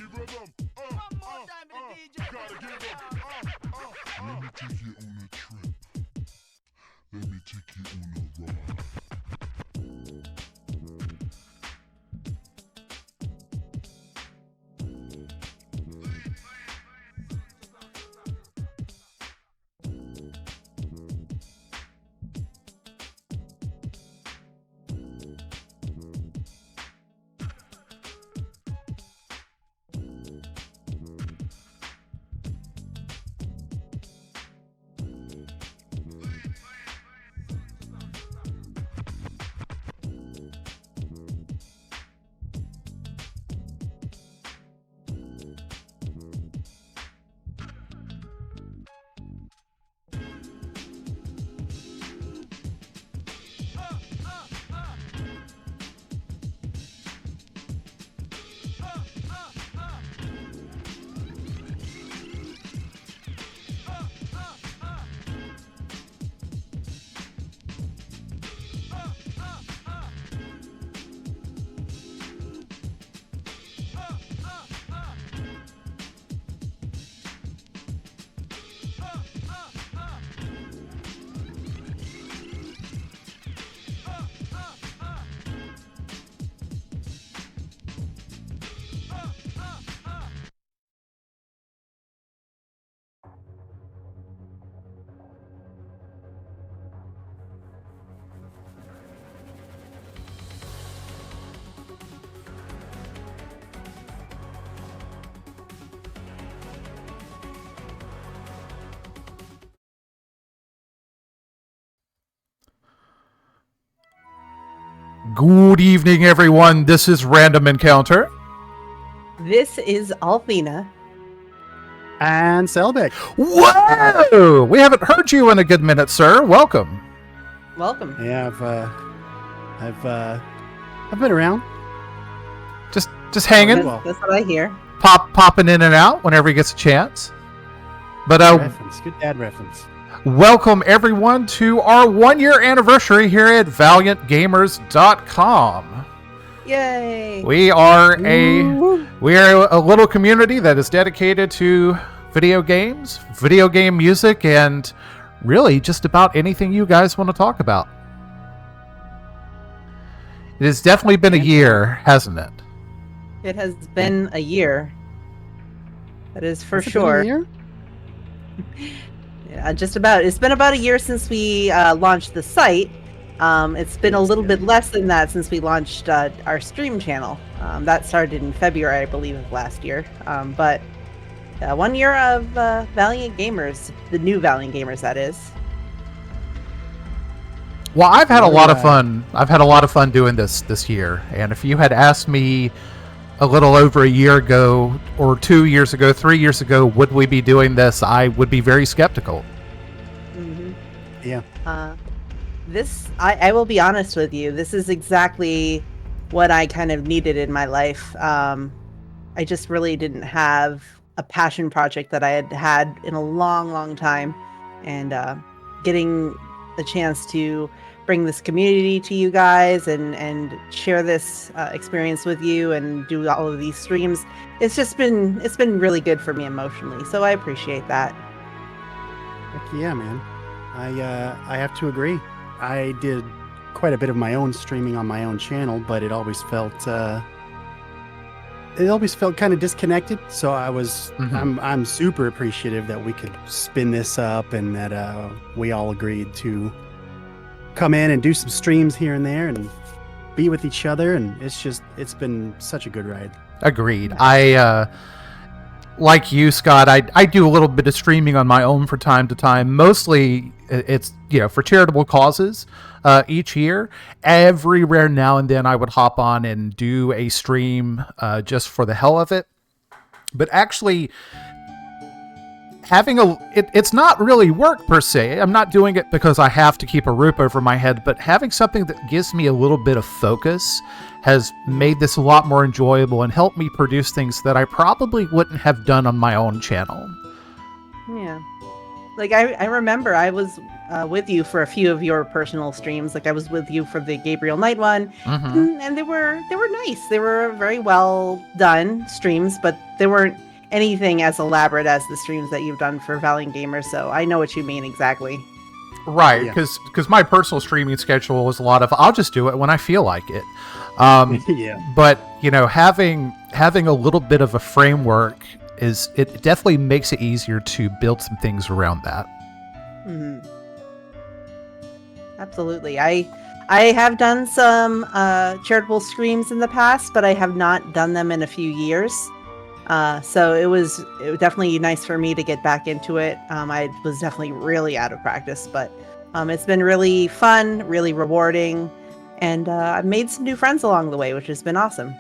Let me take you on a trip. Let me take you on a ride. Good evening, everyone. This is Random Encounter. This is Althena. And Selbek. Whoa! We haven't heard you in a good minute, sir. Welcome. Welcome. Yeah, I've been around. Just hanging, That's what I hear. popping in and out whenever he gets a chance. But Good dad reference. welcome everyone to our 1-year anniversary here at ValiantGamers.com. Yay! We are a little community that is dedicated to video games, video game music, and really just about anything you guys want to talk about. It has definitely been a year, hasn't it? It has been a year. That is for Has it been a sure. year? Yeah, just about. It's been about a year since we launched the site. It's been a little bit less than that since we launched our stream channel. That started in February, I believe, of last year. But 1 year of Valiant Gamers, the new Valiant Gamers, that is. Well, I've had a lot of fun. I've had a lot of fun doing this year. And if you had asked me a little over a year ago, or 2 years ago, 3 years ago, would we be doing this, I would be very skeptical. Mm-hmm. Yeah. I will be honest with you. This is exactly what I kind of needed in my life. I just really didn't have a passion project that I had in a long, long time. And getting the chance to bring this community to you guys and share this experience with you and do all of these streams, it's been really good for me emotionally. So I appreciate that. Heck yeah, man. I have to agree. I did quite a bit of my own streaming on my own channel, but it always felt kind of disconnected. So I'm super appreciative that we could spin this up and that we all agreed to come in and do some streams here and there and be with each other, and it's been such a good ride. Agreed. I like you, Scott, I do a little bit of streaming on my own from time to time. Mostly it's for charitable causes each year. Every rare now and then I would hop on and do a stream just for the hell of it. But actually having it's not really work per se. I'm not doing it because I have to keep a roof over my head, but having something that gives me a little bit of focus has made this a lot more enjoyable and helped me produce things that I probably wouldn't have done on my own channel. Yeah. Like I remember I was with you for a few of your personal streams. Like I was with you for the Gabriel Knight one, and they were nice. They were very well done streams, but they weren't anything as elaborate as the streams that you've done for Valiant Gamers. So I know what you mean exactly. Right, Yeah. because my personal streaming schedule is a lot of I'll just do it when I feel like it. Yeah. But having a little bit of a framework it definitely makes it easier to build some things around that. Mm-hmm. Absolutely. I have done some charitable streams in the past, but I have not done them in a few years. So it was definitely nice for me to get back into it. I was definitely really out of practice, but it's been really fun, really rewarding, and I've made some new friends along the way, which has been awesome.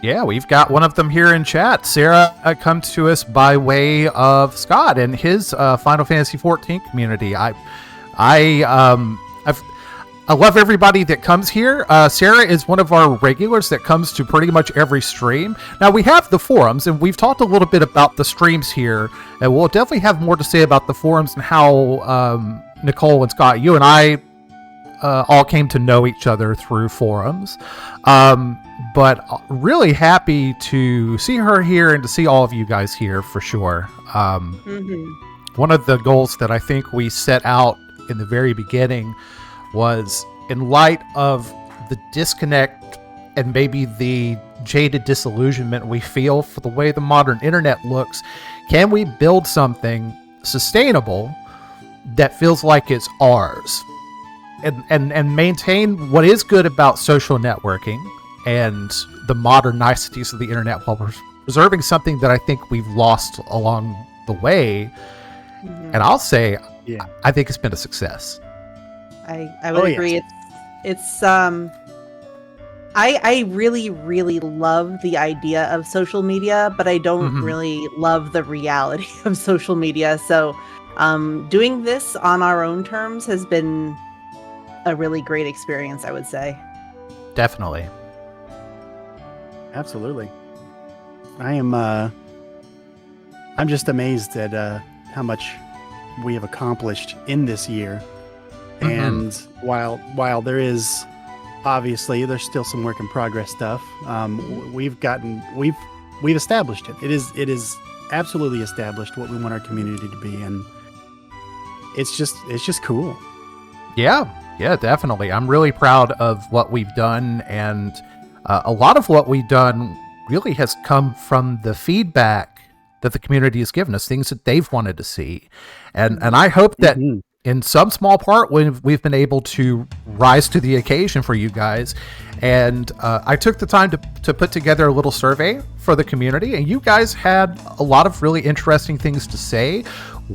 Yeah, we've got one of them here in chat. Sarah comes to us by way of Scott and his Final Fantasy XIV community. I love everybody that comes here. Sarah is one of our regulars that comes to pretty much every stream. Now, we have the forums, and we've talked a little bit about the streams here, and we'll definitely have more to say about the forums and how Nicole and Scott, you and I all came to know each other through forums. But really happy to see her here and to see all of you guys here for sure. One of the goals that I think we set out in the very beginning was, in light of the disconnect and maybe the jaded disillusionment we feel for the way the modern internet looks, can we build something sustainable that feels like it's ours and maintain what is good about social networking and the modern niceties of the internet while preserving something that I think we've lost along the way. And I'll say, Yeah. I think it's been a success. I would agree. It's I really, really love the idea of social media, but I don't really love the reality of social media. So doing this on our own terms has been a really great experience, I would say. Definitely. Absolutely. I'm just amazed at how much we have accomplished in this year. And while there is obviously there's still some work in progress stuff, we've established it. It is absolutely established what we want our community to be, and it's just cool. Yeah, definitely. I'm really proud of what we've done, and a lot of what we've done really has come from the feedback that the community has given us, things that they've wanted to see. And I hope that in some small part we've been able to rise to the occasion for you guys. And I took the time to put together a little survey for the community, and you guys had a lot of really interesting things to say.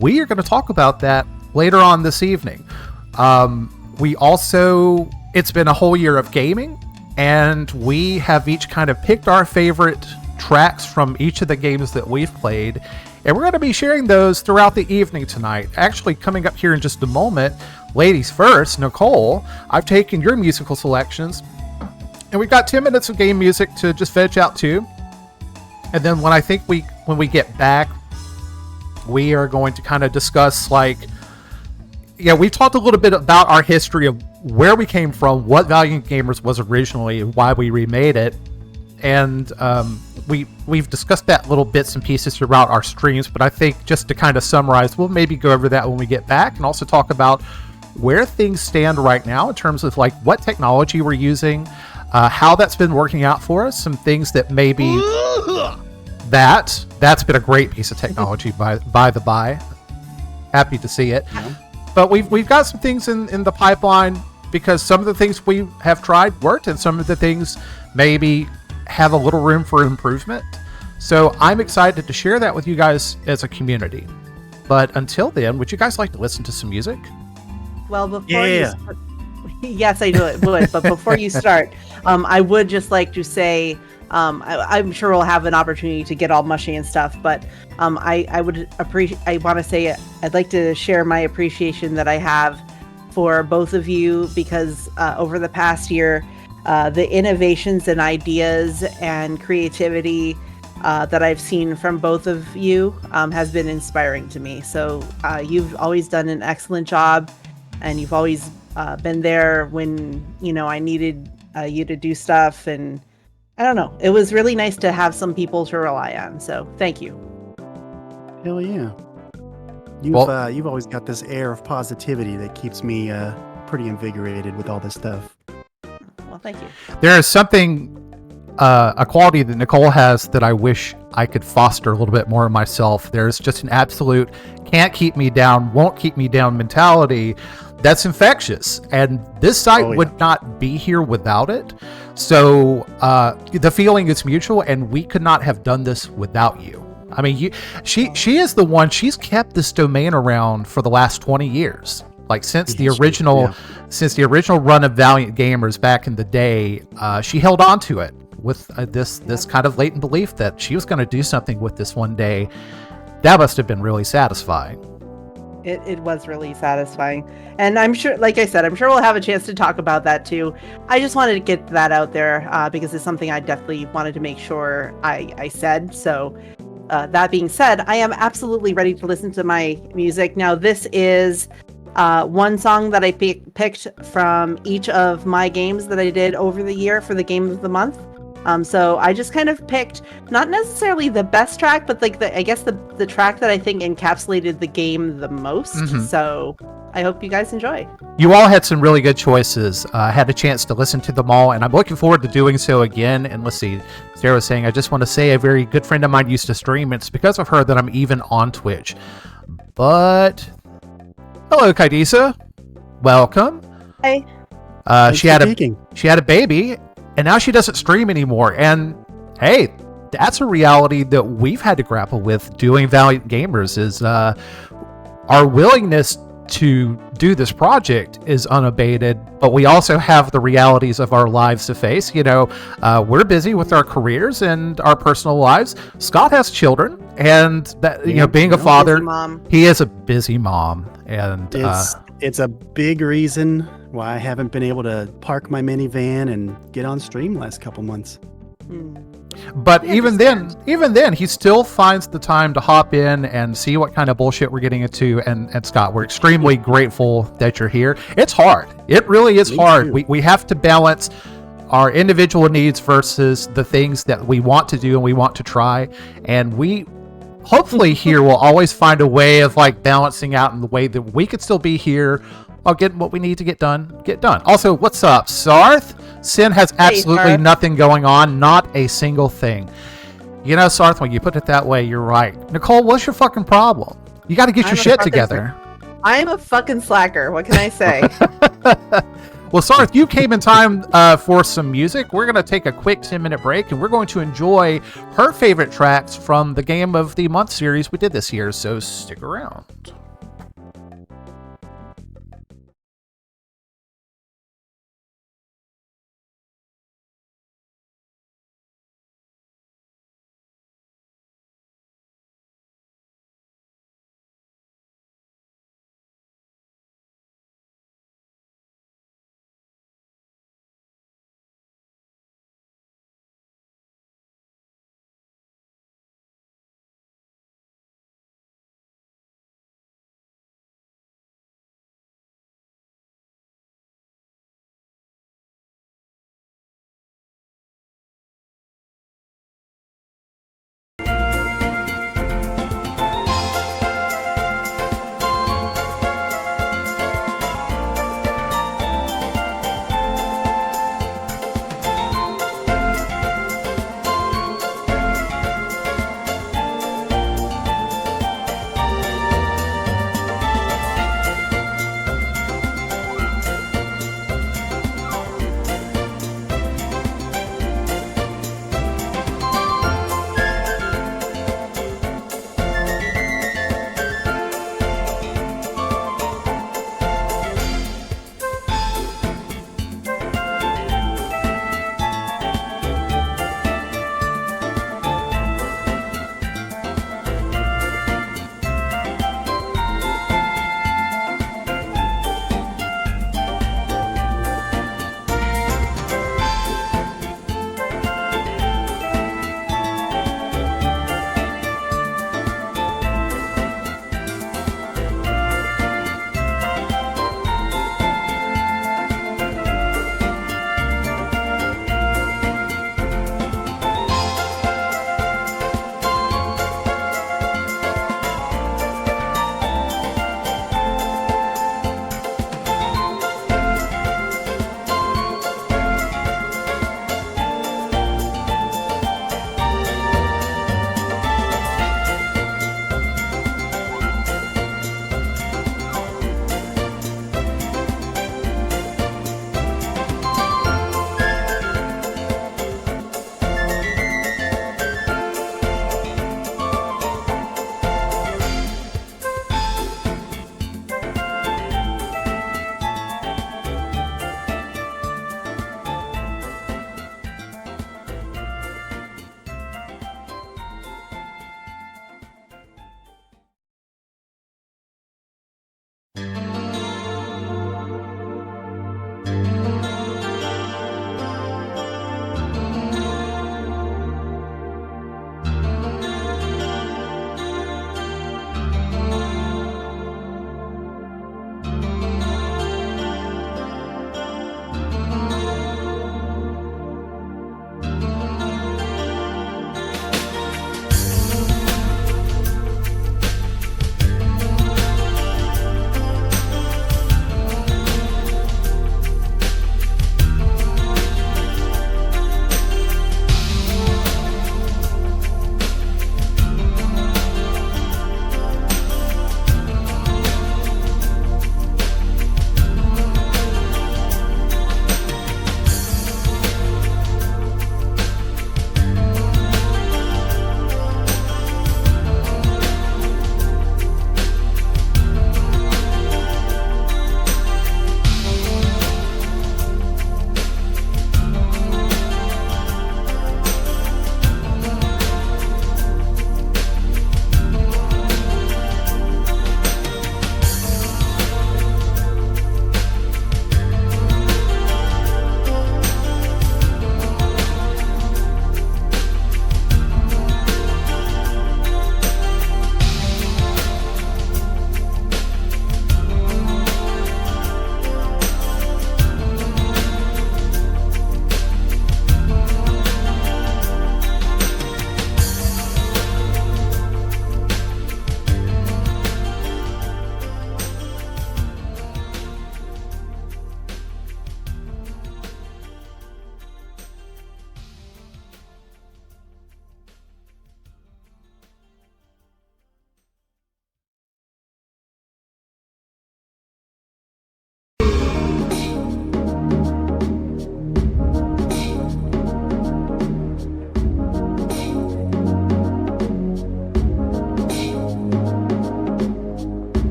We are going to talk about that later on this evening. It's been a whole year of gaming, and we have each kind of picked our favorite tracks from each of the games that we've played, and we're going to be sharing those throughout the evening tonight. Actually, coming up here in just a moment, ladies first, Nicole, I've taken your musical selections, and we've got 10 minutes of game music to just veg out to. And then when we get back, we are going to kind of discuss, we talked a little bit about our history of where we came from, what Valiant Gamers was originally, and why we remade it. And we've discussed that little bits and pieces throughout our streams, but I think just to kind of summarize, we'll maybe go over that when we get back, and also talk about where things stand right now in terms of what technology we're using, how that's been working out for us, some things that maybe that's been a great piece of technology by the by. Happy to see it. But we've got some things in the pipeline, because some of the things we have tried worked, and some of the things maybe have a little room for improvement. So I'm excited to share that with you guys as a community. But until then, would you guys like to listen to some music? Well, before you start, yes, I would. But before you start, I would just like to say, I'm sure we'll have an opportunity to get all mushy and stuff, but I want to say I'd like to share my appreciation that I have for both of you, because over the past year, the innovations and ideas and creativity that I've seen from both of you has been inspiring to me. So you've always done an excellent job, and you've always been there when I needed you to do stuff. And I don't know, it was really nice to have some people to rely on. So thank you. Hell yeah. You've always got this air of positivity that keeps me pretty invigorated with all this stuff. Well, thank you. There is something, a quality that Nicole has that I wish I could foster a little bit more myself. There's just an absolute can't keep me down, won't keep me down mentality that's infectious. And this site would not be here without it. So the feeling is mutual, and we could not have done this without you. I mean, she is the one. She's kept this domain around for the last 20 years. Like since the original run of Valiant Gamers back in the day, she held on to it with this kind of latent belief that she was going to do something with this one day. That must have been really satisfying. It was really satisfying. And I'm sure, like I said, I'm sure we'll have a chance to talk about that too. I just wanted to get that out there because it's something I definitely wanted to make sure I said. So that being said, I am absolutely ready to listen to my music. Now, this is one song that I picked from each of my games that I did over the year for the Game of the Month. So I just kind of picked not necessarily the best track, but like the track that I think encapsulated the game the most. Mm-hmm. So I hope you guys enjoy. You all had some really good choices. I had a chance to listen to them all, and I'm looking forward to doing so again. And let's see, Sarah was saying, I just want to say a very good friend of mine used to stream. It's because of her that I'm even on Twitch. But hello, Kaidisa. Welcome. Hey. She had a baby, and now she doesn't stream anymore. And hey, that's a reality that we've had to grapple with doing Valiant Gamers. Is our willingness to do this project is unabated, but we also have the realities of our lives to face. We're busy with our careers and our personal lives. Scott has children, and that being a father, he is a busy mom, and it's a big reason why I haven't been able to park my minivan and get on stream last couple months. But even then, he still finds the time to hop in and see what kind of bullshit we're getting into. And Scott, we're extremely grateful that you're here. It's hard. It really is hard. We have to balance our individual needs versus the things that we want to do and we want to try. And we hopefully here will always find a way of like balancing out in the way that we could still be here while getting what we need to get done. Also, what's up, Sarth? Sin has absolutely nothing going on, not a single thing. Sarth, when you put it that way, you're right. Nicole, what's your fucking problem? You got to get your shit together. I'm a fucking slacker. What can I say? Well, Sarth, you came in time for some music. We're going to take a quick 10-minute break, and we're going to enjoy her favorite tracks from the Game of the Month series we did this year, so stick around.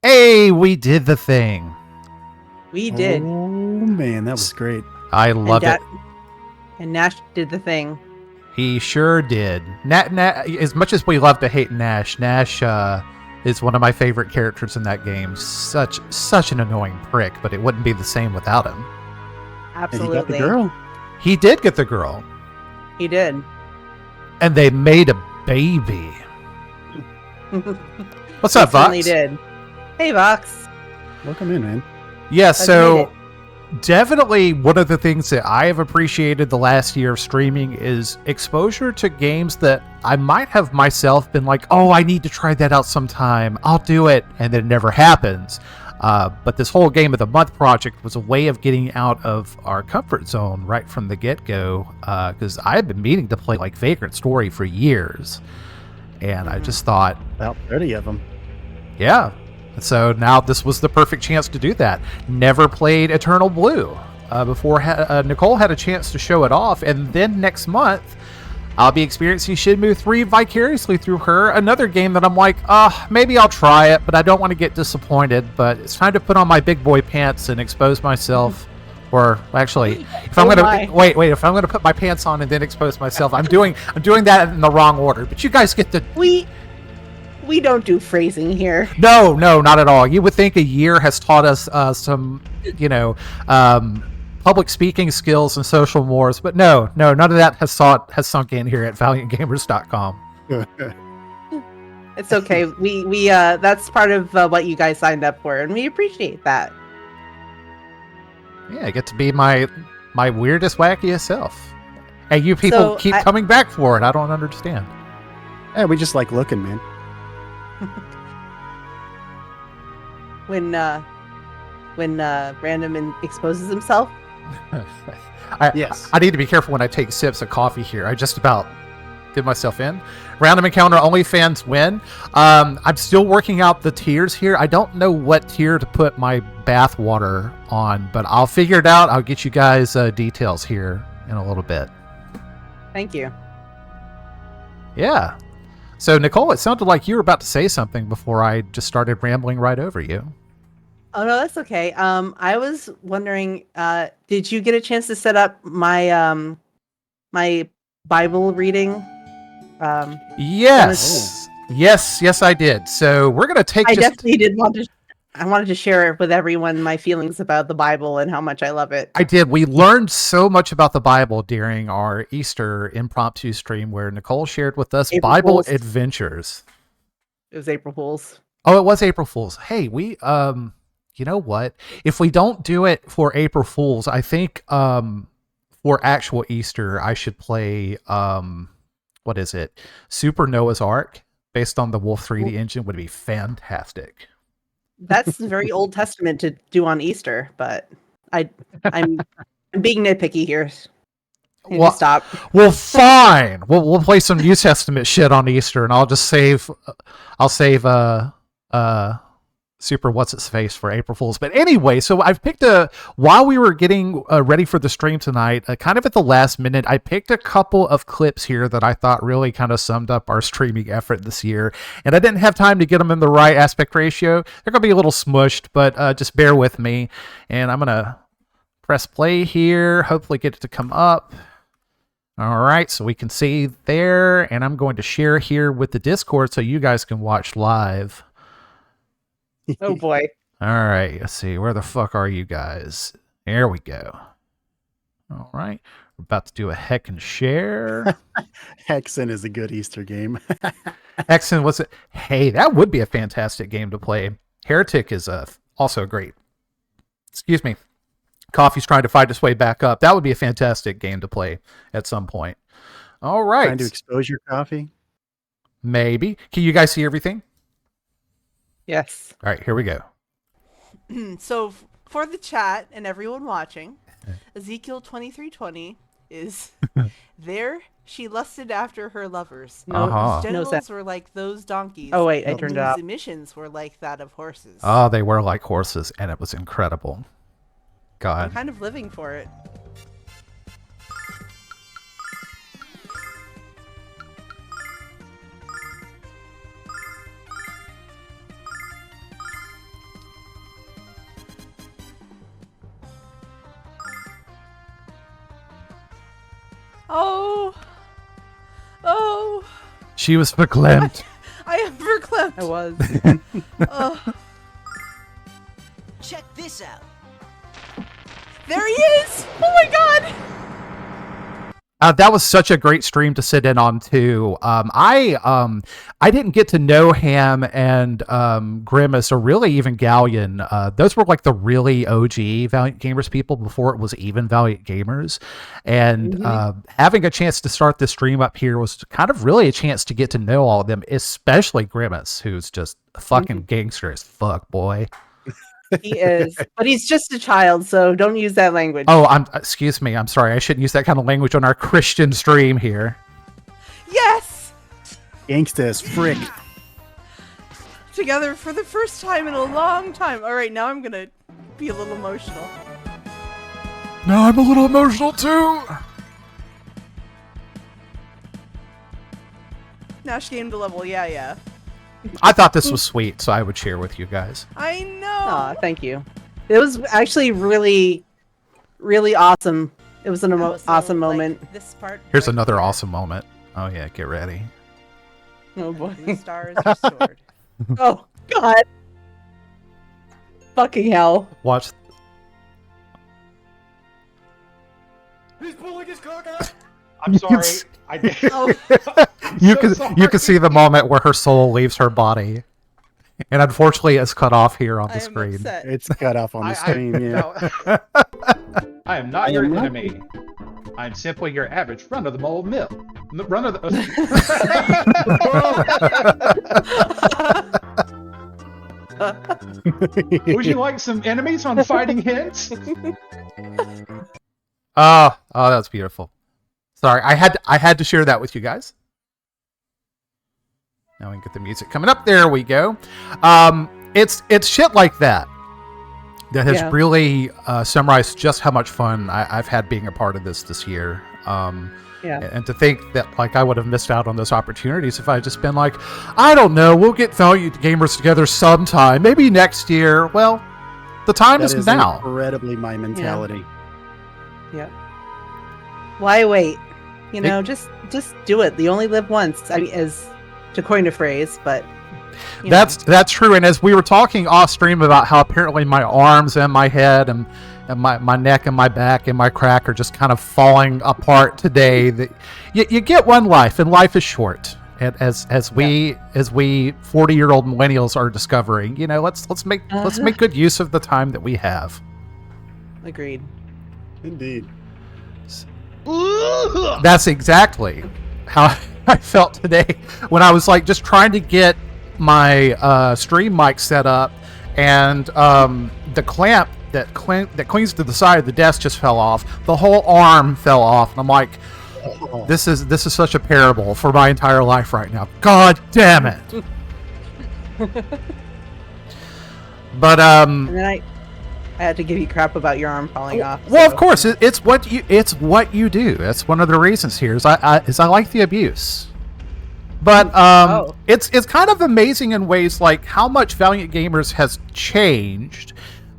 Hey, we did the thing. We did. Oh man, that was great. I love it. And Nash did the thing. He sure did. As much as we love to hate Nash, Nash is one of my favorite characters in that game. Such an annoying prick, but it wouldn't be the same without him. Absolutely. And he got the girl. He did get the girl. He did. And they made a baby. What's up, Vox? He did. Hey, Vox. Welcome in, man. Yeah, Glad you so made it. definitely one of the things that I have appreciated the last year of streaming is exposure to games that I might have myself been like, oh, I need to try that out sometime. I'll do it. And then it never happens. But this whole Game of the Month project was a way of getting out of our comfort zone right from the get-go. Because I had been meaning to play like Vagrant Story for years. And I just thought, About 30 of them. yeah. So now this was the perfect chance to do that. Never played Eternal Blue before Nicole had a chance to show it off. And then next month, I'll be experiencing Shenmue 3 vicariously through her. Another game that I'm like, maybe I'll try it, but I don't want to get disappointed. But it's time to put on my big boy pants and expose myself. Or actually, if I'm gonna if I'm gonna put my pants on and then expose myself, I'm doing that in the wrong order. But you guys get the We don't do phrasing here. No, not at all. You would think a year has taught us some, public speaking skills and social mores, but no, none of that has sunk in here at valiantgamers.com. It's okay. We that's part of what you guys signed up for, and we appreciate that. Yeah, I get to be my weirdest, wackiest self. And you people keep coming back for it. I don't understand. Yeah, we just like looking, man. When Brandon exposes himself. Yes. I need to be careful when I take sips of coffee here. I just about did myself in. Random encounter, only fans win. I'm still working out the tiers here. I don't know what tier to put my bath water on, but I'll figure it out. I'll get you guys details here in a little bit. Thank you. Yeah. So, Nicole, it sounded like you were about to say something before I just started rambling right over you. Oh, no, that's okay. I was wondering, did you get a chance to set up my my Bible reading? Yes. Yes, I did. So we're going to take definitely did want to. I wanted to share with everyone my feelings about the Bible and how much I love it. I did. We learned so much about the Bible during our Easter impromptu stream where Nicole shared with us Bible adventures. It was April Fool's. Oh, it was April Fool's. Hey, we you know what? If we don't do it for April Fool's, I think for actual Easter I should play what is it? Super Noah's Ark based on the Wolf 3D engine would be fantastic. That's very Old Testament to do on Easter, but I'm being nitpicky here. Well, stop. Well, fine. We'll play some New Testament shit on Easter, and I'll save Super What's Its Face for April Fool's. But anyway, so I've picked while we were getting ready for the stream tonight, kind of at the last minute, I picked a couple of clips here that I thought really kind of summed up our streaming effort this year. And I didn't have time to get them in the right aspect ratio. They're going to be a little smushed, but just bear with me. And I'm going to press play here, hopefully get it to come up. All right, so we can see there. And I'm going to share here with the Discord so you guys can watch live. Oh boy. All right, let's see. Where the fuck are you guys? There we go. All right. We're about to do a Hexen share. Hexen is a good Easter game. Hexen, what's it? Hey, that would be a fantastic game to play. Heretic is also great. Excuse me. Coffee's trying to fight its way back up. That would be a fantastic game to play at some point. All right. Trying to expose your coffee? Maybe. Can you guys see everything? Yes. All right, here we go. So for the chat and everyone watching, Ezekiel 23:20 is there she lusted after her lovers. Whose genitals were like those donkeys. Oh wait, I turned it off. Whose emissions were like that of horses. Oh, they were like horses, and it was incredible. God. I'm kind of living for it. Oh. Oh. She was verklempt. I am verklempt. I was. Check this out. There he is! Oh my god! That was such a great stream to sit in on too. I didn't get to know Ham and Grimace, or really even Galleon. Those were like the really OG Valiant Gamers people before it was even Valiant Gamers. And having a chance to start this stream up here was kind of really a chance to get to know all of them, especially Grimace, who's just a fucking gangster as fuck, boy. He is, but he's just a child, so don't use that language. Oh, excuse me. I'm sorry. I shouldn't use that kind of language on our Christian stream here. Yes! Gangsta as frick. Together for the first time in a long time. All right, now I'm gonna be a little emotional. No, I'm a little emotional too. Nash gained a level. Yeah. I thought this was sweet, so I would share with you guys. I know. Aw, thank you. It was actually really, really awesome. It was an awesome moment. This part. Here's another awesome moment. Oh yeah, get ready. Oh boy. The star is restored. Oh god. Fucking hell. Watch. He's pulling his cock out. I'm sorry. I did. Oh. You can see the moment where her soul leaves her body, and unfortunately, it's cut off here on the screen. Upset. It's cut off on the stream, yeah. I am not your enemy. I'm simply your average run-of-the-mill mill. Run of the. Would you like some enemies on fighting hints? Oh, that's beautiful. Sorry, I had to share that with you guys. Now we can get the music coming up. There we go. It's shit like that has really summarized just how much fun I've had being a part of this year. And to think that like I would have missed out on those opportunities if I had just been like, I don't know, we'll get Valiant Gamers together sometime, maybe next year. Well, the time is now. Incredibly my mentality. Yeah. Why wait? You know, just do it. You only live once. I mean, as to coin a phrase, but that's true. And as we were talking off stream about how apparently my arms and my head and my neck and my back and my crack are just kind of falling apart today, that you get one life, and life is short. And as we 40-year-old millennials are discovering, you know, let's make good use of the time that we have. Agreed. Indeed. That's exactly how I felt today when I was like just trying to get my stream mic set up, and the clamp that clings to the side of the desk just fell off. The whole arm fell off, and I'm like, this is such a parable for my entire life right now. God damn it! But and then I had to give you crap about your arm falling off. Well, of course, it's what you do. That's one of the reasons here is I like the abuse. But it's kind of amazing in ways like how much Valiant Gamers has changed.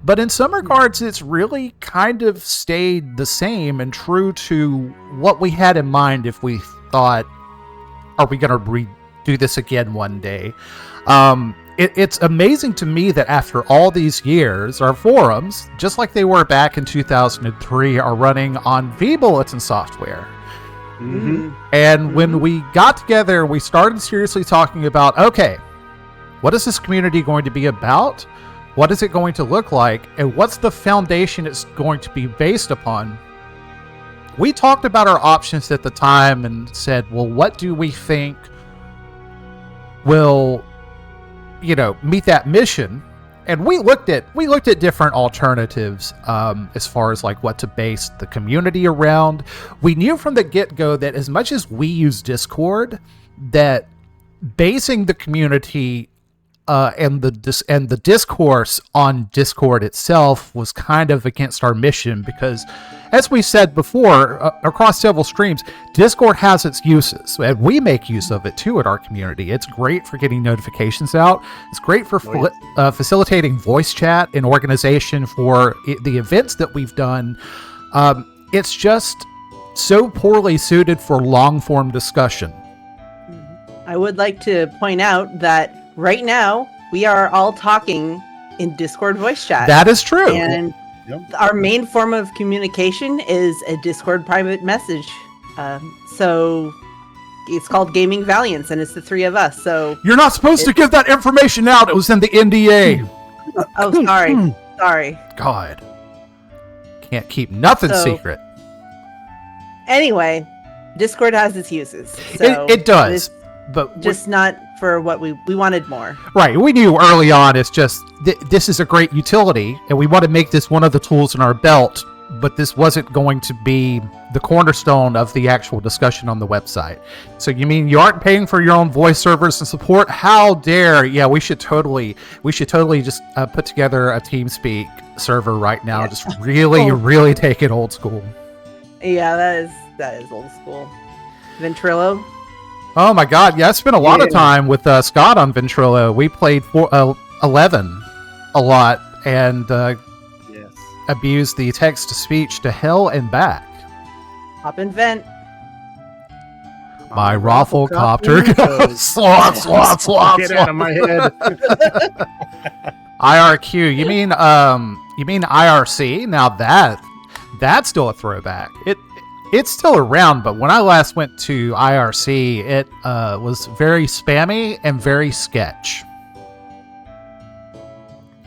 But in some regards, it's really kind of stayed the same and true to what we had in mind if we thought, are we going to redo this again one day? It's amazing to me that after all these years, our forums, just like they were back in 2003, are running on vBulletin software. Mm-hmm. And when we got together, we started seriously talking about, okay, what is this community going to be about? What is it going to look like? And what's the foundation it's going to be based upon? We talked about our options at the time and said, well, what do we think will, meet that mission? And we looked at different alternatives as far as like what to base the community around. We knew from the get-go that as much as we use Discord, that basing the community and the discourse on Discord itself was kind of against our mission, because as we said before across several streams, Discord has its uses, and we make use of it too at our community. It's great for getting notifications out. It's great for facilitating voice chat and organization for the events that we've done. It's just so poorly suited for long-form discussion. I would like to point out that right now we are all talking in Discord voice chat. That is true. And our main form of communication is a Discord private message. So it's called Gaming Valiance, and it's the three of us. So you're not supposed to give that information out. It was in the NDA. Oh, sorry. God. Can't keep nothing secret. Anyway, Discord has its uses. So it does. But just not for what we wanted more. Right. We knew early on it's just this is a great utility and we want to make this one of the tools in our belt, but this wasn't going to be the cornerstone of the actual discussion on the website. So you mean you aren't paying for your own voice servers and support? How dare? Yeah, we should totally just put together a TeamSpeak server right now. Yeah. Just really take it old school. Yeah, that is old school. Ventrilo. Oh my God! Yeah, I spent a lot of time with Scott on Ventrilo. We played 11 a lot and abused the text-to-speech to hell and back. Hop and vent. My Rafflecopter goes slot. Get out of my head. IRQ. You mean IRC? Now that's still a throwback. It's still around, but when I last went to IRC, it was very spammy and very sketch.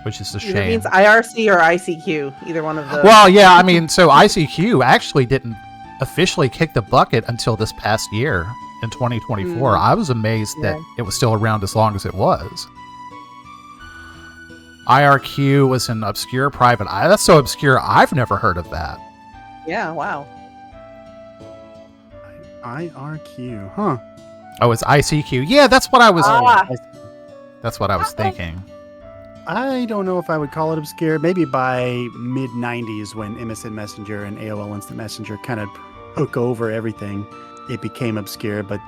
Which is a shame. It means IRC or ICQ, either one of those. Well, yeah, I mean, so ICQ actually didn't officially kick the bucket until this past year in 2024. I was amazed that it was still around as long as it was. IRQ was an obscure private eye. That's so obscure, I've never heard of that. Yeah, wow. IRQ, huh? Oh, it's ICQ. Yeah, that's what I was. That's what I was thinking. I don't know if I would call it obscure. Maybe by mid '90s, when MSN Messenger and AOL Instant Messenger kind of took over everything, it became obscure. But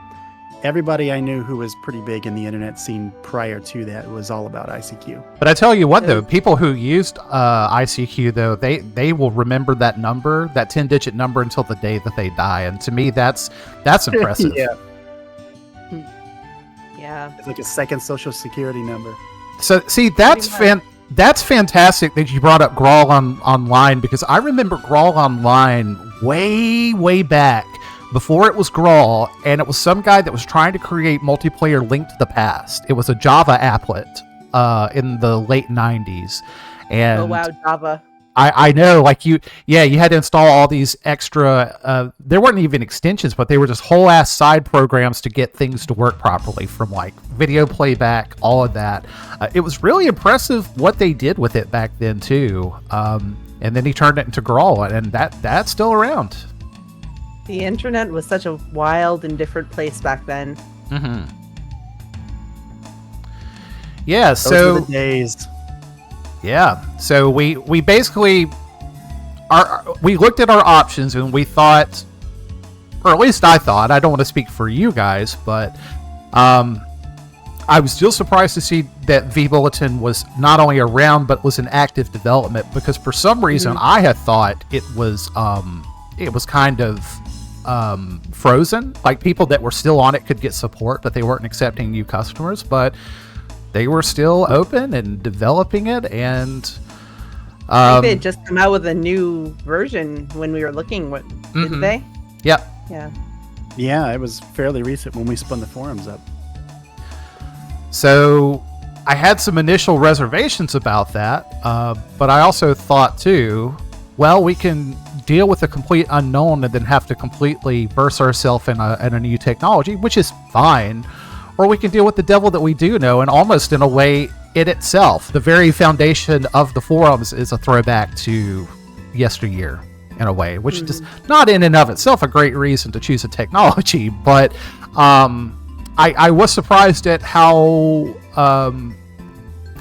everybody I knew who was pretty big in the internet scene prior to that was all about ICQ. But I tell you what, though, people who used ICQ, though, they will remember that number, that 10-digit number, until the day that they die. And to me, that's impressive. Yeah. It's like a second social security number. So, see, that's fantastic that you brought up Grawl Online, because I remember Grawl Online way back before it was Grawl, and it was some guy that was trying to create multiplayer Link to the Past. It was a Java applet in the late 90s. And oh, wow, Java. I know, like you had to install all these extra, there weren't even extensions, but they were just whole ass side programs to get things to work properly, from like video playback, all of that. It was really impressive what they did with it back then too. And then he turned it into Grawl, and that's still around. The internet was such a wild and different place back then. Mm-hmm. Yeah, Those were the days. Yeah, so we basically we looked at our options and we thought, or at least I thought, I don't want to speak for you guys, but I was still surprised to see that vBulletin was not only around but was in active development, because for some reason I had thought it was kind of frozen, like people that were still on it could get support, but they weren't accepting new customers. But they were still open and developing it, and I think they had just come out with a new version when we were looking. Didn't they? Yep. Yeah, it was fairly recent when we spun the forums up. So I had some initial reservations about that, but I also thought too, well, we can deal with a complete unknown and then have to completely verse ourselves in a new technology, which is fine. Or we can deal with the devil that we do know, and almost in a way, it itself, the very foundation of the forums, is a throwback to yesteryear in a way, which is not in and of itself a great reason to choose a technology. But I was surprised at how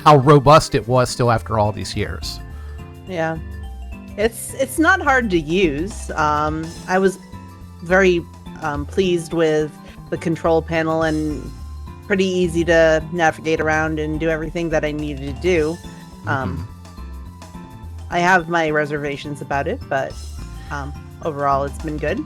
robust it was still after all these years. Yeah, it's not hard to use. I was very pleased with the control panel, and pretty easy to navigate around and do everything that I needed to do. I have my reservations about it, but overall it's been good.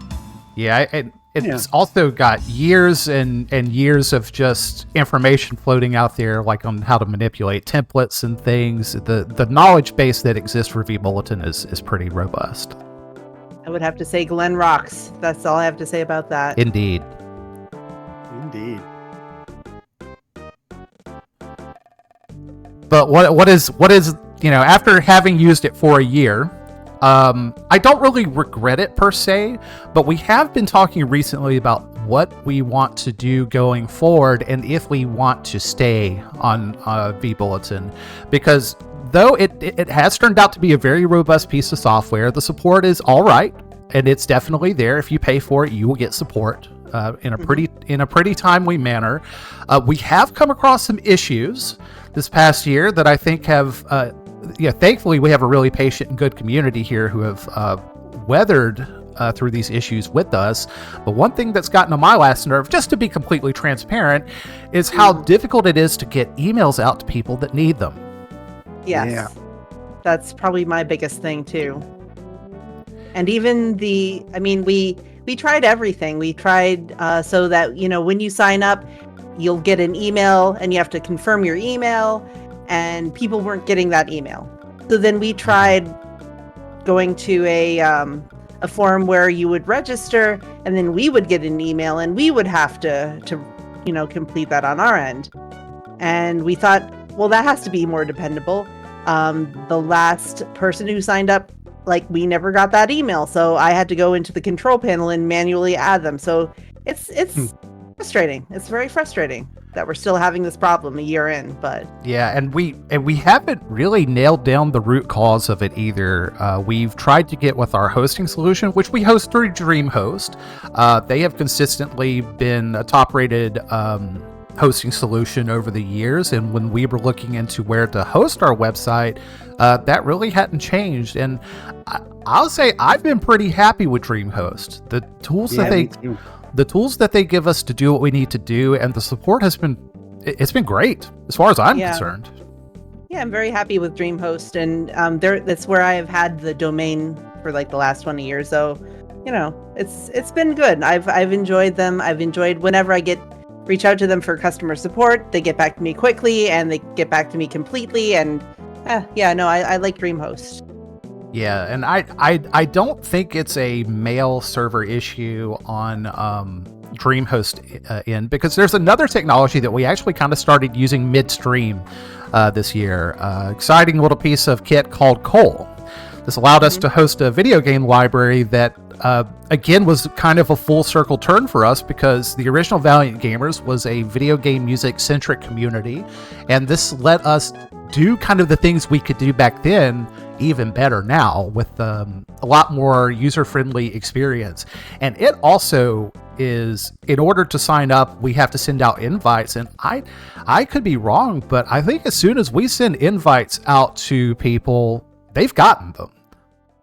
Yeah, it's also got years and years of just information floating out there, like on how to manipulate templates and things. The knowledge base that exists for vBulletin is pretty robust. I would have to say Glenn rocks. That's all I have to say about that. Indeed. But what is after having used it for a year, I don't really regret it per se, but we have been talking recently about what we want to do going forward and if we want to stay on vBulletin, because though it has turned out to be a very robust piece of software, the support is all right, and it's definitely there. If you pay for it, you will get support in a pretty timely manner. We have come across some issues this past year that I think have, thankfully we have a really patient and good community here who have weathered through these issues with us. But one thing that's gotten on my last nerve, just to be completely transparent, is how difficult it is to get emails out to people that need them. Yes. Yeah. That's probably my biggest thing too. And even we tried everything. We tried so that, when you sign up, you'll get an email and you have to confirm your email, and people weren't getting that email. So then we tried going to a forum where you would register, and then we would get an email and we would have to complete that on our end. And we thought, well, that has to be more dependable. The last person who signed up, we never got that email, so I had to go into the control panel and manually add them. So it's frustrating. It's very frustrating that we're still having this problem a year in. But yeah, and we haven't really nailed down the root cause of it either. We've tried to get with our hosting solution, which we host through DreamHost. They have consistently been a top-rated hosting solution over the years, and when we were looking into where to host our website, that really hadn't changed. And I'll say I've been pretty happy with DreamHost. The tools that they give us to do what we need to do, and the support has been great as far as I'm concerned. Yeah, I'm very happy with DreamHost, and that's where I have had the domain for the last 20 years. So, it's been good. I've enjoyed them. I've enjoyed whenever I reach out to them for customer support. They get back to me quickly, and they get back to me completely. And I like DreamHost. Yeah, and I don't think it's a mail server issue on DreamHost end, because there's another technology that we actually kind of started using midstream this year. Exciting little piece of kit called Cole. This allowed us to host a video game library that again was kind of a full circle turn for us, because the original Valiant Gamers was a video game music centric community, and this let us do kind of the things we could do back then even better now, with a lot more user-friendly experience. And it also is, in order to sign up, we have to send out invites, and I could be wrong, but I think as soon as we send invites out to people, they've gotten them.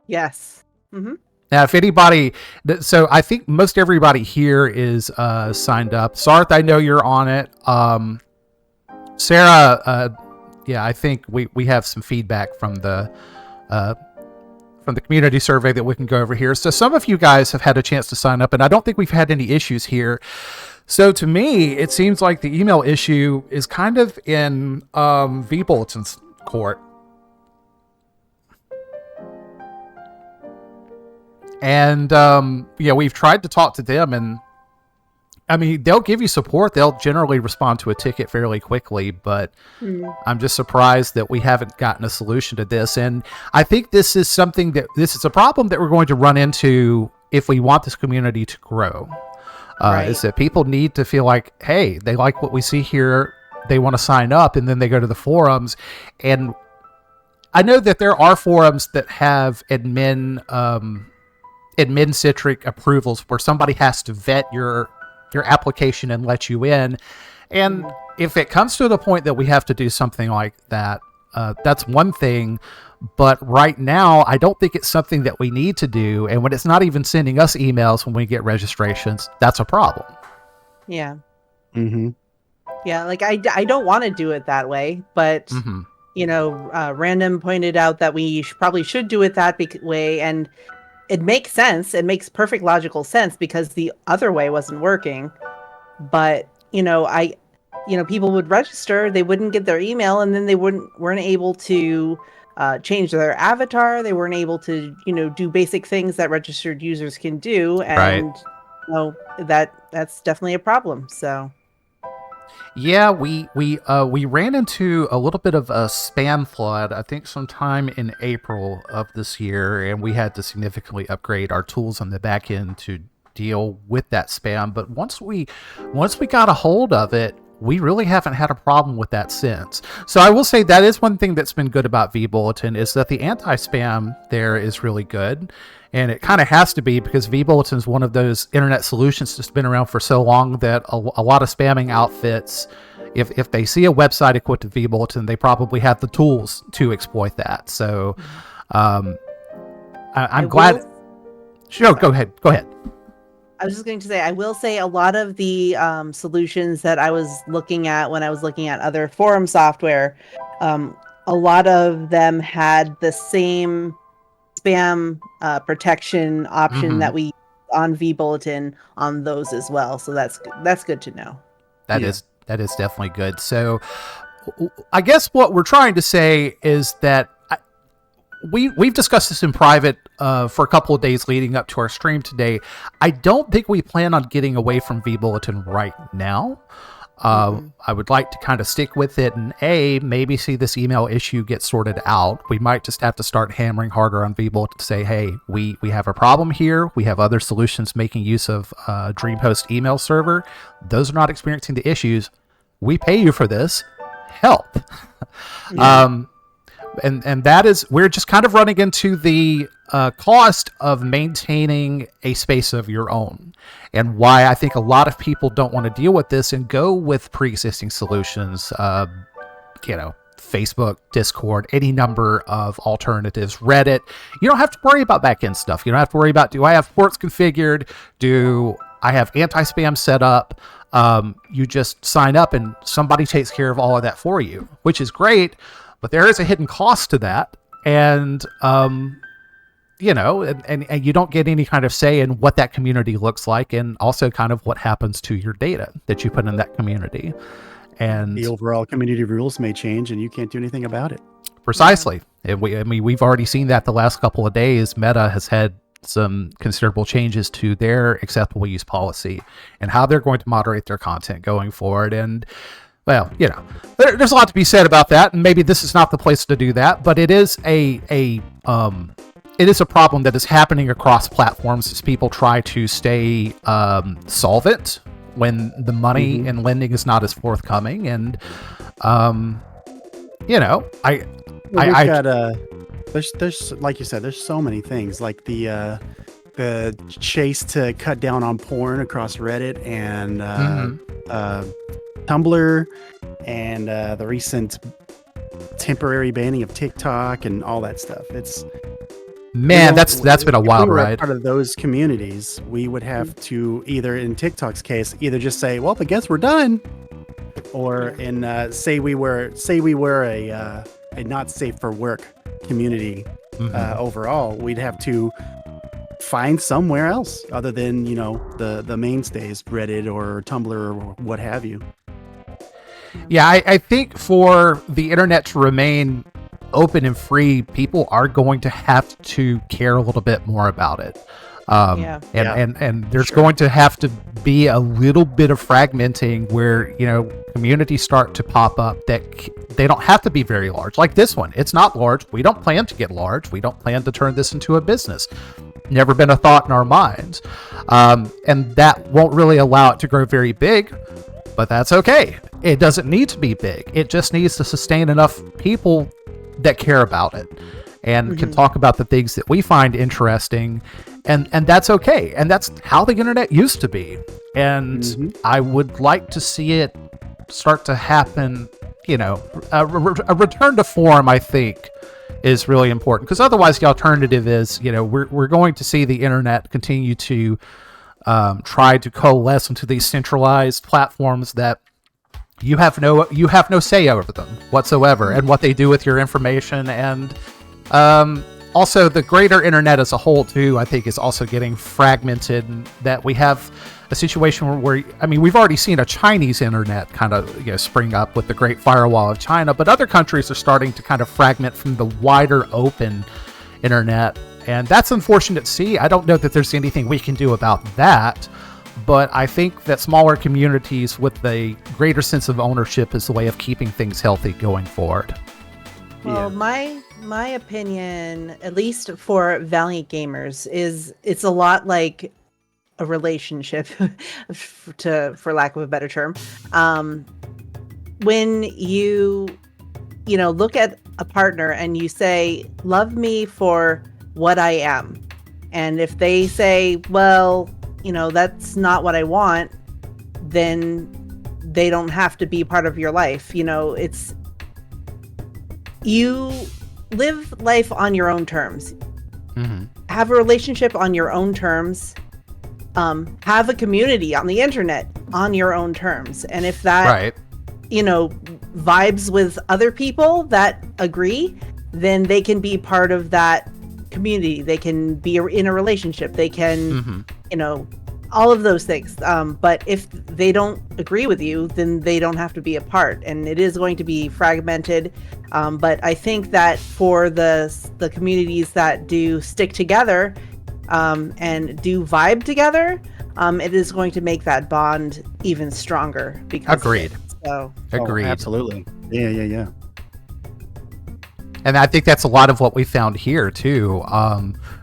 Yes. Mm-hmm. Now, if anybody, so I think most everybody here is signed up. Sarth, I know you're on it. Sarah, I think we have some feedback from the community survey that we can go over here. So some of you guys have had a chance to sign up, and I don't think we've had any issues here. So to me, it seems like the email issue is kind of in vBulletin's court. And we've tried to talk to them, and I mean, they'll give you support. They'll generally respond to a ticket fairly quickly, but I'm just surprised that we haven't gotten a solution to this. And I think this is a problem that we're going to run into if we want this community to grow. Is that people need to feel like, hey, they like what we see here, they want to sign up, and then they go to the forums. And I know that there are forums that have admin-centric approvals where somebody has to vet your application and let you in. And if it comes to the point that we have to do something like that, that's one thing. But right now, I don't think it's something that we need to do. And when it's not even sending us emails when we get registrations, that's a problem. Yeah. Mm-hmm. Yeah, I don't want to do it that way, but Random pointed out that we probably should do it that way. And it makes sense. It makes perfect logical sense because the other way wasn't working. But, people would register, they wouldn't get their email, and then they weren't able to change their avatar. They weren't able to, do basic things that registered users can do. And, that's definitely a problem. So. Yeah, we ran into a little bit of a spam flood, I think sometime in April of this year, and we had to significantly upgrade our tools on the back end to deal with that spam. But once we got a hold of it, we really haven't had a problem with that since. So I will say that is one thing that's been good about vBulletin, is that the anti-spam there is really good. And it kind of has to be, because vBulletin is one of those internet solutions that's been around for so long that a lot of spamming outfits, if they see a website equipped with vBulletin, they probably have the tools to exploit that. So I'm glad. Sure, go ahead. I was just going to say, I will say a lot of the solutions that I was looking at when I was looking at other forum software, a lot of them had the same spam protection option that we use on vBulletin on those as well. So that's good to know. That is definitely good. So I guess what we're trying to say is that we've discussed this in private for a couple of days leading up to our stream today. I don't think we plan on getting away from vBulletin right now. I would like to kind of stick with it and maybe see this email issue get sorted out. We might just have to start hammering harder on vBulletin to say, hey, we have a problem here. We have other solutions making use of DreamHost email server. Those are not experiencing the issues. We pay you for this. Help. And that is, we're just kind of running into the cost of maintaining a space of your own, and why I think a lot of people don't want to deal with this and go with pre-existing solutions. Facebook, Discord, any number of alternatives, Reddit. You don't have to worry about backend stuff. You don't have to worry about, do I have ports configured? Do I have anti-spam set up? You just sign up and somebody takes care of all of that for you, which is great. But there is a hidden cost to that, and and you don't get any kind of say in what that community looks like, and also kind of what happens to your data that you put in that community. And the overall community rules may change, and you can't do anything about it. Precisely. And we've already seen that the last couple of days. Meta has had some considerable changes to their acceptable use policy and how they're going to moderate their content going forward. And well, there's a lot to be said about that, and maybe this is not the place to do that, but it is a problem that is happening across platforms as people try to stay solvent when the money and lending is not as forthcoming. And there's like you said, there's so many things, like the chase to cut down on porn across Reddit and Tumblr, and the recent temporary banning of TikTok and all that stuff. It's that's been a wild ride. Part of those communities, we would have to either, in TikTok's case, either just say, "Well, I guess we're done," or say we were a not safe for work community overall, we'd have to find somewhere else other than the mainstays, Reddit or Tumblr or what have you. Yeah, I think for the internet to remain open and free, people are going to have to care a little bit more about it. And there's going to have to be a little bit of fragmenting where, communities start to pop up that they don't have to be very large. Like this one, it's not large. We don't plan to get large. We don't plan to turn this into a business. Never been a thought in our minds. And that won't really allow it to grow very big, but that's okay. It doesn't need to be big. It just needs to sustain enough people that care about it and can talk about the things that we find interesting, and that's okay. And that's how the internet used to be. And I would like to see it start to happen. A return to form, I think, is really important, because otherwise the alternative is, we're going to see the internet continue to try to coalesce into these centralized platforms that you have no say over them whatsoever, and what they do with your information. And also the greater internet as a whole too, I think, is also getting fragmented, and that we have a situation where I mean, we've already seen a Chinese internet kind of spring up with the Great Firewall of China, but other countries are starting to kind of fragment from the wider open internet, and that's unfortunate to see. I don't know that there's anything we can do about that, but I think that smaller communities with a greater sense of ownership is the way of keeping things healthy going forward. Well, my opinion, at least for Valiant gamers, is it's a lot like a relationship, for lack of a better term. When you look at a partner and you say, "Love me for what I am," and if they say, "Well, that's not what I want," then they don't have to be part of your life. It's you live life on your own terms. Mm-hmm. Have a relationship on your own terms. Have a community on the internet on your own terms. And if that, vibes with other people that agree, then they can be part of that community. They can be in a relationship. They can, all of those things. But if they don't agree with you, then they don't have to be a part. And it is going to be fragmented. But I think that for the communities that do stick together and do vibe together, it is going to make that bond even stronger. Agreed. Agreed. Absolutely. Yeah. And I think that's a lot of what we found here too.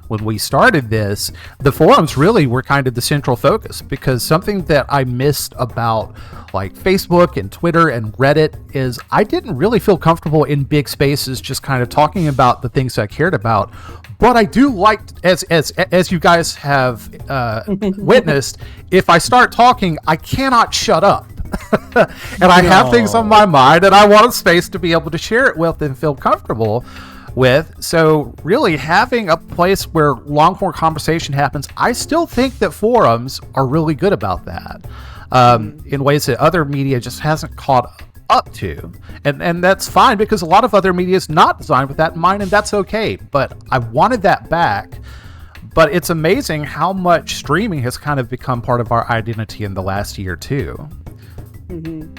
When we started this, the forums really were kind of the central focus, because something that I missed about like Facebook and Twitter and Reddit is I didn't really feel comfortable in big spaces just kind of talking about the things I cared about. But I do like, as you guys have witnessed, if I start talking, I cannot shut up. And I have things on my mind, and I want a space to be able to share it with and feel comfortable with. So really having a place where long-form conversation happens, I still think that forums are really good about that, in ways that other media just hasn't caught up to. And that's fine, because a lot of other media is not designed with that in mind, and that's okay. But I wanted that back. But it's amazing how much streaming has kind of become part of our identity in the last year too. Mm-hmm.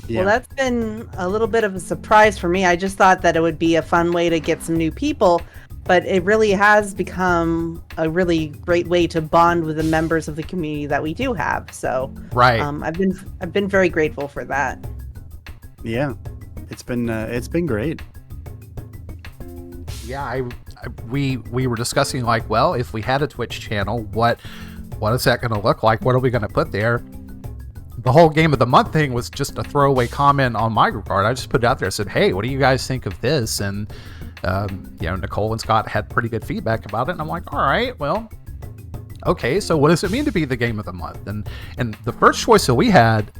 Yeah. Well, that's been a little bit of a surprise for me. I just thought that it would be a fun way to get some new people, but it really has become a really great way to bond with the members of the community that we do have. So, right. I've been very grateful for that. Yeah, it's been great. Yeah, we were discussing like, well, if we had a Twitch channel, what is that going to look like? What are we going to put there? The whole Game of the Month thing was just a throwaway comment on my regard. I just put it out there and said, hey, what do you guys think of this? And, Nicole and Scott had pretty good feedback about it. And I'm like, all right, well, okay, so what does it mean to be the Game of the Month? And the first choice that we had,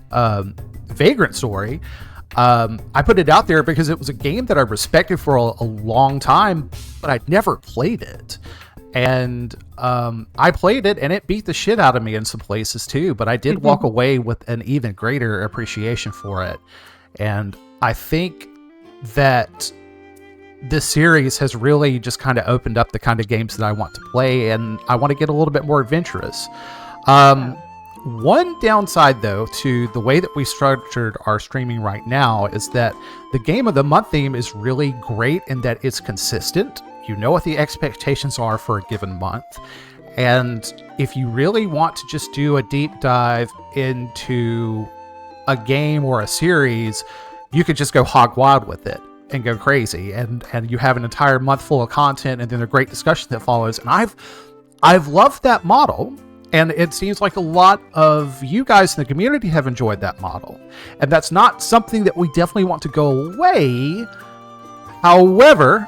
Vagrant Story, I put it out there because it was a game that I respected for a long time, but I'd never played it. And I played it, and it beat the shit out of me in some places too, but I did walk away with an even greater appreciation for it. And I think that this series has really just kind of opened up the kind of games that I want to play, and I want to get a little bit more adventurous. One downside, though, to the way that we structured our streaming right now is that the Game of the Month theme is really great in that it's consistent. You know what the expectations are for a given month. And if you really want to just do a deep dive into a game or a series, you could just go hog wild with it and go crazy. And you have an entire month full of content and then a great discussion that follows. And I've loved that model. And it seems like a lot of you guys in the community have enjoyed that model. And that's not something that we definitely want to go away. However,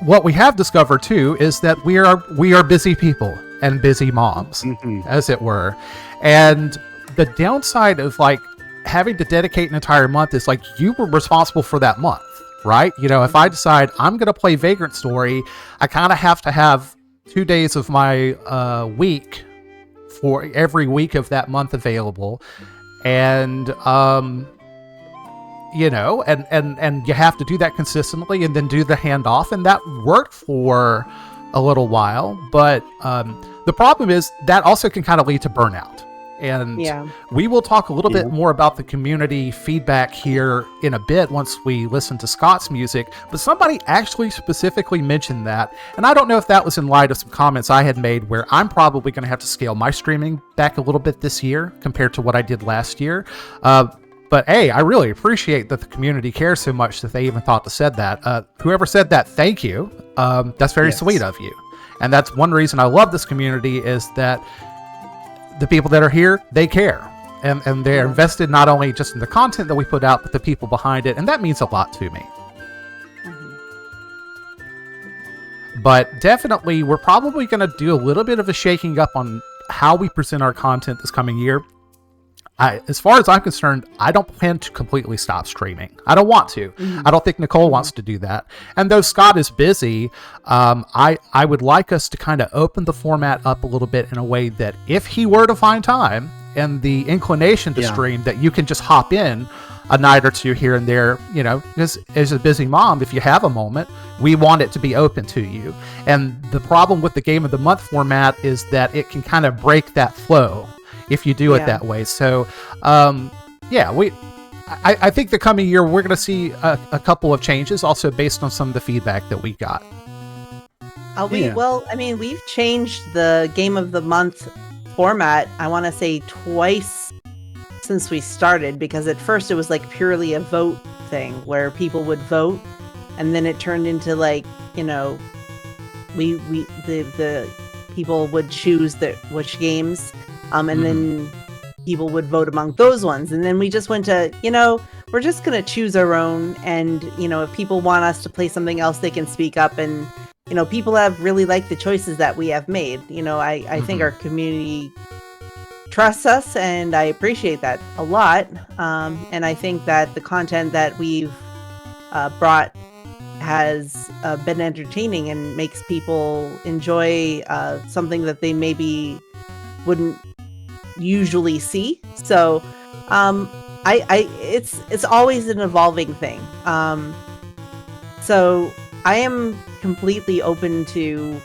what we have discovered too is that we are busy people and busy moms, as it were. And the downside of like having to dedicate an entire month is like you were responsible for that month, right? If I decide I'm going to play Vagrant Story, I kind of have to have 2 days of my week for every week of that month available. And you know, and you have to do that consistently and then do the handoff, and that worked for a little while. But the problem is that also can kind of lead to burnout. And we will talk a little bit more about the community feedback here in a bit once we listen to Scott's music. But somebody actually specifically mentioned that. And I don't know if that was in light of some comments I had made where I'm probably going to have to scale my streaming back a little bit this year compared to what I did last year. But hey, I really appreciate that the community cares so much that they even thought to said that. Whoever said that, thank you. That's very sweet of you. And that's one reason I love this community, is that the people that are here, they care. And they're invested not only just in the content that we put out, but the people behind it. And that means a lot to me. But definitely, we're probably going to do a little bit of a shaking up on how we present our content this coming year. As far as I'm concerned, I don't plan to completely stop streaming. I don't want to. I don't think Nicole wants to do that. And though Scott is busy, I would like us to kind of open the format up a little bit in a way that if he were to find time and the inclination to stream, that you can just hop in a night or two here and there, you know, because as a busy mom, if you have a moment, we want it to be open to you. And the problem with the Game of the Month format is that it can kind of break that flow if you do it that way. So, I think the coming year, we're going to see a couple of changes also based on some of the feedback that we got. Well, I mean, we've changed the Game of the Month format, I want to say twice since we started, because at first it was like purely a vote thing where people would vote, and then it turned into like, you know, the people would choose which games. And then people would vote among those ones. And then we just went to, you know, we're just going to choose our own. And, you know, if people want us to play something else, they can speak up. And, you know, people have really liked the choices that we have made. You know, I think our community trusts us, and I appreciate that a lot. And I think that the content that we've brought has been entertaining and makes people enjoy something that they maybe wouldn't usually see. So it's always an evolving thing. So I am completely open to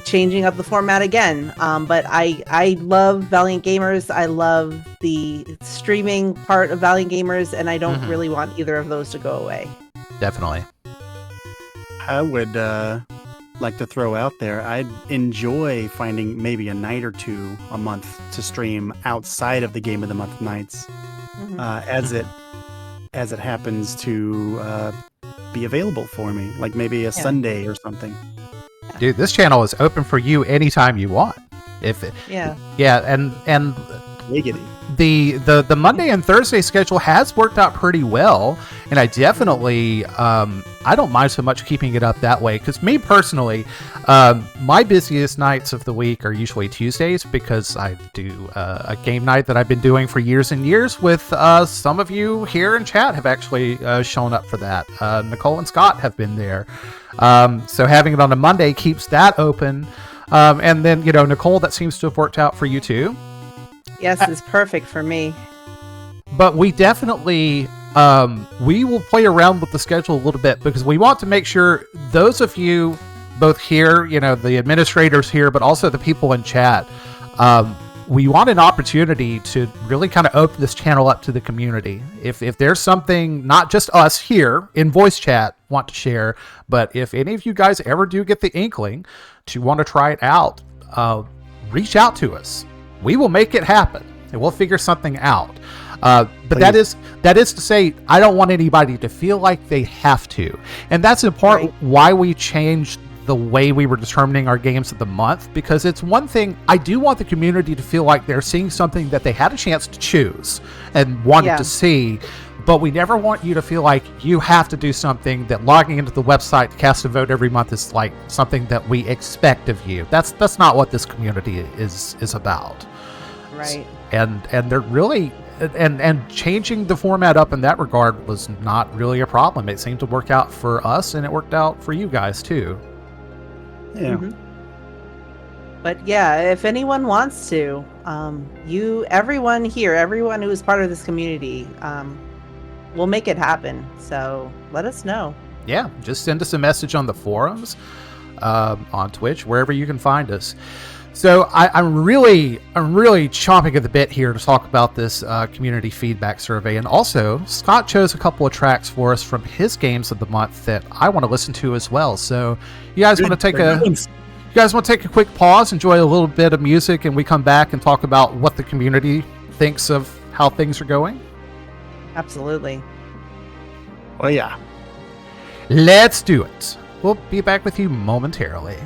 changing up the format again. But I love Valiant Gamers. I love the streaming part of Valiant Gamers, and I don't really want either of those to go away. Definitely. I would like to throw out there, I'd enjoy finding maybe a night or two a month to stream outside of the Game of the Month nights, as it happens to be available for me, like maybe a Sunday or something. Dude, this channel is open for you anytime you want. And Giggity. The Monday and Thursday schedule has worked out pretty well, and I definitely I don't mind so much keeping it up that way, because me personally, my busiest nights of the week are usually Tuesdays, because I do a game night that I've been doing for years and years with some of you here in chat have actually shown up for that. Nicole and Scott have been there, so having it on a Monday keeps that open. And then, you know, Nicole, that seems to have worked out for you too. Yes, it's perfect for me. But we definitely, we will play around with the schedule a little bit, because we want to make sure those of you both here, you know, the administrators here, but also the people in chat, we want an opportunity to really kind of open this channel up to the community. If there's something, not just us here in voice chat want to share, but if any of you guys ever do get the inkling to want to try it out, reach out to us. We will make it happen, and we'll figure something out. But that is to say, I don't want anybody to feel like they have to. And that's in part why we changed the way we were determining our games of the month, because it's one thing, I do want the community to feel like they're seeing something that they had a chance to choose and wanted to see, but we never want you to feel like you have to do something, that logging into the website to cast a vote every month is like something that we expect of you. That's not what this community is about. Right. And they're really, and changing the format up in that regard was not really a problem. It seemed to work out for us, and it worked out for you guys too. Yeah. But yeah, if anyone wants to, everyone here, everyone who is part of this community, we'll make it happen. So let us know. Yeah, just send us a message on the forums, on Twitch, wherever you can find us. So I'm really chomping at the bit here to talk about this community feedback survey, and also Scott chose a couple of tracks for us from his games of the month that I want to listen to as well. So you guys want to take a quick pause, enjoy a little bit of music, and we come back and talk about what the community thinks of how things are going? Absolutely. Well, yeah. Let's do it. We'll be back with you momentarily.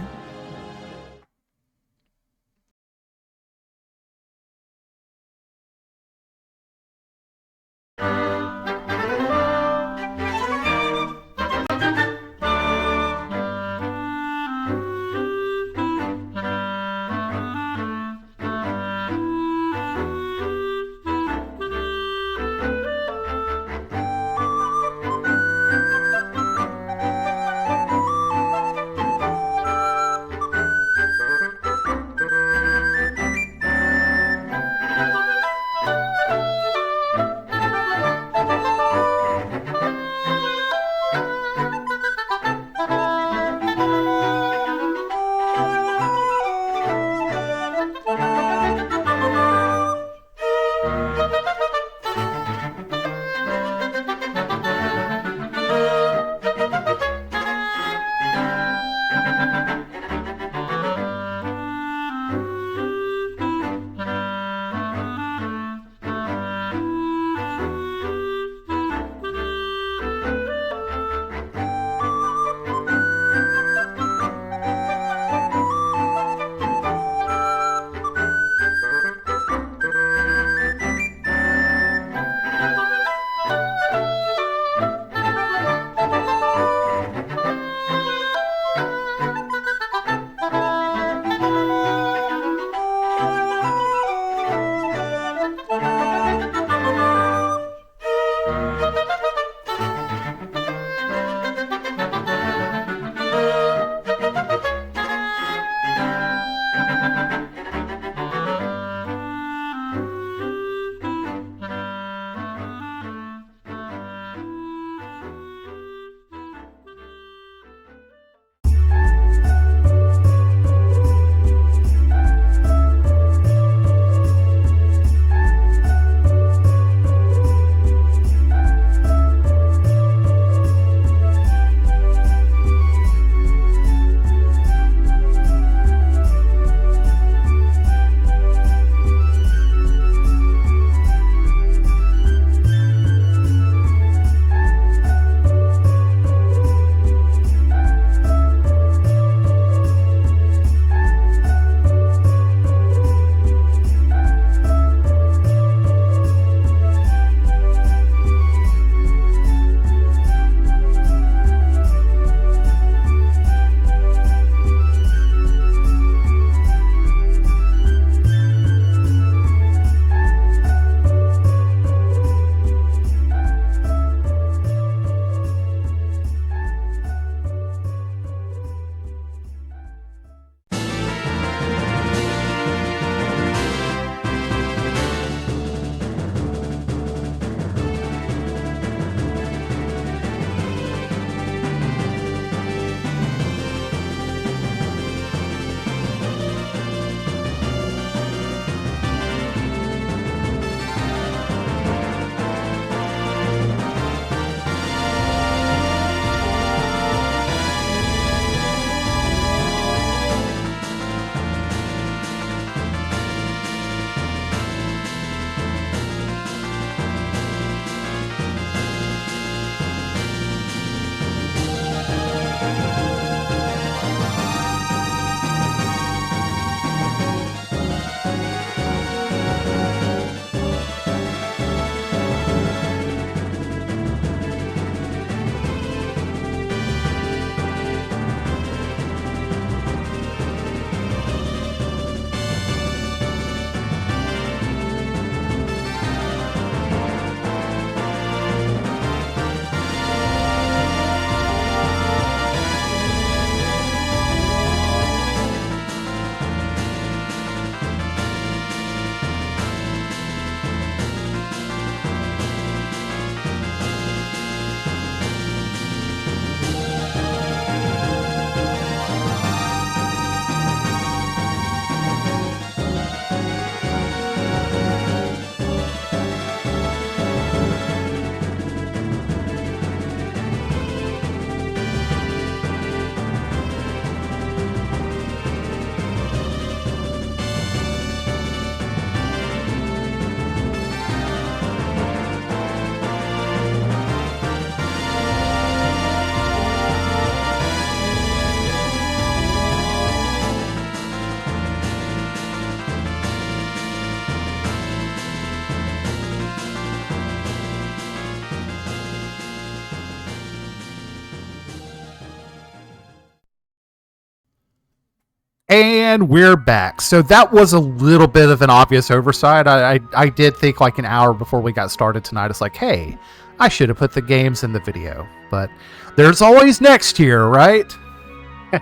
And we're back. So that was a little bit of an obvious oversight. I did think like an hour before we got started tonight. It's like, hey, I should have put the games in the video. But there's always next year, right?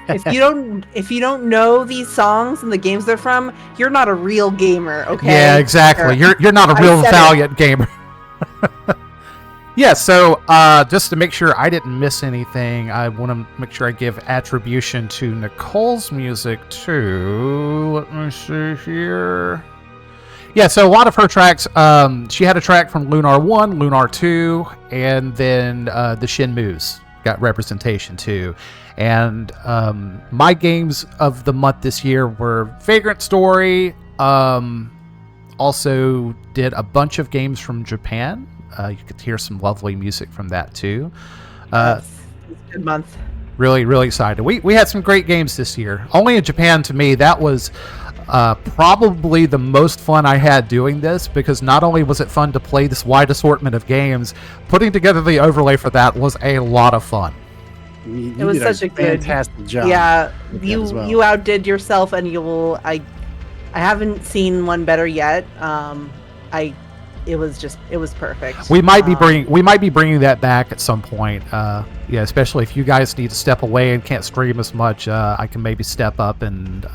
If you don't know these songs and the games they're from, you're not a real gamer, okay? Yeah, exactly. You're not a real Valiant gamer. Yeah, so just to make sure I didn't miss anything, I want to make sure I give attribution to Nicole's music too. Let me see here. Yeah, so a lot of her tracks, she had a track from Lunar 1, Lunar 2, and then the Shenmues got representation too. And my games of the month this year were Vagrant Story, also did a bunch of games from Japan. You could hear some lovely music from that too. It's a good month. Really, really excited. We had some great games this year. Only in Japan, to me, that was probably the most fun I had doing this, because not only was it fun to play this wide assortment of games, putting together the overlay for that was a lot of fun. It was such a fantastic job. Yeah, you outdid yourself, and I haven't seen one better yet. It was perfect. We might be bringing that back at some point. Yeah, especially if you guys need to step away and can't stream as much. I can maybe step up and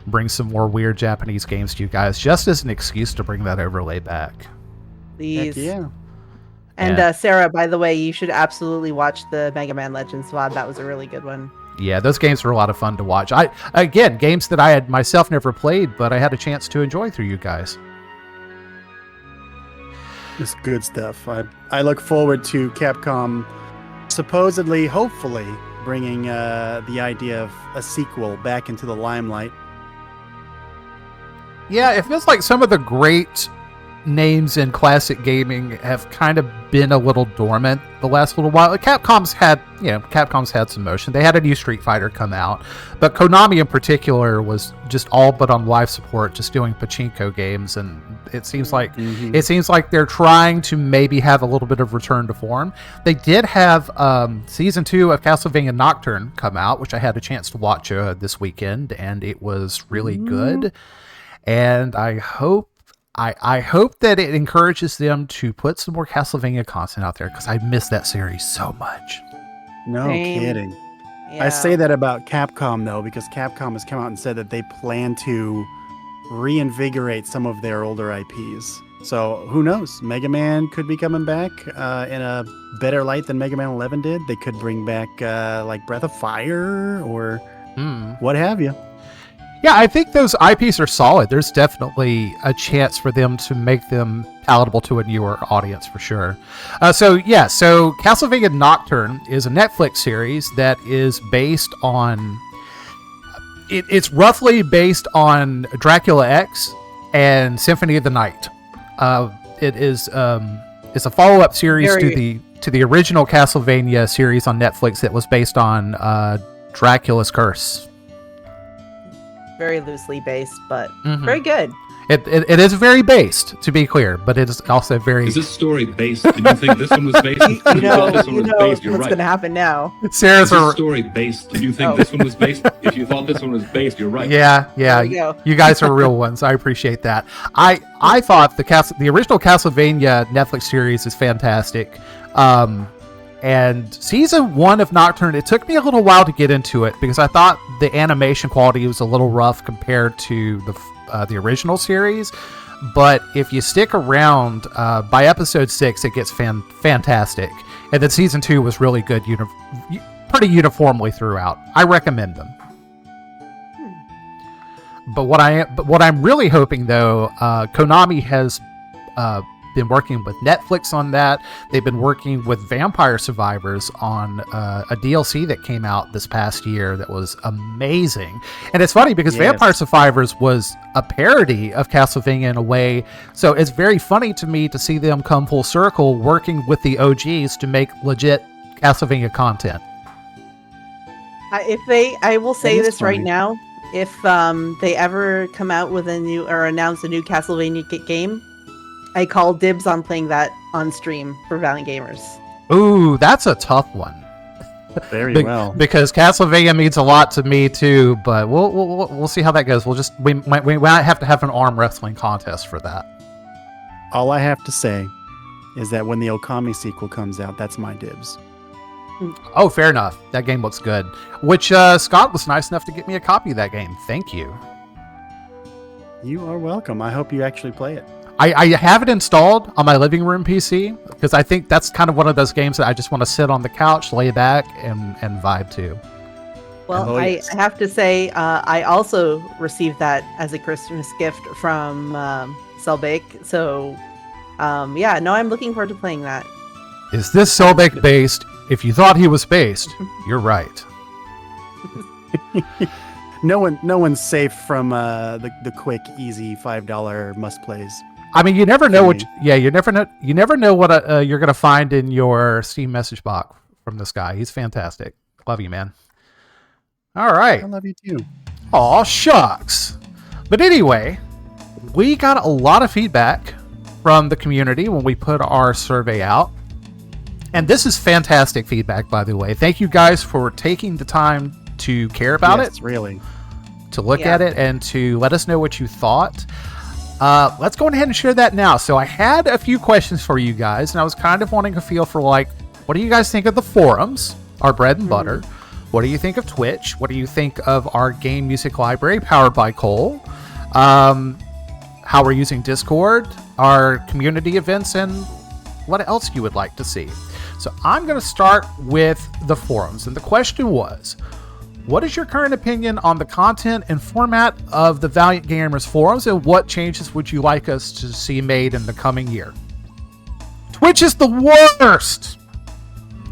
bring some more weird Japanese games to you guys, just as an excuse to bring that overlay back. Please. Heck yeah. And Sarah, by the way, you should absolutely watch the Mega Man Legends VOD. That was a really good one. Yeah, those games were a lot of fun to watch. Again, games that I had myself never played, but I had a chance to enjoy through you guys. It's good stuff. I look forward to Capcom supposedly, hopefully, bringing the idea of a sequel back into the limelight. Yeah, it feels like some of the great names in classic gaming have kind of been a little dormant the last little while. Capcom's had some motion. They had a new Street Fighter come out, but Konami in particular was just all but on life support, just doing pachinko games, and it seems like they're trying to maybe have a little bit of return to form. They did have season 2 of Castlevania Nocturne come out, which I had a chance to watch this weekend, and it was really good. And I hope that it encourages them to put some more Castlevania content out there, because I miss that series so much. No kidding. Yeah. I say that about Capcom, though, because Capcom has come out and said that they plan to reinvigorate some of their older IPs. So who knows? Mega Man could be coming back in a better light than Mega Man 11 did. They could bring back like Breath of Fire or what have you. Yeah, I think those IPs are solid. There's definitely a chance for them to make them palatable to a newer audience for sure. So Castlevania Nocturne is a Netflix series that is based on... It's roughly based on Dracula X and Symphony of the Night. It's a follow-up series to the original Castlevania series on Netflix that was based on Dracula's Curse. Very loosely based, but very good. It is very based, to be clear, but it is also very... Is this story based? Did you think this one was based? You know what's going to happen now. Sarah's Is this story based? Did you think this one was based? If you thought this one was based, you're right. Yeah. You guys are real ones. I appreciate that. I thought the original Castlevania Netflix series is fantastic. And season 1 of Nocturne, it took me a little while to get into it because I thought the animation quality was a little rough compared to the original series. But if you stick around, by episode 6, it gets fantastic. And then season 2 was really good, pretty uniformly throughout. I recommend them. But what I'm really hoping, though, Konami has been working with Netflix on that. They've been working with Vampire Survivors on a DLC that came out this past year that was amazing. And it's funny because Vampire Survivors was a parody of Castlevania in a way, so it's very funny to me to see them come full circle working with the OGs to make legit Castlevania content. I will say this right now, if they ever come out with a new or announce a new Castlevania game, I call dibs on playing that on stream for Valiant Gamers. Ooh, that's a tough one. Very well. Because Castlevania means a lot to me too. But we'll see how that goes. We might have to have an arm wrestling contest for that. All I have to say is that when the Okami sequel comes out, that's my dibs. Oh, fair enough. That game looks good. Which Scott was nice enough to get me a copy of that game. Thank you. You are welcome. I hope you actually play it. I have it installed on my living room PC because I think that's kind of one of those games that I just want to sit on the couch, lay back, and vibe to. Well, I have to say, I also received that as a Christmas gift from Selbake. So, I'm looking forward to playing that. Is this Selbake based? If you thought he was based, you're right. No one's safe from the quick, easy $5 must plays. I mean, you never know you never know what you're gonna find in your Steam message box from this guy. He's fantastic. Love you, man. All right. I love you too. Aw, shucks. But anyway, we got a lot of feedback from the community when we put our survey out. And this is fantastic feedback, by the way. Thank you guys for taking the time to care about it. Really. To look at it and to let us know what you thought. Let's go ahead and share that now. So I had a few questions for you guys, and I was kind of wanting a feel for, like, what do you guys think of the forums, our bread and butter? What do you think of Twitch? What do you think of our game music library powered by Cole? How we're using Discord, our community events, and what else you would like to see. So I'm going to start with the forums. And the question was, what is your current opinion on the content and format of the Valiant Gamers forums, and what changes would you like us to see made in the coming year? Twitch is the worst,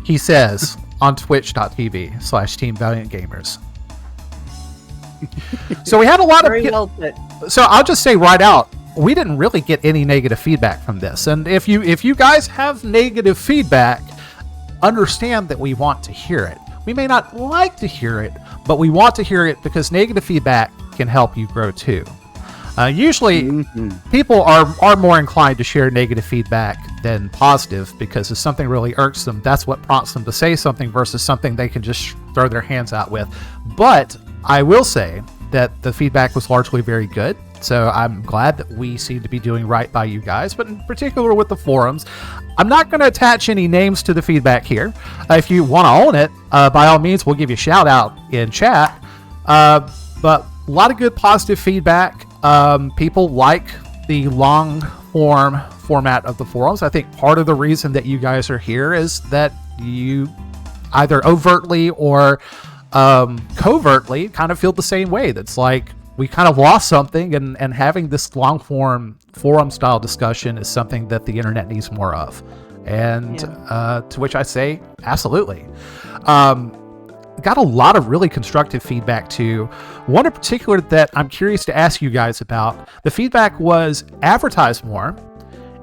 he says on twitch.tv/Team Valiant Gamers. So we had a lot of... So I'll just say right out, we didn't really get any negative feedback from this. And if you guys have negative feedback, understand that we want to hear it. We may not like to hear it, but we want to hear it because negative feedback can help you grow too. Usually, people are more inclined to share negative feedback than positive because if something really irks them, that's what prompts them to say something versus something they can just throw their hands out with. But I will say that the feedback was largely very good. So I'm glad that we seem to be doing right by you guys, but in particular with the forums. I'm not going to attach any names to the feedback here. If you want to own it, by all means, we'll give you a shout out in chat. But a lot of good positive feedback. People like the long form format of the forums. I think part of the reason that you guys are here is that you either overtly or covertly kind of feel the same way. That's like, we kind of lost something, and having this long form forum style discussion is something that the internet needs more of. And to which I say, absolutely. Got a lot of really constructive feedback too. One in particular that I'm curious to ask you guys about. The feedback was advertise more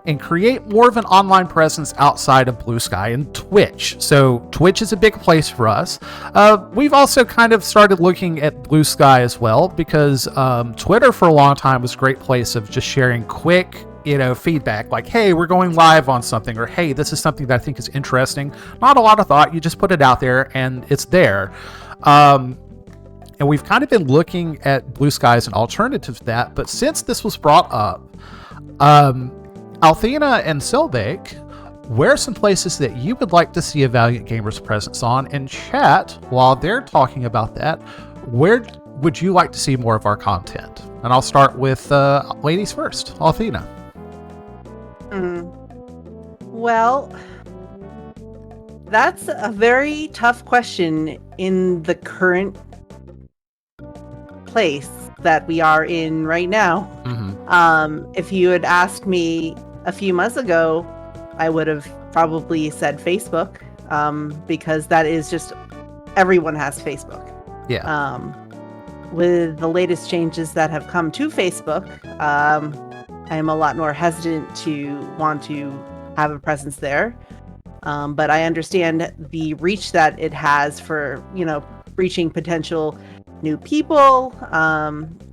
and create more of an online presence outside of Blue Sky and Twitch. So Twitch is a big place for us. We've also kind of started looking at Blue Sky as well because Twitter for a long time was a great place of just sharing quick, feedback like, hey, we're going live on something, or hey, this is something that I think is interesting. Not a lot of thought. You just put it out there and it's there. And we've kind of been looking at Blue Sky as an alternative to that. But since this was brought up, Althena and Selbake, where are some places that you would like to see a Valiant Gamers presence on? In chat, while they're talking about that, where would you like to see more of our content? And I'll start with ladies first. Althena. Well, that's a very tough question in the current place that we are in right now. If you had asked me a few months ago, I would have probably said Facebook, because that is just, everyone has Facebook. Yeah. With the latest changes that have come to Facebook, I am a lot more hesitant to want to have a presence there. But I understand the reach that it has for, reaching potential new people,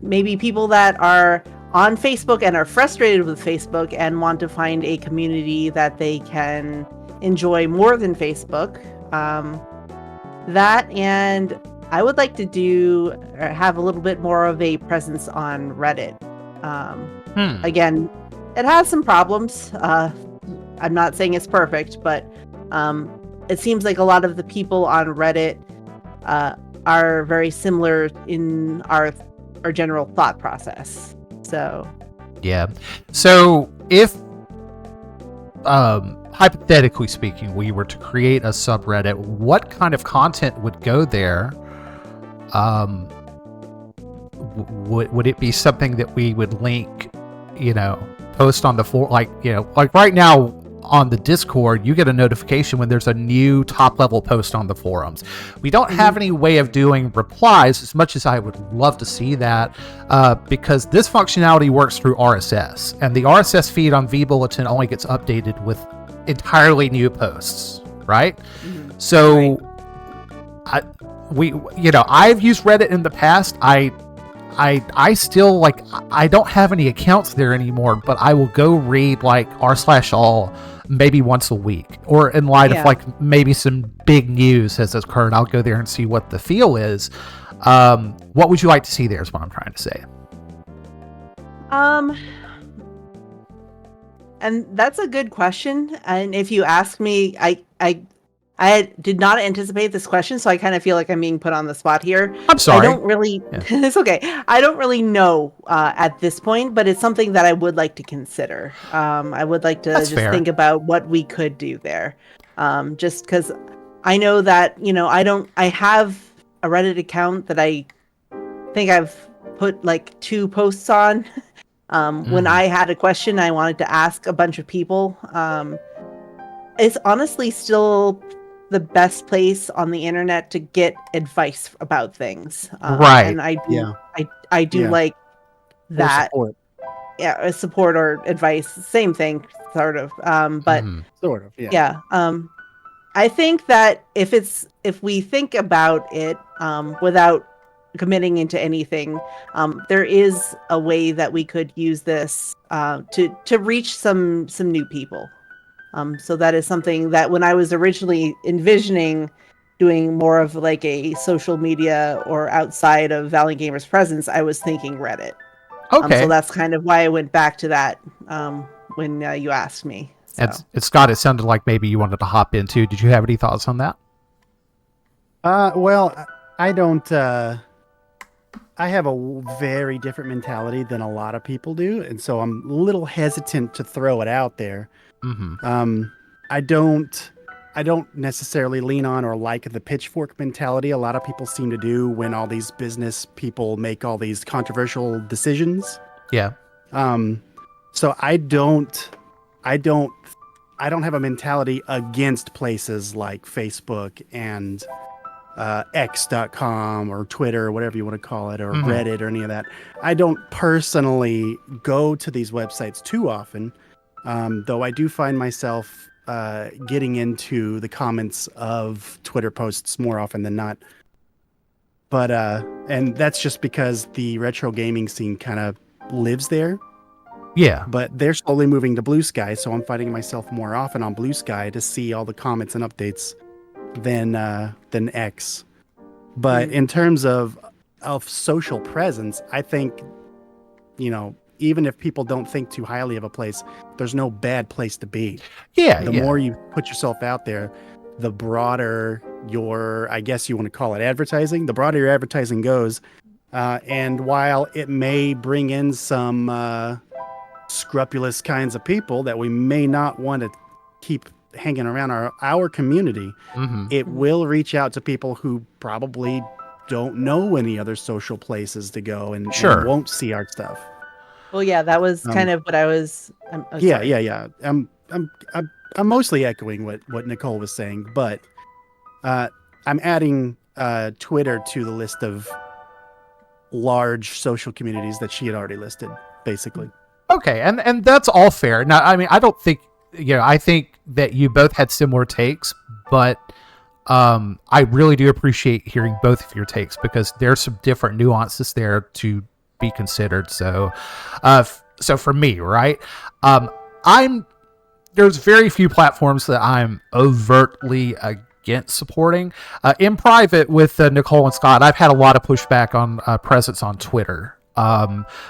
maybe people that are on Facebook and are frustrated with Facebook and want to find a community that they can enjoy more than Facebook. That, and I would like to do have a little bit more of a presence on Reddit. Again, it has some problems. I'm not saying it's perfect, but it seems like a lot of the people on Reddit are very similar in our general thought process. So yeah. So if hypothetically speaking, we were to create a subreddit, what kind of content would go there? Would it be something that we would link, post on the like right now on the Discord, you get a notification when there's a new top level post on the forums. We don't have any way of doing replies, as much as I would love to see that, because this functionality works through RSS, and the RSS feed on vBulletin only gets updated with entirely new posts, right? So I've used Reddit in the past. I still, like, I don't have any accounts there anymore, but I will go read like r/all maybe once a week, or in light of like maybe some big news has occurred, I'll go there and see what the feel is. What would you like to see there is what I'm trying to say. And that's a good question. And if you ask me, I did not anticipate this question, so I kind of feel like I'm being put on the spot here. I'm sorry. I don't really, it's okay. I don't really know at this point, but it's something that I would like to consider. I would like to think about what we could do there. Just because I know that, I have a Reddit account that I think I've put like 2 posts on. When I had a question I wanted to ask a bunch of people. It's honestly still the best place on the internet to get advice about things. Right. And I do like that. Or support. Yeah, support or advice, same thing, sort of. But sort of, yeah. I think that if we think about it without committing into anything, there is a way that we could use this to reach some new people. So that is something that when I was originally envisioning doing more of like a social media or outside of Valiant Gamers presence, I was thinking Reddit. Okay. So that's kind of why I went back to that when you asked me. So. And Scott, it sounded like maybe you wanted to hop into. Did you have any thoughts on that? Well, I don't. I have a very different mentality than a lot of people do, and so I'm a little hesitant to throw it out there. I don't necessarily lean on or like the pitchfork mentality a lot of people seem to do when all these business people make all these controversial decisions. Yeah. So I don't have a mentality against places like Facebook and X.com or Twitter or whatever you want to call it, or Reddit or any of that. I don't personally go to these websites too often. Though I do find myself getting into the comments of Twitter posts more often than not. But and that's just because the retro gaming scene kind of lives there. Yeah. But they're slowly moving to Blue Sky, so I'm finding myself more often on Blue Sky to see all the comments and updates than X. But in terms of social presence, I think, even if people don't think too highly of a place, there's no bad place to be. Yeah. The more you put yourself out there, the broader your, I guess you want to call it advertising, the broader your advertising goes. And while it may bring in some scrupulous kinds of people that we may not want to keep hanging around our community, it will reach out to people who probably don't know any other social places to go and won't see our stuff. Well, yeah, that was kind of what I was. Yeah. I'm mostly echoing what Nicole was saying, but I'm adding Twitter to the list of large social communities that she had already listed, basically. Okay, and that's all fair. Now, I mean, I don't think, I think that you both had similar takes, but I really do appreciate hearing both of your takes because there's some different nuances there to be considered. So for me, right, there's very few platforms that I'm overtly against supporting. In private with Nicole and Scott, I've had a lot of pushback on presence on Twitter.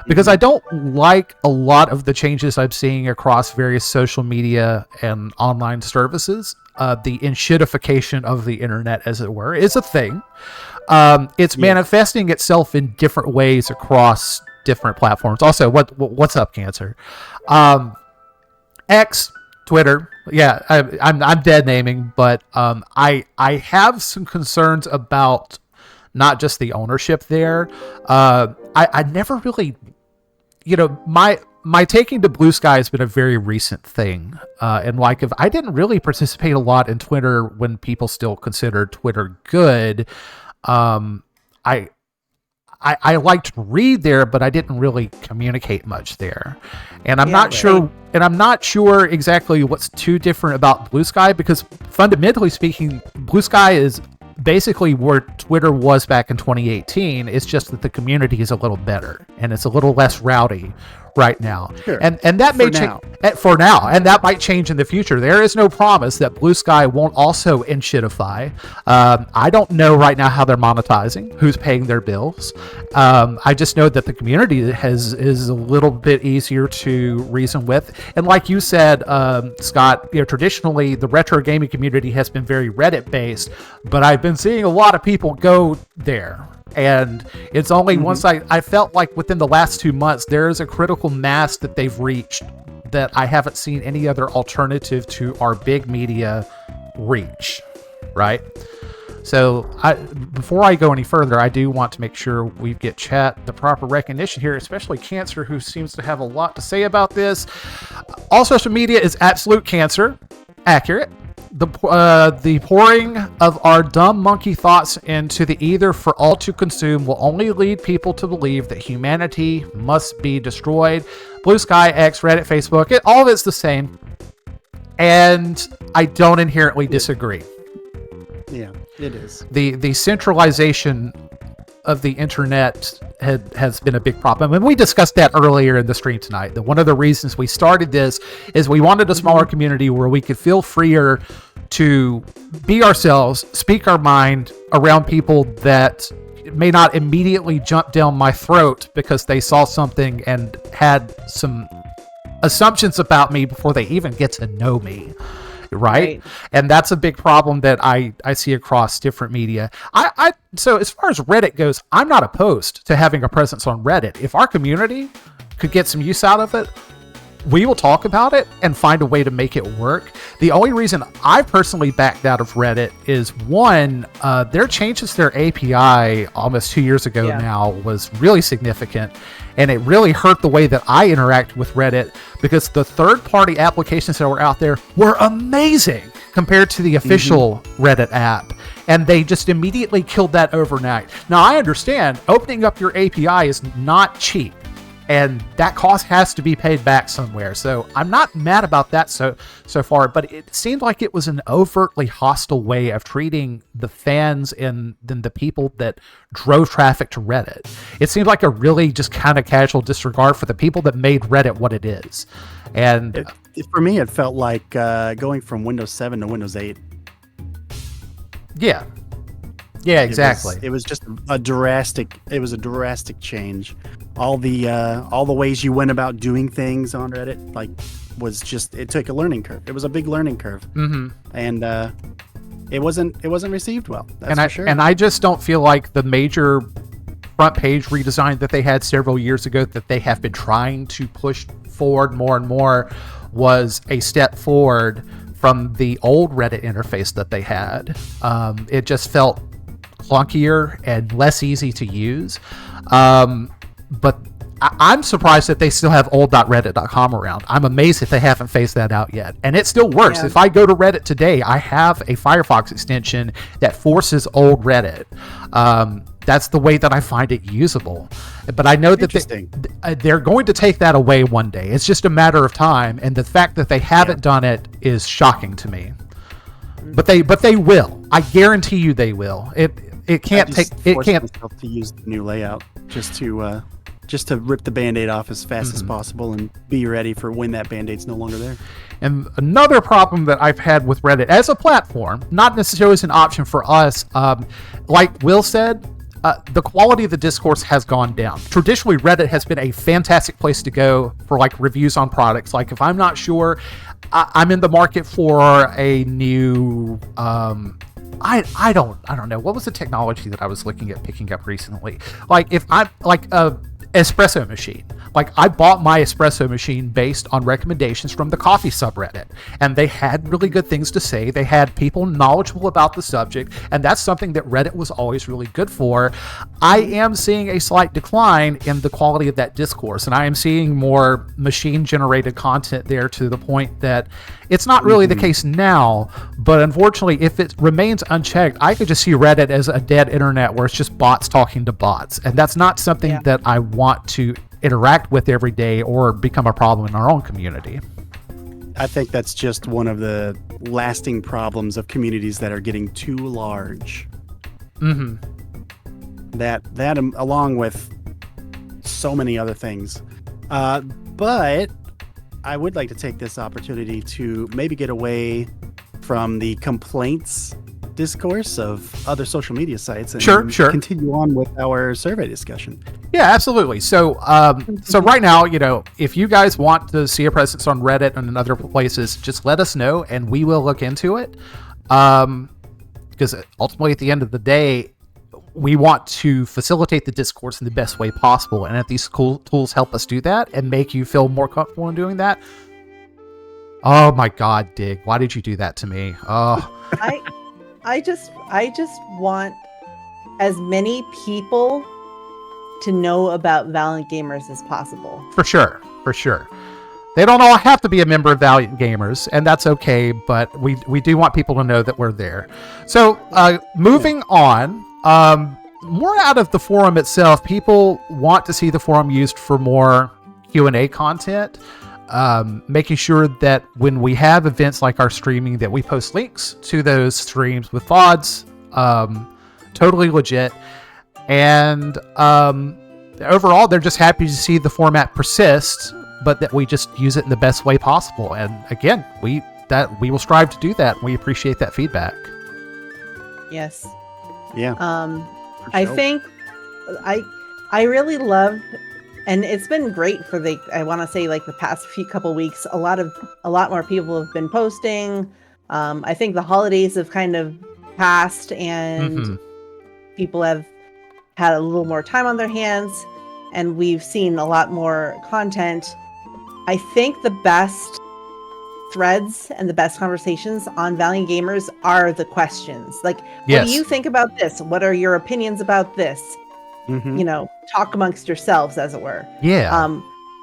Because I don't like a lot of the changes I'm seeing across various social media and online services. The enshittification of the internet, as it were, is a thing. It's manifesting itself in different ways across different platforms. Also, what's up, Cancer? X, Twitter. Yeah, I'm dead naming, but I have some concerns about not just the ownership there. I never really, my taking to Blue Sky has been a very recent thing. And like, if I didn't really participate a lot in Twitter when people still considered Twitter good, I liked to read there, but I didn't really communicate much there. And I'm not sure exactly what's too different about Blue Sky, because fundamentally speaking, Blue Sky is basically where Twitter was back in 2018. It's just that the community is a little better and it's a little less rowdy right now. Sure. And that may change for now, and that might change in the future. There is no promise that Blue Sky won't also enshitify. I don't know right now how they're monetizing, who's paying their bills. I just know that the community is a little bit easier to reason with. And like you said, Scott, traditionally the retro gaming community has been very Reddit based, but I've been seeing a lot of people go there. And it's only once I felt like within the last 2 months, there is a critical mass that they've reached that I haven't seen any other alternative to our big media reach, right? So before I go any further, I do want to make sure we get chat the proper recognition here, especially Cancer, who seems to have a lot to say about this. All social media is absolute Cancer. Accurate. The pouring of our dumb monkey thoughts into the ether for all to consume will only lead people to believe that humanity must be destroyed. Blue Sky, X, Reddit, Facebook, all of it's the same. And I don't inherently disagree. Yeah, it is. The centralization of the internet has been a big problem. And we discussed that earlier in the stream tonight, that one of the reasons we started this is we wanted a smaller community where we could feel freer to be ourselves, speak our mind around people that may not immediately jump down my throat because they saw something and had some assumptions about me before they even get to know me. Right? And that's a big problem that I see across different media. So as far as Reddit goes, I'm not opposed to having a presence on Reddit. If our community could get some use out of it, we will talk about it and find a way to make it work. The only reason I personally backed out of Reddit is, one, their changes to their API almost 2 years ago now was really significant. And it really hurt the way that I interact with Reddit, because the third-party applications that were out there were amazing compared to the official Reddit app. And they just immediately killed that overnight. Now, I understand opening up your API is not cheap, and that cost has to be paid back somewhere. So I'm not mad about that so far, but it seemed like it was an overtly hostile way of treating the fans and then the people that drove traffic to Reddit. It seemed like a really just kind of casual disregard for the people that made Reddit what it is. And for me, it felt like going from Windows 7 to Windows 8. Yeah, exactly. It was just a drastic change. All the ways you went about doing things on Reddit, it took a learning curve. It was a big learning curve. And it wasn't received well. That's for sure. And I just don't feel like the major front page redesign that they had several years ago that they have been trying to push forward more and more was a step forward from the old Reddit interface that they had. It just felt clunkier and less easy to use. But I'm surprised that they still have old.reddit.com around. I'm amazed that they haven't phased that out yet. And it still works. If I go to Reddit today, I have a Firefox extension that forces old Reddit. That's the way that I find it usable. But I know that they're going to take that away one day. It's just a matter of time. And the fact that they haven't done it is shocking to me. But they will. I guarantee you they will. It can't take. It can't to use the new layout just to just to rip the Band-Aid off as fast as possible and be ready for when that Band-Aid's no longer there. And another problem that I've had with Reddit as a platform, not necessarily as an option for us, like Will said, the quality of the discourse has gone down. Traditionally, Reddit has been a fantastic place to go for like reviews on products. Like if I'm not sure, I'm in the market for a new, I don't know. What was the technology that I was looking at picking up recently? Like if I'm like a espresso machine. Like I bought my espresso machine based on recommendations from the coffee subreddit, and they had really good things to say. They had people knowledgeable about the subject, and that's something that Reddit was always really good for. I am seeing a slight decline in the quality of that discourse, and I am seeing more machine generated content there to the point that it's not really the case now, but unfortunately, if it remains unchecked, I could just see Reddit as a dead internet where it's just bots talking to bots, and that's not something that I want to interact with every day or become a problem in our own community. I think that's just one of the lasting problems of communities that are getting too large. That along with so many other things. But I would like to take this opportunity to maybe get away from the complaints discourse of other social media sites and continue on with our survey discussion. Yeah, absolutely. So so right now, if you guys want to see a presence on Reddit and in other places, just let us know and we will look into it. Because ultimately at the end of the day, we want to facilitate the discourse in the best way possible. And if these cool tools help us do that and make you feel more comfortable in doing that, oh my God, Dig, why did you do that to me? Oh. I just want as many people to know about Valiant Gamers as possible. For sure. They don't all have to be a member of Valiant Gamers, and that's okay, but we do want people to know that we're there. So, moving on, more out of the forum itself, people want to see the forum used for more Q&A content. Making sure that when we have events like our streaming that we post links to those streams with VODs, totally legit. And overall, they're just happy to see the format persist, but that we just use it in the best way possible. And again, we will strive to do that. And we appreciate that feedback. Yes. Yeah. I think I really loved. And it's been great for I want to say like the past couple weeks, a lot more people have been posting. I think the holidays have kind of passed and people have had a little more time on their hands and we've seen a lot more content. I think the best threads and the best conversations on Valiant Gamers are the questions. Like, what do you think about this? What are your opinions about this? Talk amongst yourselves, as it were. Yeah.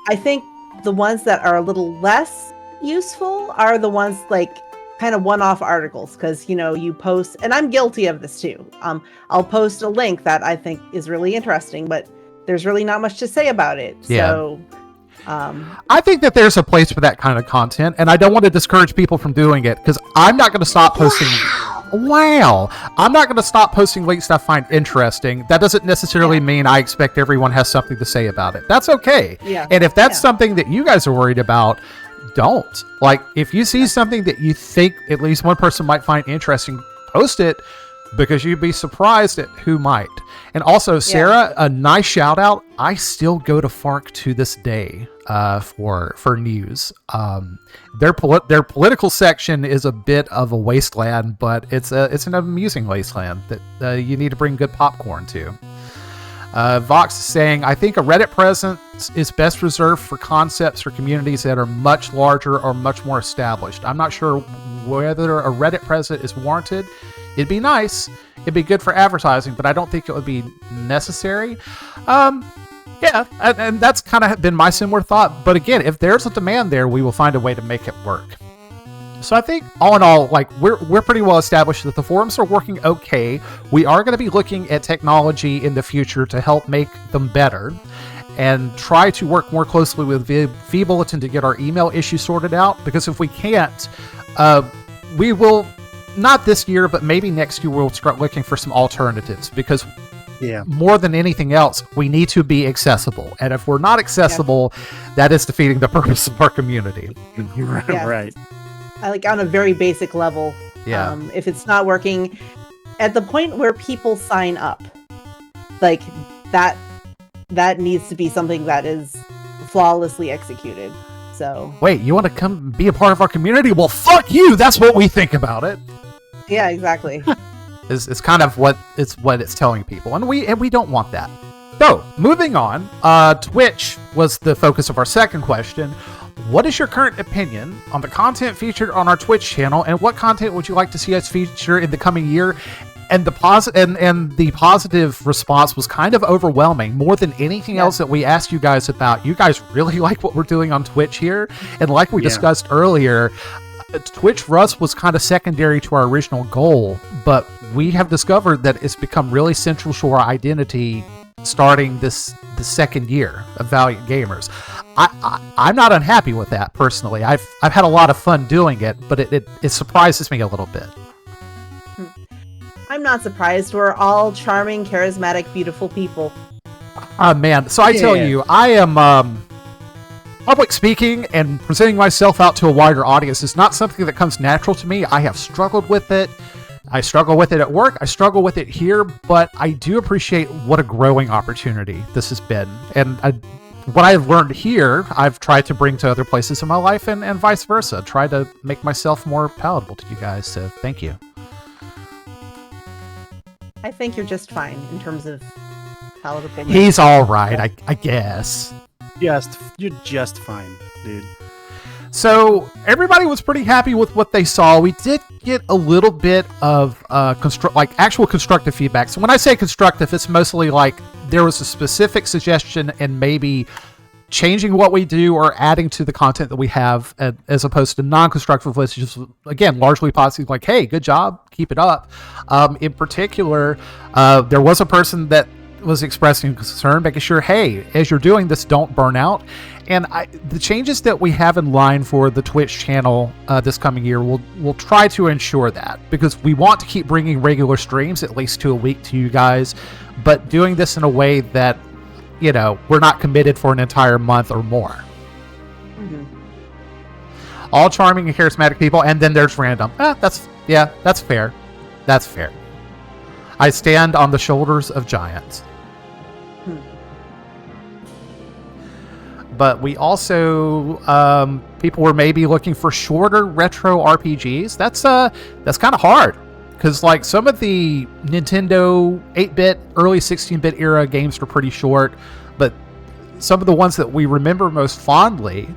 I think the ones that are a little less useful are the ones like kind of one-off articles, because you post, and I'm guilty of this too. I'll post a link that I think is really interesting, but there's really not much to say about it. Yeah. So I think that there's a place for that kind of content, and I don't want to discourage people from doing it because I'm not going to stop posting. Wow. I'm not going to stop posting links that I find interesting. That doesn't necessarily mean I expect everyone has something to say about it. That's okay. Yeah. And if that's something that you guys are worried about, don't. Like, if you see something that you think at least one person might find interesting, post it, because you'd be surprised at who might. And also, Sarah, a nice shout out. I still go to FARC to this day for news. Their political section is a bit of a wasteland, but it's an amusing wasteland that you need to bring good popcorn to. Vox is saying, I think a Reddit presence is best reserved for concepts or communities that are much larger or much more established. I'm not sure whether a Reddit presence is warranted. It'd be nice. It'd be good for advertising, but I don't think it would be necessary. Yeah, and that's kind of been my similar thought. But again, if there's a demand there, we will find a way to make it work. So I think all in all, like we're pretty well established that the forums are working okay. We are going to be looking at technology in the future to help make them better and try to work more closely with V-Bulletin to get our email issue sorted out. Because if we can't, we will, not this year, but maybe next year, we'll start looking for some alternatives. Because more than anything else, we need to be accessible. And if we're not accessible, that is defeating the purpose of our community. Right. Like on a very basic level. Yeah. If it's not working, at the point where people sign up, like that needs to be something that is flawlessly executed. So wait, you want to come be a part of our community? Well, fuck you. That's what we think about it. Yeah, exactly. is kind of what it's telling people, and we don't want that. So moving on, Twitch was the focus of our second question. What is your current opinion on the content featured on our Twitch channel, and what content would you like to see us feature in the coming year? And the positive response was kind of overwhelming. More than anything else that we asked you guys about, you guys really like what we're doing on Twitch here. And like we discussed earlier, Twitch Rust was kind of secondary to our original goal, but we have discovered that it's become really central to our identity starting the second year of Valiant Gamers. I'm not unhappy with that personally. I've had a lot of fun doing it, but it surprises me a little bit. I'm not surprised. We're all charming, charismatic, beautiful people. Man, so I tell you, I am public speaking and presenting myself out to a wider audience is not something that comes natural to me. I have struggled with it. I struggle with it at work. I struggle with it here, but I do appreciate what a growing opportunity this has been. And what I've learned here, I've tried to bring to other places in my life and vice versa. Try to make myself more palatable to you guys. So thank you. I think you're just fine in terms of palatable. He's all right, I guess. You're just fine, dude. So everybody was pretty happy with what they saw. We did get a little bit of actual constructive feedback. So when I say constructive, it's mostly like there was a specific suggestion and maybe changing what we do or adding to the content that we have, as opposed to non-constructive lists, just again largely positive, like, hey, good job, keep it up. In particular, there was a person that was expressing concern, making sure, hey, as you're doing this, don't burn out. And the changes that we have in line for the Twitch channel this coming year, we'll try to ensure that, because we want to keep bringing regular streams, at least 2 a week, to you guys, but doing this in a way that, you know, we're not committed for an entire month or more. Mm-hmm. All charming and charismatic people, and then there's random. That's fair. That's fair. I stand on the shoulders of giants. But we also, people were maybe looking for shorter retro RPGs. That's kind of hard, because like some of the Nintendo 8-bit, early 16-bit era games were pretty short, but some of the ones that we remember most fondly,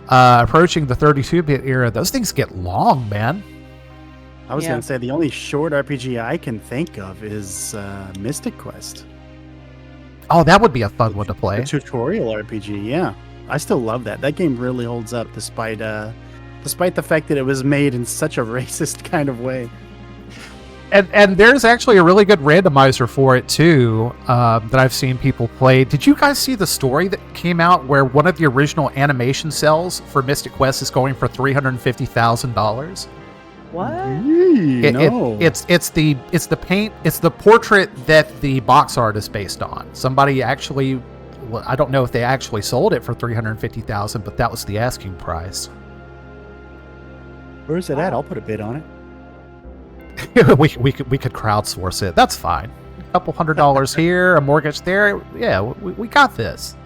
approaching the 32-bit era, those things get long, man. I was going to say the only short RPG I can think of is Mystic Quest. Oh, that would be a fun one to play. A tutorial RPG, yeah. I still love that. That game really holds up despite the fact that it was made in such a racist kind of way. And there's actually a really good randomizer for it too, that I've seen people play. Did you guys see the story that came out where one of the original animation cells for Mystic Quest is going for $350,000? What? No. It's the portrait that the box art is based on. Somebody actually, I don't know if they actually sold it for $350,000, but that was the asking price. Where's it at? I'll put a bid on it. we could crowdsource it. That's fine. A couple $100 here, a mortgage there. Yeah, we got this.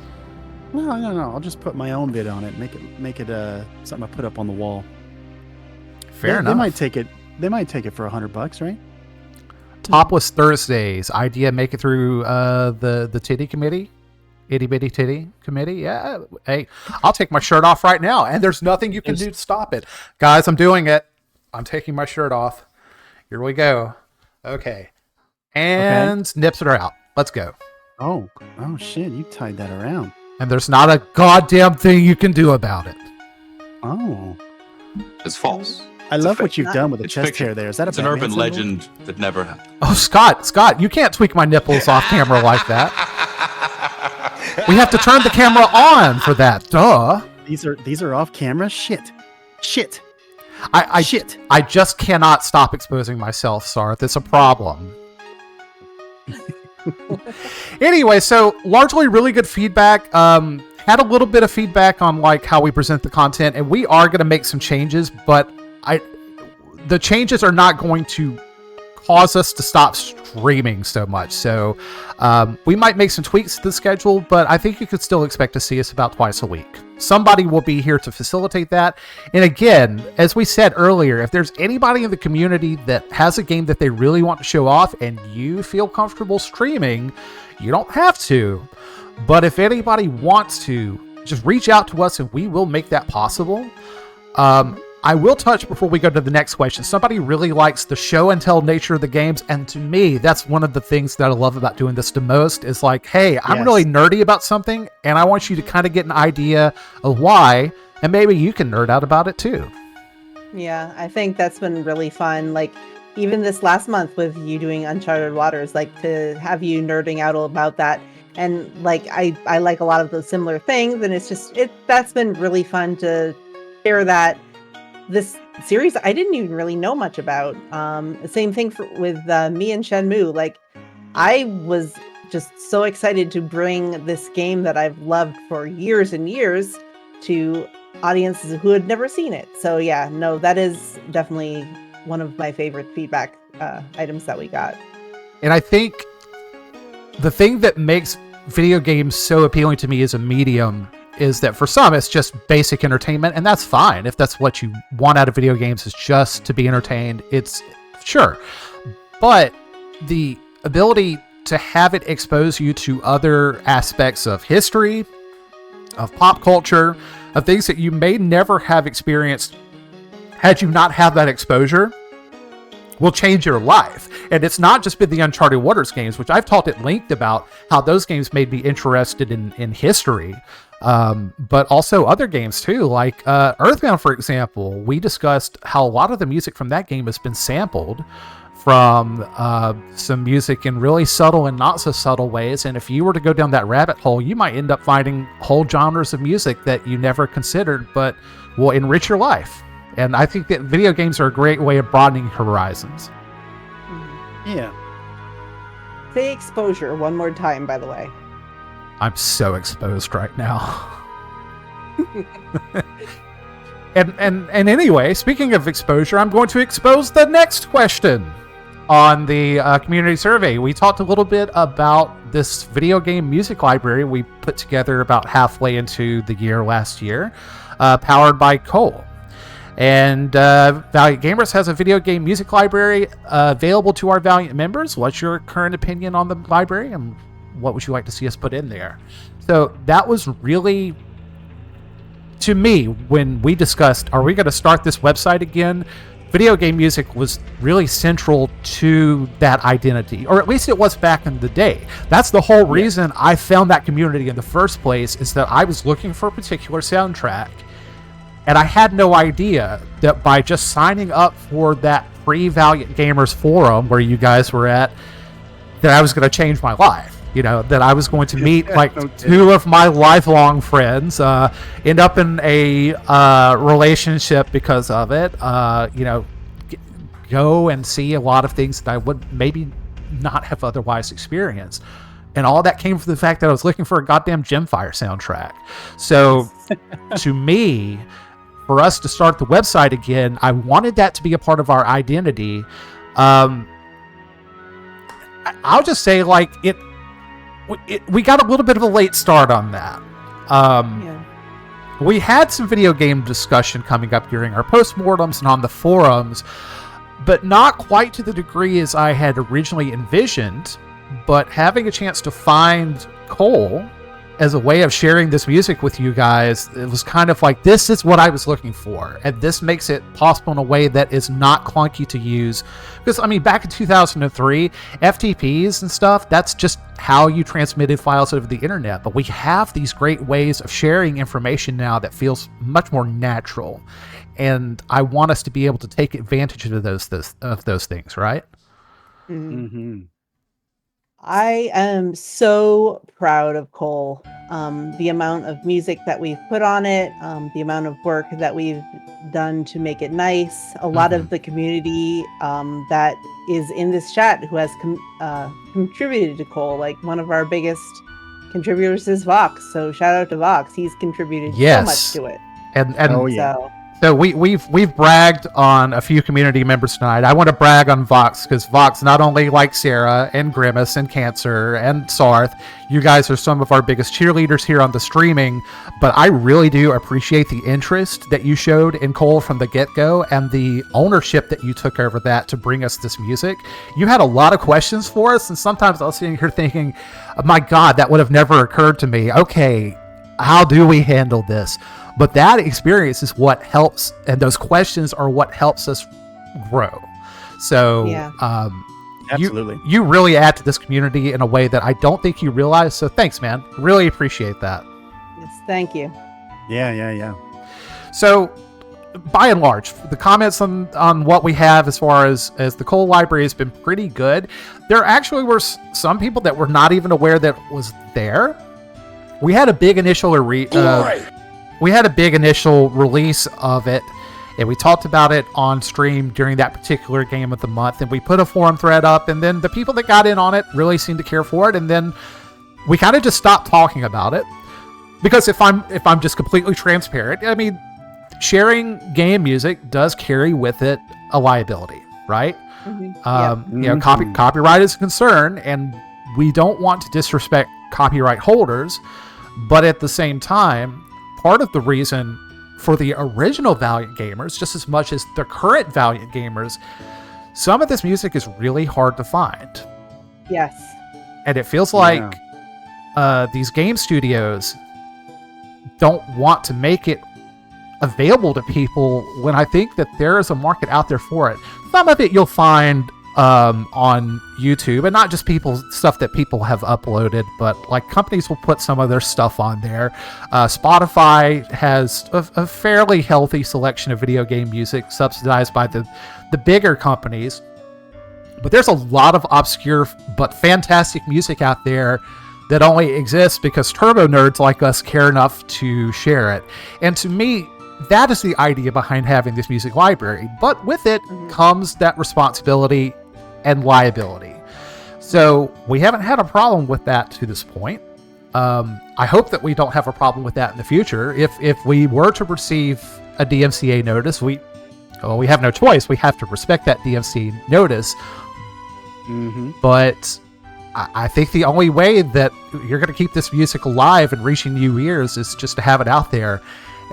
No. I'll just put my own bid on it. Make it something I put up on the wall. Fair enough. They might take it for $100, right? Topless Thursdays. Idea make it through the titty committee? Itty bitty titty committee? Yeah. Hey, I'll take my shirt off right now, and there's nothing you can do to stop it. Guys, I'm doing it. I'm taking my shirt off. Here we go. Okay. And nips are out. Let's go. Oh shit, you tied that around. And there's not a goddamn thing you can do about it. Oh. It's false. I love what you've done with the chest hair there. Is that it's an urban legend that never happened. Oh, Scott, you can't tweak my nipples off camera like that. We have to turn the camera on for that. Duh. These are off camera? Shit. Shit. I just cannot stop exposing myself, Sarth. It's a problem. Anyway, so largely really good feedback. Had a little bit of feedback on like how we present the content, and we are going to make some changes, but the changes are not going to cause us to stop streaming so much. So we might make some tweaks to the schedule, but I think you could still expect to see us about twice a week. Somebody will be here to facilitate that. And again, as we said earlier, if there's anybody in the community that has a game that they really want to show off and you feel comfortable streaming, you don't have to. But if anybody wants to, just reach out to us and we will make that possible. I will touch before we go to the next question. Somebody really likes the show and tell nature of the games. And to me, that's one of the things that I love about doing this the most is like, hey, I'm really nerdy about something and I want you to kind of get an idea of why, and maybe you can nerd out about it too. Yeah, I think that's been really fun. Like even this last month with you doing Uncharted Waters, like to have you nerding out about that. And like, I like a lot of those similar things. And it's just, that's been really fun to share that. This series I didn't even really know much about. Same thing with me and Shenmue. Like I was just so excited to bring this game that I've loved for years and years to audiences who had never seen it. So yeah, no, that is definitely one of my favorite feedback items that we got. And I think the thing that makes video games so appealing to me as a medium is that for some it's just basic entertainment, and that's fine. If that's what you want out of video games is just to be entertained, it's sure. But the ability to have it expose you to other aspects of history, of pop culture, of things that you may never have experienced had you not had that exposure, will change your life. And it's not just been the Uncharted Waters games, which I've talked at length about how those games made me interested in history. But also other games too, like Earthbound, for example. We discussed how a lot of the music from that game has been sampled from some music in really subtle and not so subtle ways. And if you were to go down that rabbit hole, you might end up finding whole genres of music that you never considered, but will enrich your life. And I think that video games are a great way of broadening horizons. Yeah. Say exposure one more time, by the way. I'm so exposed right now. and anyway, speaking of exposure, I'm going to expose the next question on the community survey. We talked a little bit about this video game music library we put together about halfway into the year last year, powered by Cole. And Valiant Gamers has a video game music library available to our Valiant members. What's your current opinion on the library, and what would you like to see us put in there? So that was really, to me, when we discussed, are we going to start this website again? Video game music was really central to that identity, or at least it was back in the day. That's the whole reason I found that community in the first place, is that I was looking for a particular soundtrack. And I had no idea that by just signing up for that pre-Valiant Gamers forum where you guys were at, that I was going to change my life. You know, that I was going to meet like two of my lifelong friends, end up in a relationship because of it, you know, go and see a lot of things that I would maybe not have otherwise experienced. And all that came from the fact that I was looking for a goddamn Gemfire soundtrack. So to me, for us to start the website again, I wanted that to be a part of our identity. I'll just say, like, we got a little bit of a late start on that. We had some video game discussion coming up during our postmortems and on the forums, but not quite to the degree as I had originally envisioned. But having a chance to find Cole as a way of sharing this music with you guys, it was kind of like, this is what I was looking for. And this makes it possible in a way that is not clunky to use. Because, I mean, back in 2003, FTPs and stuff, that's just how you transmitted files over the internet. But we have these great ways of sharing information now that feels much more natural. And I want us to be able to take advantage of those things, right? Mm-hmm. I am so proud of Cole. the amount of music that we've put on it, the amount of work that we've done to make it nice. A lot of the community that is in this chat who has contributed to Cole. Like one of our biggest contributors is Vox. So shout out to Vox. He's contributed so much to it. And oh yeah. So we've bragged on a few community members tonight. I want to brag on Vox because Vox not only likes Sarah and Grimace and Cancer and Sarth, you guys are some of our biggest cheerleaders here on the streaming, but I really do appreciate the interest that you showed in Cole from the get-go and the ownership that you took over that to bring us this music. You had a lot of questions for us, and sometimes I was sitting here thinking, oh my God, that would have never occurred to me. Okay, how do we handle this? But that experience is what helps, and those questions are what helps us grow. So, absolutely, you really add to this community in a way that I don't think you realize. So, thanks, man. Really appreciate that. Yes, thank you. Yeah. So, by and large, the comments on what we have as far as the Cole library has been pretty good. There actually were some people that were not even aware that it was there. We had a big initial release of it, and we talked about it on stream during that particular game of the month, and we put a forum thread up, and then the people that got in on it really seemed to care for it, and then we kind of just stopped talking about it, because if I'm just completely transparent, I mean, sharing game music does carry with it a liability, right? Copyright is a concern, and we don't want to disrespect copyright holders, but at the same time, part of the reason for the original Valiant gamers, just as much as the current Valiant gamers, some of this music is really hard to find. Yes. And it feels like these game studios don't want to make it available to people when I think that there is a market out there for it. Some of it you'll find on YouTube, and not just stuff that people have uploaded, but like companies will put some of their stuff on there. Spotify has a fairly healthy selection of video game music subsidized by the bigger companies, but there's a lot of obscure but fantastic music out there that only exists because turbo nerds like us care enough to share it. And to me, that is the idea behind having this music library, but with it comes that responsibility and liability. So we haven't had a problem with that to this point. I hope that we don't have a problem with that in the future. If we were to receive a DMCA notice, we have no choice. We have to respect that DMCA notice. But I think the only way that you're going to keep this music alive and reaching new ears is just to have it out there.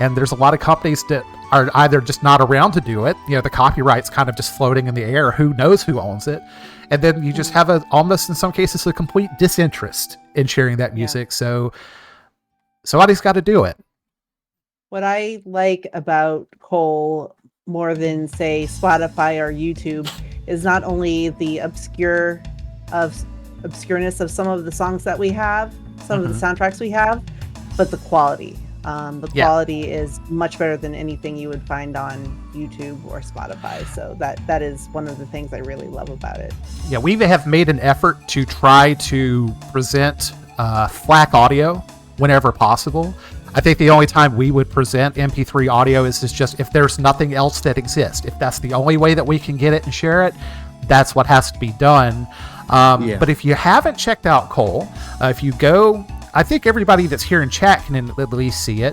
And there's a lot of companies that are either just not around to do it. You know, the copyright's kind of just floating in the air. Who knows who owns it? And then you just have almost in some cases a complete disinterest in sharing that music. So somebody's got to do it. What I like about Cole more than say Spotify or YouTube is not only the obscureness of some of the songs that we have, some of the soundtracks we have, but the quality. The quality is much better than anything you would find on YouTube or Spotify. So that is one of the things I really love about it. Yeah, we have made an effort to try to present FLAC audio whenever possible. I think the only time we would present MP3 audio is just if there's nothing else that exists. If that's the only way that we can get it and share it, that's what has to be done. But if you haven't checked out Cole, if you go... I think everybody that's here in chat can at least see it.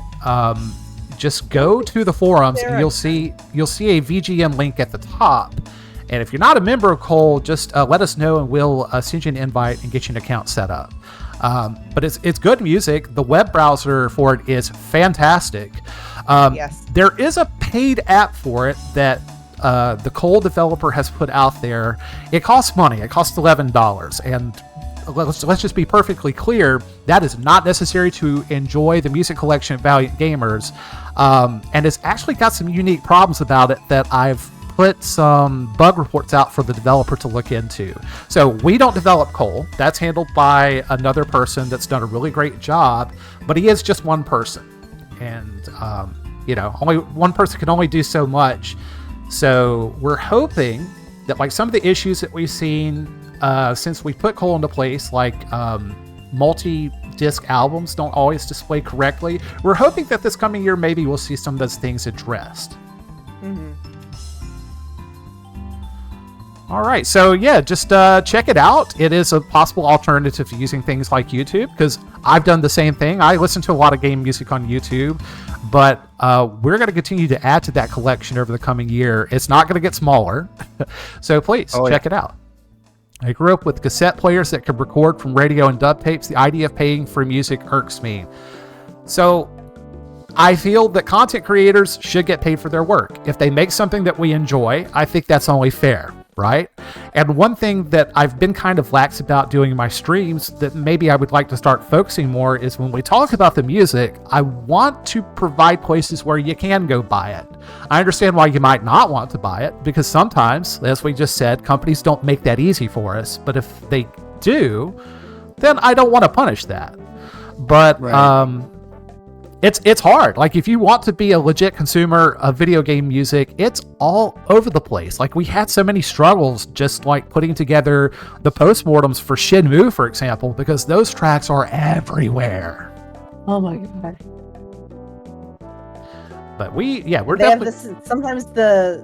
Just go to the forums and you'll see a VGM link at the top. And if you're not a member of Cole, just let us know and we'll send you an invite and get you an account set up. But it's good music. The web browser for it is fantastic. There is a paid app for it that the Cole developer has put out there. It costs money. It costs $11, and let's just be perfectly clear, that is not necessary to enjoy the music collection of Valiant Gamers, and it's actually got some unique problems about it that I've put some bug reports out for the developer to look into. So we don't develop Cole. That's handled by another person that's done a really great job, but he is just one person, and only one person can only do so much. So we're hoping that like some of the issues that we've seen since we put Cole into place, like multi disc albums don't always display correctly. We're hoping that this coming year maybe we'll see some of those things addressed. Mm-hmm. All right, so yeah, just check it out. It is a possible alternative to using things like YouTube, because I've done the same thing. I listen to a lot of game music on YouTube, but we're going to continue to add to that collection over the coming year. It's not going to get smaller, so please check it out. I grew up with cassette players that could record from radio and dub tapes. The idea of paying for music irks me. So I feel that content creators should get paid for their work. If they make something that we enjoy, I think that's only fair, right? And one thing that I've been kind of lax about doing in my streams that maybe I would like to start focusing more is when we talk about the music, I want to provide places where you can go buy it. I understand why you might not want to buy it, because sometimes, as we just said, companies don't make that easy for us. But if they do, then I don't want to punish that. But it's hard. Like, if you want to be a legit consumer of video game music, it's all over the place. Like, we had so many struggles just like putting together the postmortems for Shenmue, for example, because those tracks are everywhere. Oh my god. But we're They have definitely... this, sometimes the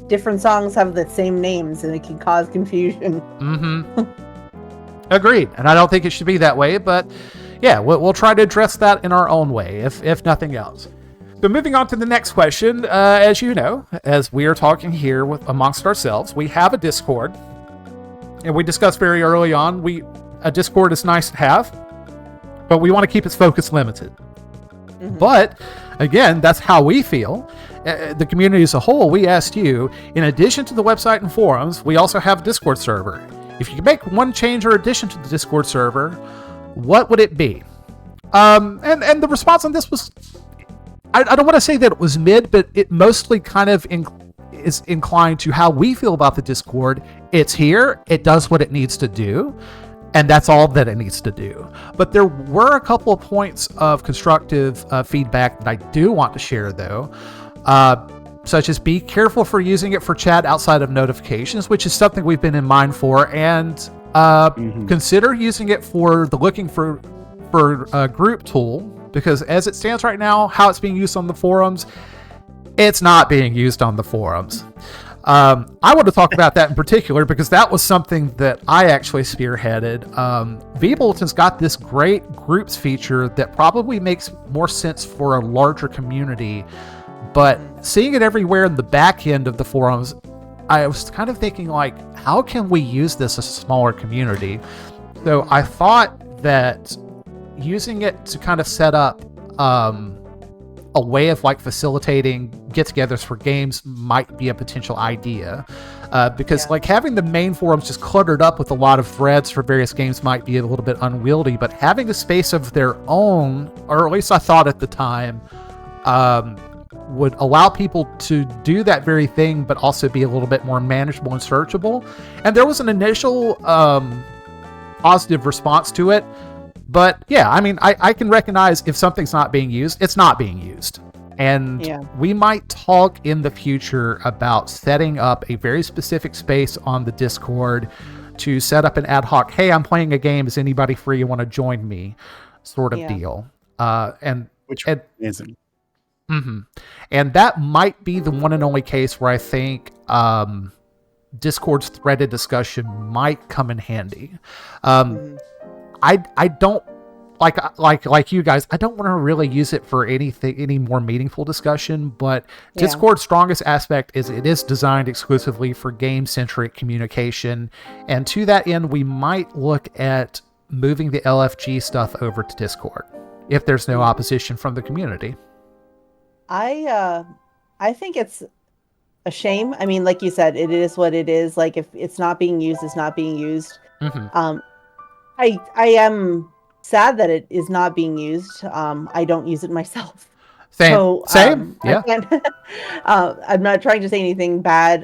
different songs have the same names and it can cause confusion. Agreed. And I don't think it should be that way, but yeah, we'll try to address that in our own way, if nothing else. So moving on to the next question, as you know, as we are talking here amongst ourselves, we have a Discord, and we discussed very early on, a Discord is nice to have, but we want to keep its focus limited. But again, that's how we feel. The community as a whole, we asked you, in addition to the website and forums, we also have a Discord server. If you could make one change or addition to the Discord server, what would it be? And the response on this was, I don't want to say that it was mid, but it mostly kind of is inclined to how we feel about the Discord. It's here, it does what it needs to do, and that's all that it needs to do. But there were a couple of points of constructive feedback that I do want to share, though, such as be careful for using it for chat outside of notifications, which is something we've been in mind for, and consider using it for the looking for a group tool, because as it stands right now, how it's being used on the forums, it's not being used on the forums. I want to talk about that in particular because that was something that I actually spearheaded. vBulletin's got this great groups feature that probably makes more sense for a larger community, but seeing it everywhere in the back end of the forums, I was kind of thinking, like, how can we use this as a smaller community? So I thought that using it to kind of set up a way of like facilitating get-togethers for games might be a potential idea, because like having the main forums just cluttered up with a lot of threads for various games might be a little bit unwieldy, but having a space of their own, or at least I thought at the time, would allow people to do that very thing, but also be a little bit more manageable and searchable. And there was an initial positive response to it. But yeah, I mean, I can recognize if something's not being used, it's not being used. And we might talk in the future about setting up a very specific space on the Discord to set up an ad hoc, hey, I'm playing a game, is anybody free, you want to join me, sort of deal. Which isn't. And that might be the one and only case where I think Discord's threaded discussion might come in handy. I don't like you guys, I don't want to really use it for any more meaningful discussion, but Discord's strongest aspect is it is designed exclusively for game-centric communication, and to that end we might look at moving the LFG stuff over to Discord if there's no opposition from the community. I think it's a shame. I mean, like you said, it is what it is. Like, if it's not being used, it's not being used. I am sad that it is not being used. I don't use it myself. Same. Yeah. I'm not trying to say anything bad,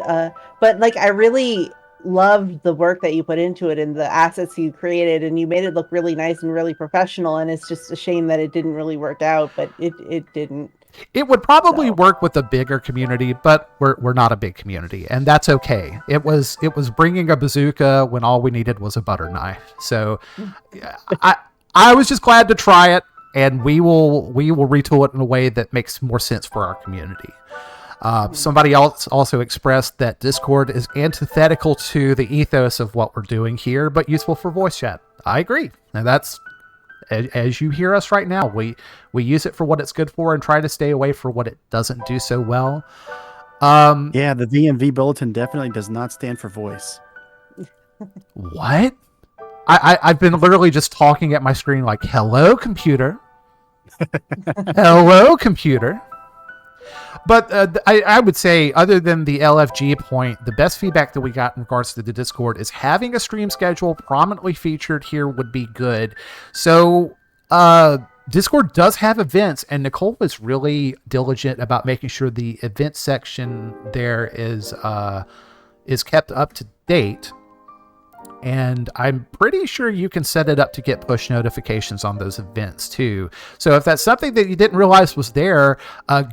but like, I really loved the work that you put into it and the assets you created, and you made it look really nice and really professional. And it's just a shame that it didn't really work out, but it didn't. It would probably work with a bigger community, but we're not a big community, and that's okay. It was bringing a bazooka when all we needed was a butter knife. So I was just glad to try it, and we will retool it in a way that makes more sense for our community. Somebody else also expressed that Discord is antithetical to the ethos of what we're doing here, but useful for voice chat. I agree. And that's, as you hear us right now, we use it for what it's good for and try to stay away from what it doesn't do so well. Yeah, the VMV bulletin definitely does not stand for voice. What? I've been literally just talking at my screen like, hello, computer. Hello, computer. But I would say, other than the LFG point, the best feedback that we got in regards to the Discord is having a stream schedule prominently featured here would be good. So Discord does have events, and Nicole was really diligent about making sure the event section there is kept up to date. And I'm pretty sure you can set it up to get push notifications on those events too. So if that's something that you didn't realize was there,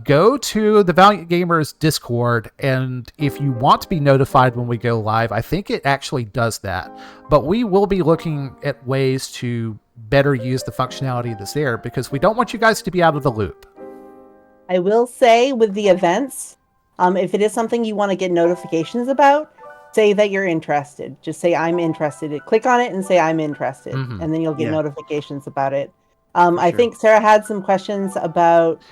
go to the Valiant Gamers Discord, and if you want to be notified when we go live, I think it actually does that. But we will be looking at ways to better use the functionality that's there, because we don't want you guys to be out of the loop. I will say, with the events, if it is something you want to get notifications about, say that you're interested. Just say, I'm interested. Click on it and say, I'm interested. And then you'll get notifications about it. I think Sarah had some questions about,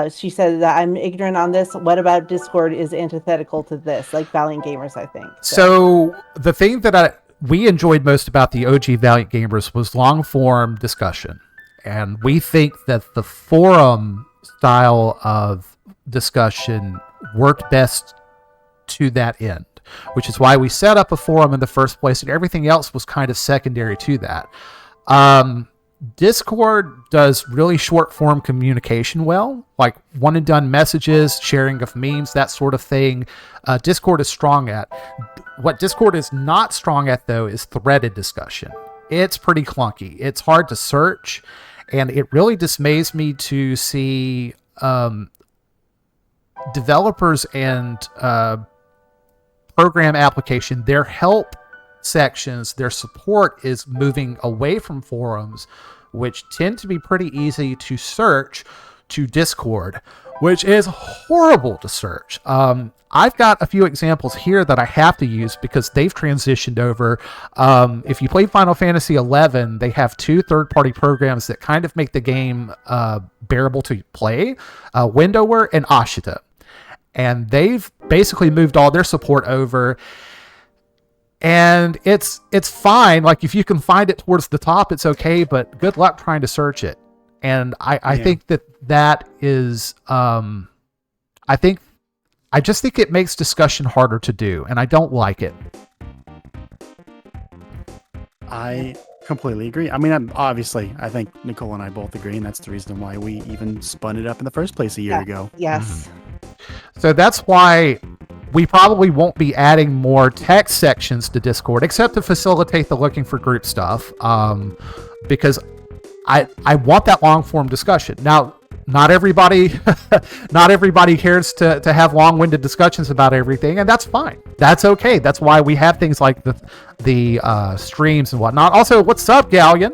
she said that I'm ignorant on this. What about Discord is antithetical to this? Like Valiant Gamers, I think. So the thing that we enjoyed most about the OG Valiant Gamers was long form discussion. And we think that the forum style of discussion worked best to that end, which is why we set up a forum in the first place, and everything else was kind of secondary to that. Discord does really short form communication well, like one and done messages, sharing of memes, that sort of thing. Discord is strong at. What Discord is not strong at, though, is threaded discussion. It's pretty clunky. It's hard to search, and it really dismays me to see developers and program application, their help sections, their support is moving away from forums, which tend to be pretty easy to search, to Discord, which is horrible to search. I've got a few examples here that I have to use because they've transitioned over. If you play Final Fantasy XI, they have two third-party programs that kind of make the game bearable to play, Windower and Ashita. And they've basically moved all their support over, and it's fine. Like, if you can find it towards the top, it's okay, but good luck trying to search it. And I think that is, I just think it makes discussion harder to do, and I don't like it. I completely agree. I mean, I think Nicole and I both agree, and that's the reason why we even spun it up in the first place a year ago. Yes. So that's why we probably won't be adding more text sections to Discord, except to facilitate the looking for group stuff, because I want that long form discussion. Now, not everybody cares to have long-winded discussions about everything, and that's fine. That's okay. That's why we have things like the streams and whatnot. Also, what's up, Galleon?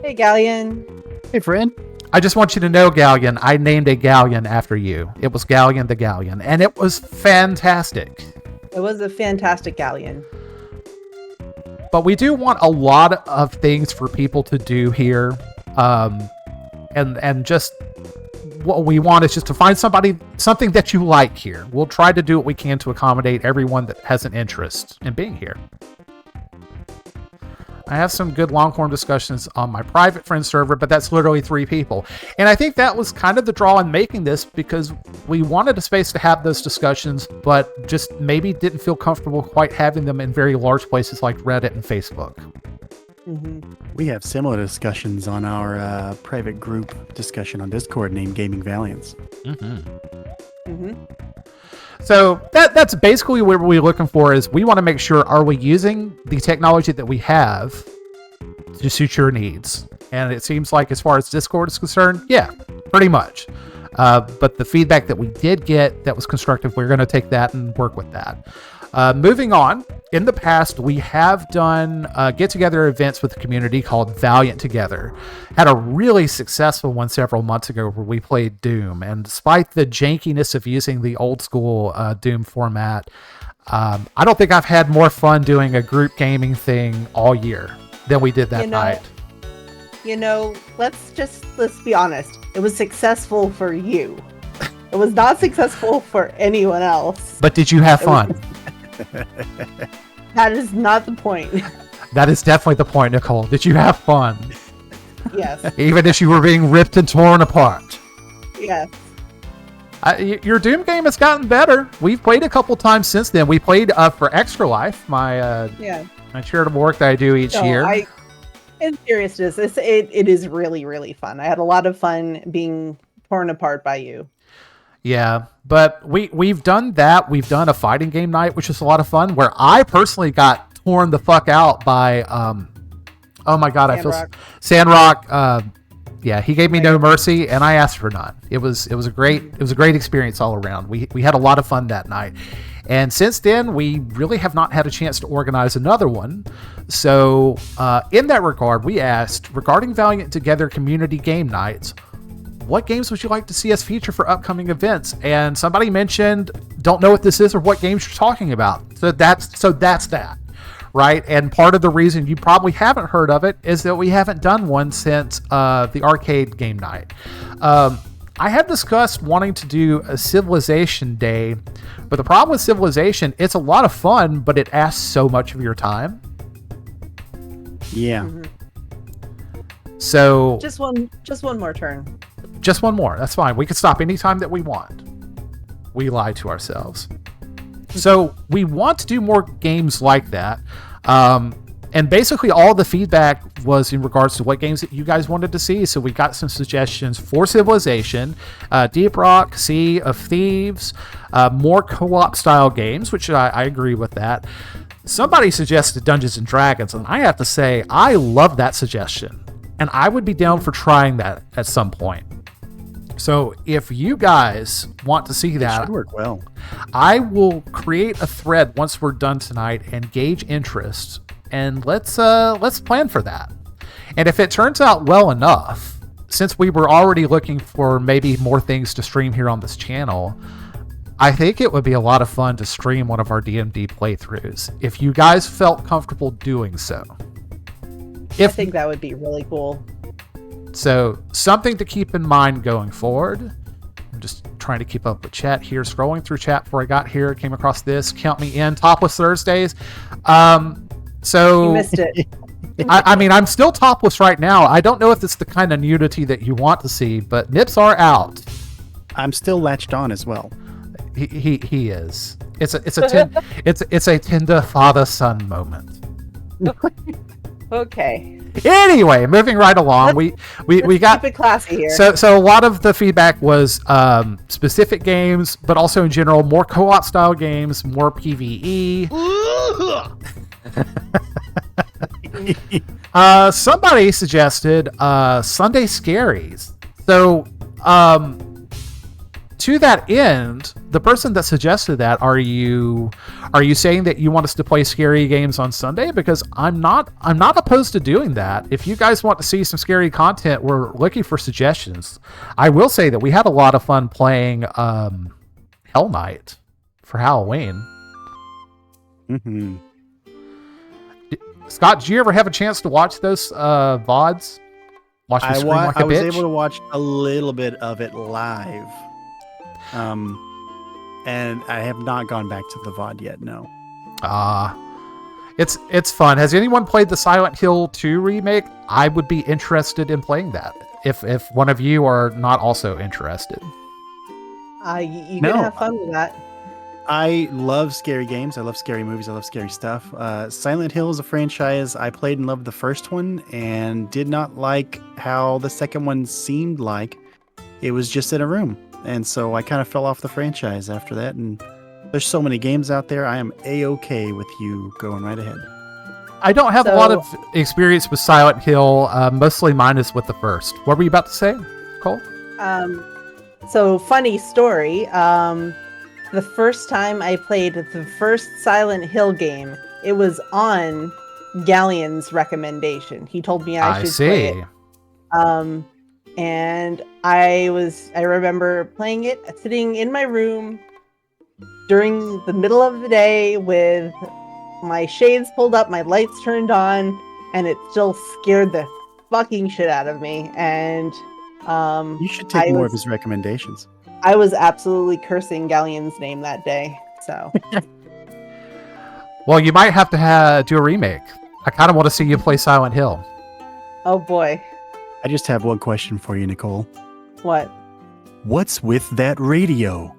Hey, Galleon. Hey, friend. I just want you to know, Galleon, I named a galleon after you. It was Galleon the Galleon, and it was fantastic. It was a fantastic galleon. But we do want a lot of things for people to do here. And just what we want is just to find something that you like here. We'll try to do what we can to accommodate everyone that has an interest in being here. I have some good long-form discussions on my private friend server, but that's literally 3 people. And I think that was kind of the draw in making this, because we wanted a space to have those discussions, but just maybe didn't feel comfortable quite having them in very large places like Reddit and Facebook. Mm-hmm. We have similar discussions on our private group discussion on Discord named Gaming Valiants. So that's basically what we're looking for. Is we want to make sure, are we using the technology that we have to suit your needs? And it seems like, as far as Discord is concerned, yeah, pretty much. But the feedback that we did get that was constructive, we're going to take that and work with that. Moving on, in the past, we have done get-together events with the community called Valiant Together. Had a really successful one several months ago where we played Doom, and despite the jankiness of using the old-school Doom format, I don't think I've had more fun doing a group gaming thing all year than we did that night. Let's be honest. It was successful for you. It was not successful for anyone else. But did you have fun? That is not the point. That is definitely the point, Nicole. Did you have fun? Yes. Even if you were being ripped and torn apart? Yes. Your Doom game has gotten better. We've played a couple times since then. We played for Extra Life, my charitable work that I do each year. In seriousness, it is really, really fun. I had a lot of fun being torn apart by you. Yeah, but we've done that. We've done a fighting game night, which is a lot of fun, where I personally got torn the fuck out by oh my god, Sandrock. He gave me no mercy, and I asked for none. It was a great experience all around. We had a lot of fun that night, and since then we really have not had a chance to organize another one. So in that regard, we asked, regarding Valiant Together community game nights, what games would you like to see us feature for upcoming events? And somebody mentioned, don't know what this is or what games you're talking about. So that's that, right? And part of the reason you probably haven't heard of it is that we haven't done one since the arcade game night. I had discussed wanting to do a Civilization Day, but the problem with Civilization, it's a lot of fun, but it asks so much of your time. Yeah. Mm-hmm. So just one more turn. Just one more. That's fine. We can stop anytime that we want. We lie to ourselves. So we want to do more games like that. And basically all the feedback was in regards to what games that you guys wanted to see. So we got some suggestions for Civilization, Deep Rock, Sea of Thieves, more co-op style games, which I agree with that. Somebody suggested Dungeons and Dragons, and I have to say, I love that suggestion. And I would be down for trying that at some point. So if you guys want to see that, should work well. I will create a thread once we're done tonight and gauge interest, and let's plan for that. And if it turns out well enough, since we were already looking for maybe more things to stream here on this channel, I think it would be a lot of fun to stream one of our D&D playthroughs if you guys felt comfortable doing so. I think that would be really cool. So, something to keep in mind going forward. I'm just trying to keep up with chat here. Scrolling through chat before I got here, came across this. Count me in. Topless Thursdays. So you missed it. I mean, I'm still topless right now. I don't know if it's the kind of nudity that you want to see, but nips are out. I'm still latched on as well. He is. It's a tender father-son moment. Okay. Anyway, moving right along, we got keep it classy here. So a lot of the feedback was specific games, but also in general more co-op style games, more PvE. Somebody suggested Sunday Scaries. So to that end, the person that suggested that, are you saying that you want us to play scary games on Sunday? Because I'm not opposed to doing that. If you guys want to see some scary content, we're looking for suggestions. I will say that we had a lot of fun playing Hell Night for Halloween. Mm-hmm. Scott, did you ever have a chance to watch those VODs? Watch me scream like a bitch? I was able to watch a little bit of it live. And I have not gone back to the VOD yet, no. It's fun. Has anyone played the Silent Hill 2 remake? I would be interested in playing that, if one of you are not also interested. You can have fun with that. I love scary games. I love scary movies. I love scary stuff. Silent Hill is a franchise I played and loved the first one and did not like how the second one seemed like it was just in a room. And so I kind of fell off the franchise after that. And there's so many games out there. I am A-okay with you going right ahead. I don't have a lot of experience with Silent Hill. Mostly mine is with the first. What were you about to say, Cole? So funny story. the first time I played the first Silent Hill game, it was on Galleon's recommendation. He told me I should play it. And I remember playing it, sitting in my room during the middle of the day with my shades pulled up, my lights turned on, and it still scared the fucking shit out of me. And you should take more of his recommendations. I was absolutely cursing Galleon's name that day. So, well, you might have to do a remake. I kind of want to see you play Silent Hill. Oh boy. I just have one question for you, Nicole. What? What's with that radio?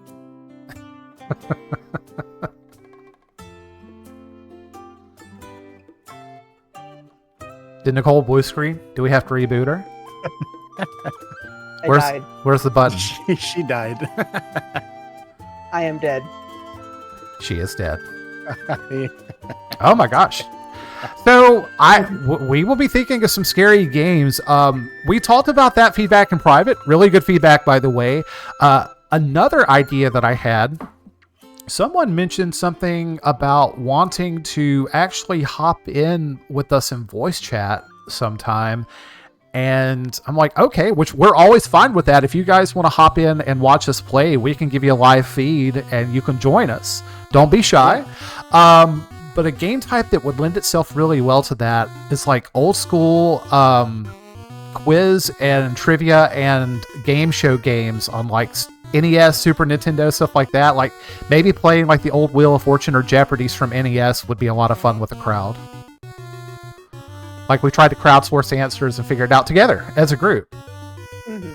Did Nicole blue screen? Do we have to reboot her? I died. Where's the button? She died. I am dead. She is dead. Oh my gosh. So we will be thinking of some scary games. We talked about that feedback in private. Really good feedback, by the way. Another idea that I had, someone mentioned something about wanting to actually hop in with us in voice chat sometime. And I'm like, okay, which we're always fine with that. If you guys want to hop in and watch us play, we can give you a live feed and you can join us. Don't be shy. But a game type that would lend itself really well to that is like old school quiz and trivia and game show games on like NES, Super Nintendo, stuff like that. Like maybe playing like the old Wheel of Fortune or Jeopardy's from NES would be a lot of fun with a crowd. Like we tried to crowdsource answers and figure it out together as a group. Mm-hmm.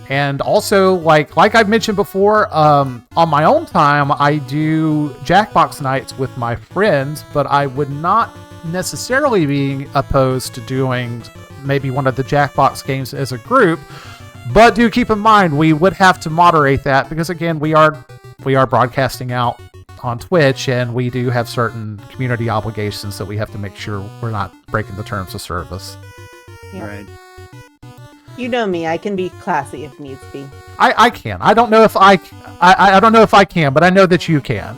And also, like I've mentioned before, on my own time, I do Jackbox nights with my friends, but I would not necessarily be opposed to doing maybe one of the Jackbox games as a group. But do keep in mind, we would have to moderate that because, again, we are broadcasting out on Twitch, and we do have certain community obligations that we have to make sure we're not breaking the terms of service. Yeah. Right. You know me, I can be classy if needs be. I can. I don't know if I don't know if I can, but I know that you can.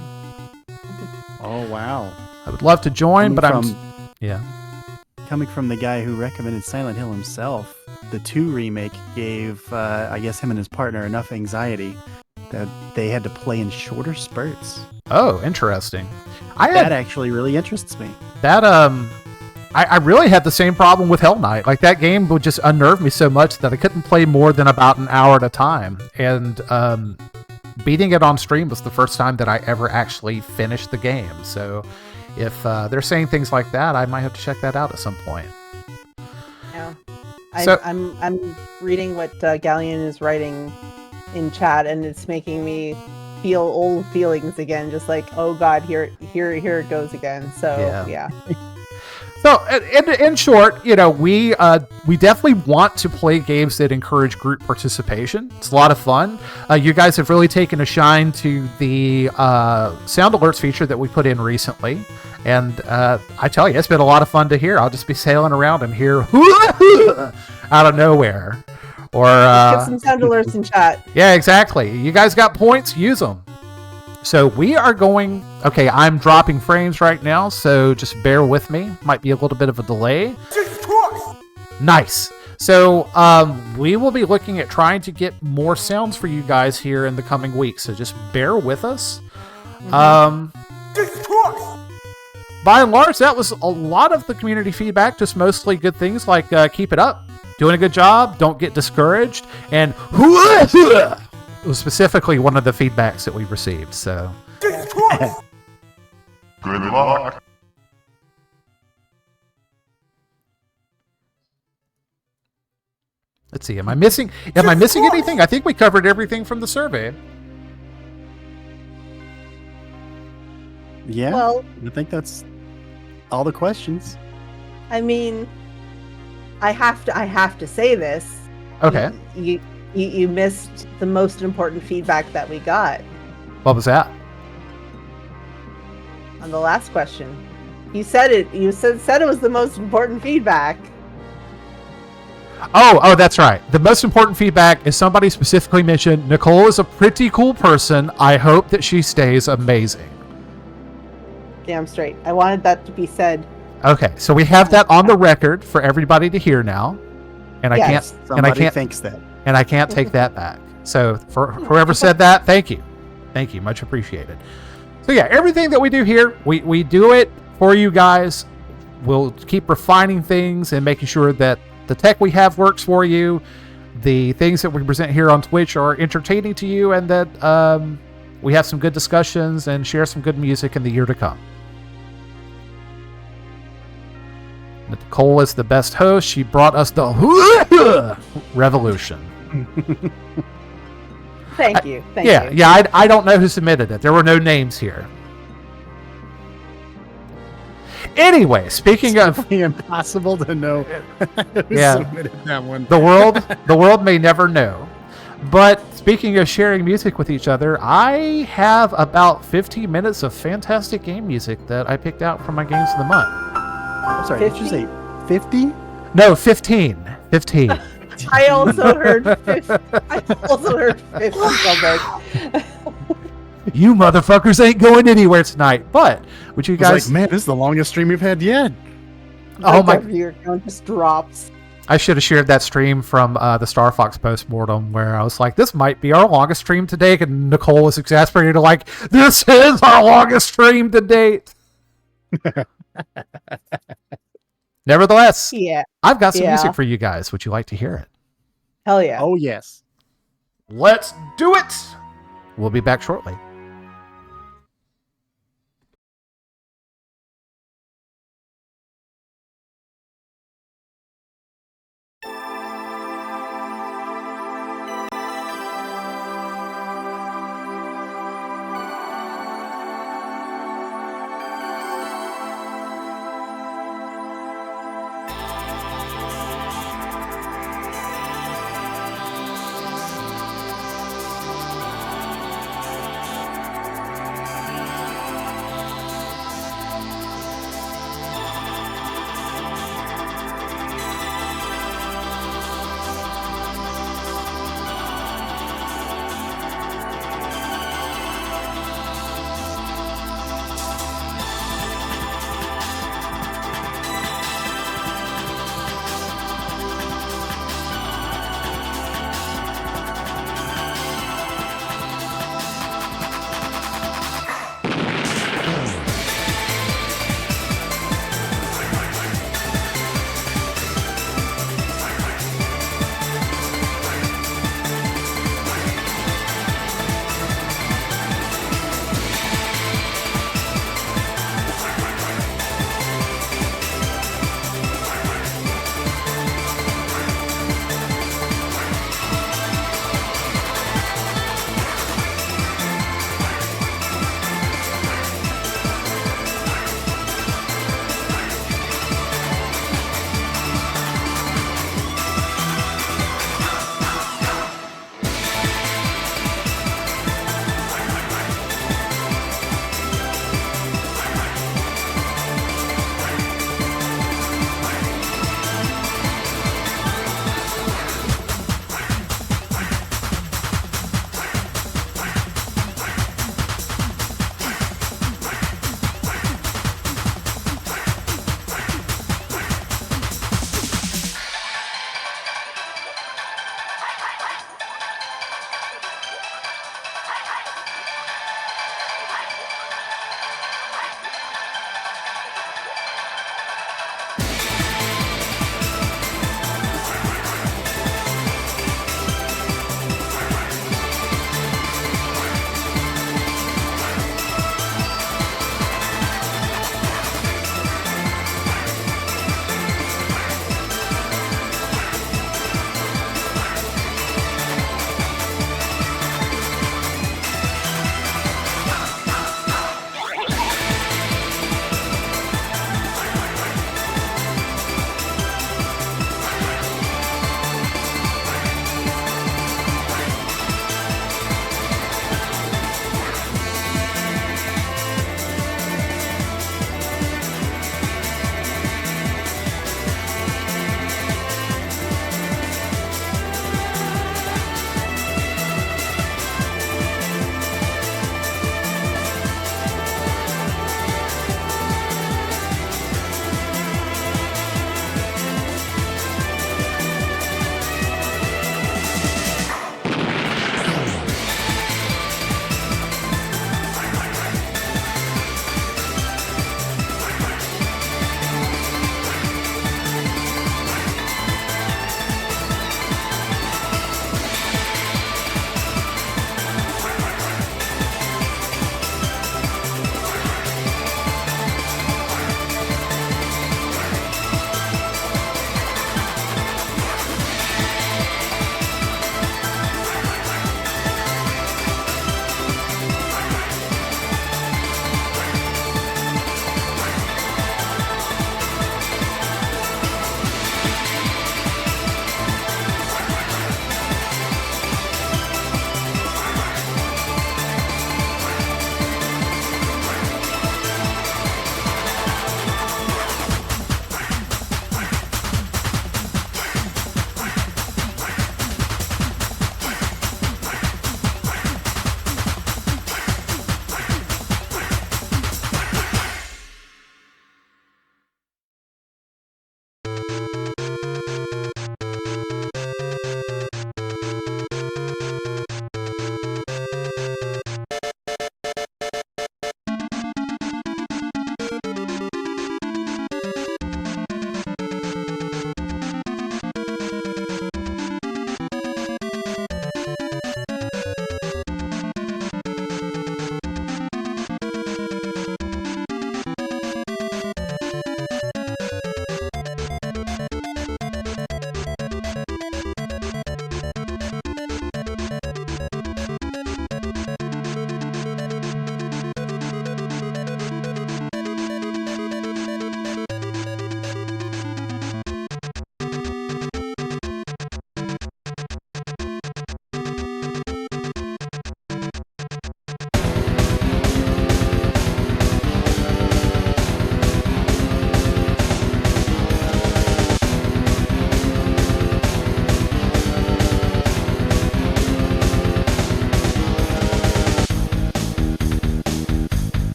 Oh wow! I would love to join, yeah. Coming from the guy who recommended Silent Hill himself, the 2 remake gave I guess him and his partner enough anxiety that they had to play in shorter spurts. Oh, interesting. That actually really interests me. That I really had the same problem with Hell Knight. Like, that game would just unnerve me so much that I couldn't play more than about an hour at a time. And beating it on stream was the first time that I ever actually finished the game. So if they're saying things like that, I might have to check that out at some point. Yeah. So, I'm reading what Galleon is writing in chat, and it's making me feel old feelings again. Just like, oh God, here it goes again. So yeah. So, in short, you know, we definitely want to play games that encourage group participation. It's a lot of fun. You guys have really taken a shine to the sound alerts feature that we put in recently. And I tell you, it's been a lot of fun to hear. I'll just be sailing around and hear out of nowhere. Or get some sound alerts in chat. Yeah, exactly. You guys got points? Use them. So we are going... Okay, I'm dropping frames right now, so just bear with me. Might be a little bit of a delay. Nice. So we will be looking at trying to get more sounds for you guys here in the coming weeks, so just bear with us. By and large, that was a lot of the community feedback, just mostly good things like keep it up, doing a good job, don't get discouraged, and was specifically one of the feedbacks that we received. So Good luck. let's see. Am I missing anything? I think we covered everything from the survey. Yeah. Well, I think that's all the questions. I mean, I have to say this. Okay. You missed the most important feedback that we got What was that? on the last question. You said it. You said it was the most important feedback. Oh, that's right. The most important feedback is somebody specifically mentioned Nicole is a pretty cool person. I hope that she stays amazing. Damn straight. I wanted that to be said. Okay, so we have that on the record for everybody to hear now, and I Yes. Somebody thinks that. and I can't take that back. So for whoever said that, thank you, much appreciated. So yeah, everything that we do here, we do it for you guys. We'll keep refining things and making sure that the tech we have works for you. The things that we present here on Twitch are entertaining to you, and that we have some good discussions and share some good music in the year to come. Nicole is the best host. She brought us the revolution. Thank you. Thank you. Yeah. I don't know who submitted it. There were no names here. Anyway, speaking of impossible to know who submitted that one. the world may never know. But speaking of sharing music with each other, I have about 15 minutes of fantastic game music that I picked out from my games of the month. I'm sorry, 50? Did you say 50? No, 15. 15. I also heard 50. I also heard 50 something. You motherfuckers ain't going anywhere tonight. But would you guys? Like, man, this is the longest stream we've had yet. Oh my! Your account just drops. I should have shared that stream from the Star Fox postmortem where I was like, "This might be our longest stream to date," and Nicole was exasperated, like, "This is our longest stream to date." Nevertheless, I've got some music for you guys. Would you like to hear it? Hell yeah! Oh yes. Let's do it. We'll be back shortly.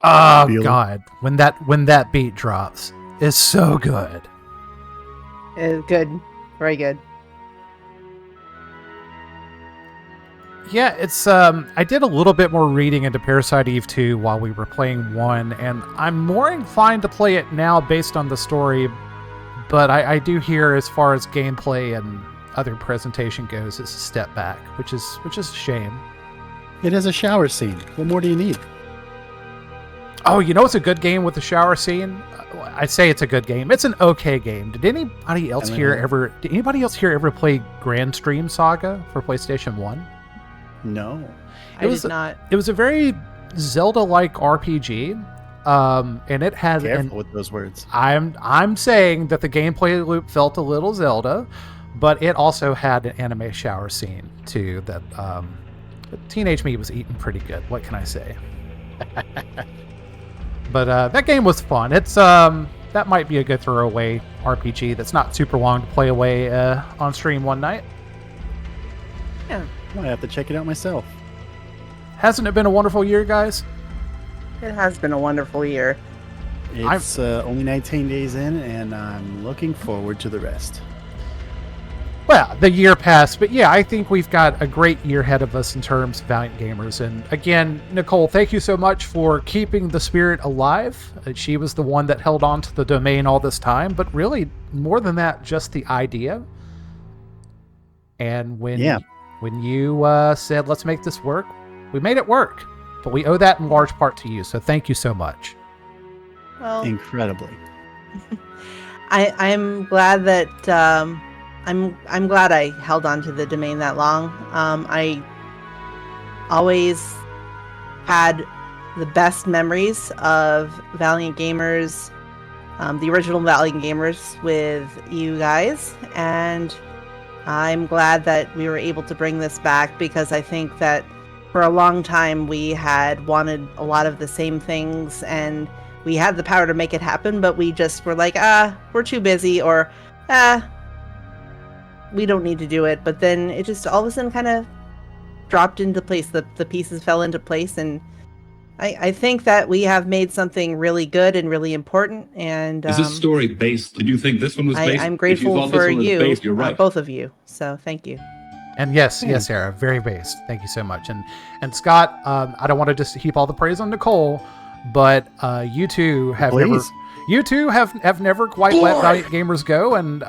Oh Feel it. God, when that beat drops, it's so good. Good, very good. Yeah, it's I did a little bit more reading into Parasite Eve 2 while we were playing 1, and I'm more inclined to play it now based on the story, but I do hear as far as gameplay and other presentation goes, it's a step back, which is a shame. It has a shower scene. What more do you need? Oh, you know it's a good game with the shower scene? I say it's a good game. It's an okay game. Did anybody else here ever play Grand Stream Saga for PlayStation 1? No. I did not. It was a very Zelda-like RPG, and it had. Careful with those words. I'm saying that the gameplay loop felt a little Zelda, but it also had an anime shower scene too. That Teenage Me was eating pretty good. What can I say? But that game was fun. It's that might be a good throwaway RPG that's not super long to play away on stream one night. Yeah. I might have to check it out myself. Hasn't it been a wonderful year, guys? It has been a wonderful year. It's only 19 days in, and I'm looking forward to the rest. Well, the year passed, but yeah, I think we've got a great year ahead of us in terms of Valiant Gamers. And again, Nicole, thank you so much for keeping the spirit alive. She was the one that held on to the domain all this time, but really, more than that, just the idea. And when you said, let's make this work, we made it work. But we owe that in large part to you, so thank you so much. Well, Incredibly. I'm glad that I'm glad I held on to the domain that long. I always had the best memories of Valiant Gamers, the original Valiant Gamers with you guys, and I'm glad that we were able to bring this back because I think that for a long time we had wanted a lot of the same things and we had the power to make it happen, but we just were like, we're too busy, or we don't need to do it. But then it just all of a sudden kind of dropped into place. The pieces fell into place, and I think that we have made something really good and really important. And is this story based? Did you think this one was based? I'm grateful for you, based, you're right. both of you. So thank you. And yes, Sarah, very based. Thank you so much. And Scott, I don't want to just heap all the praise on Nicole, but you two have never quite let Valiant Gamers go, and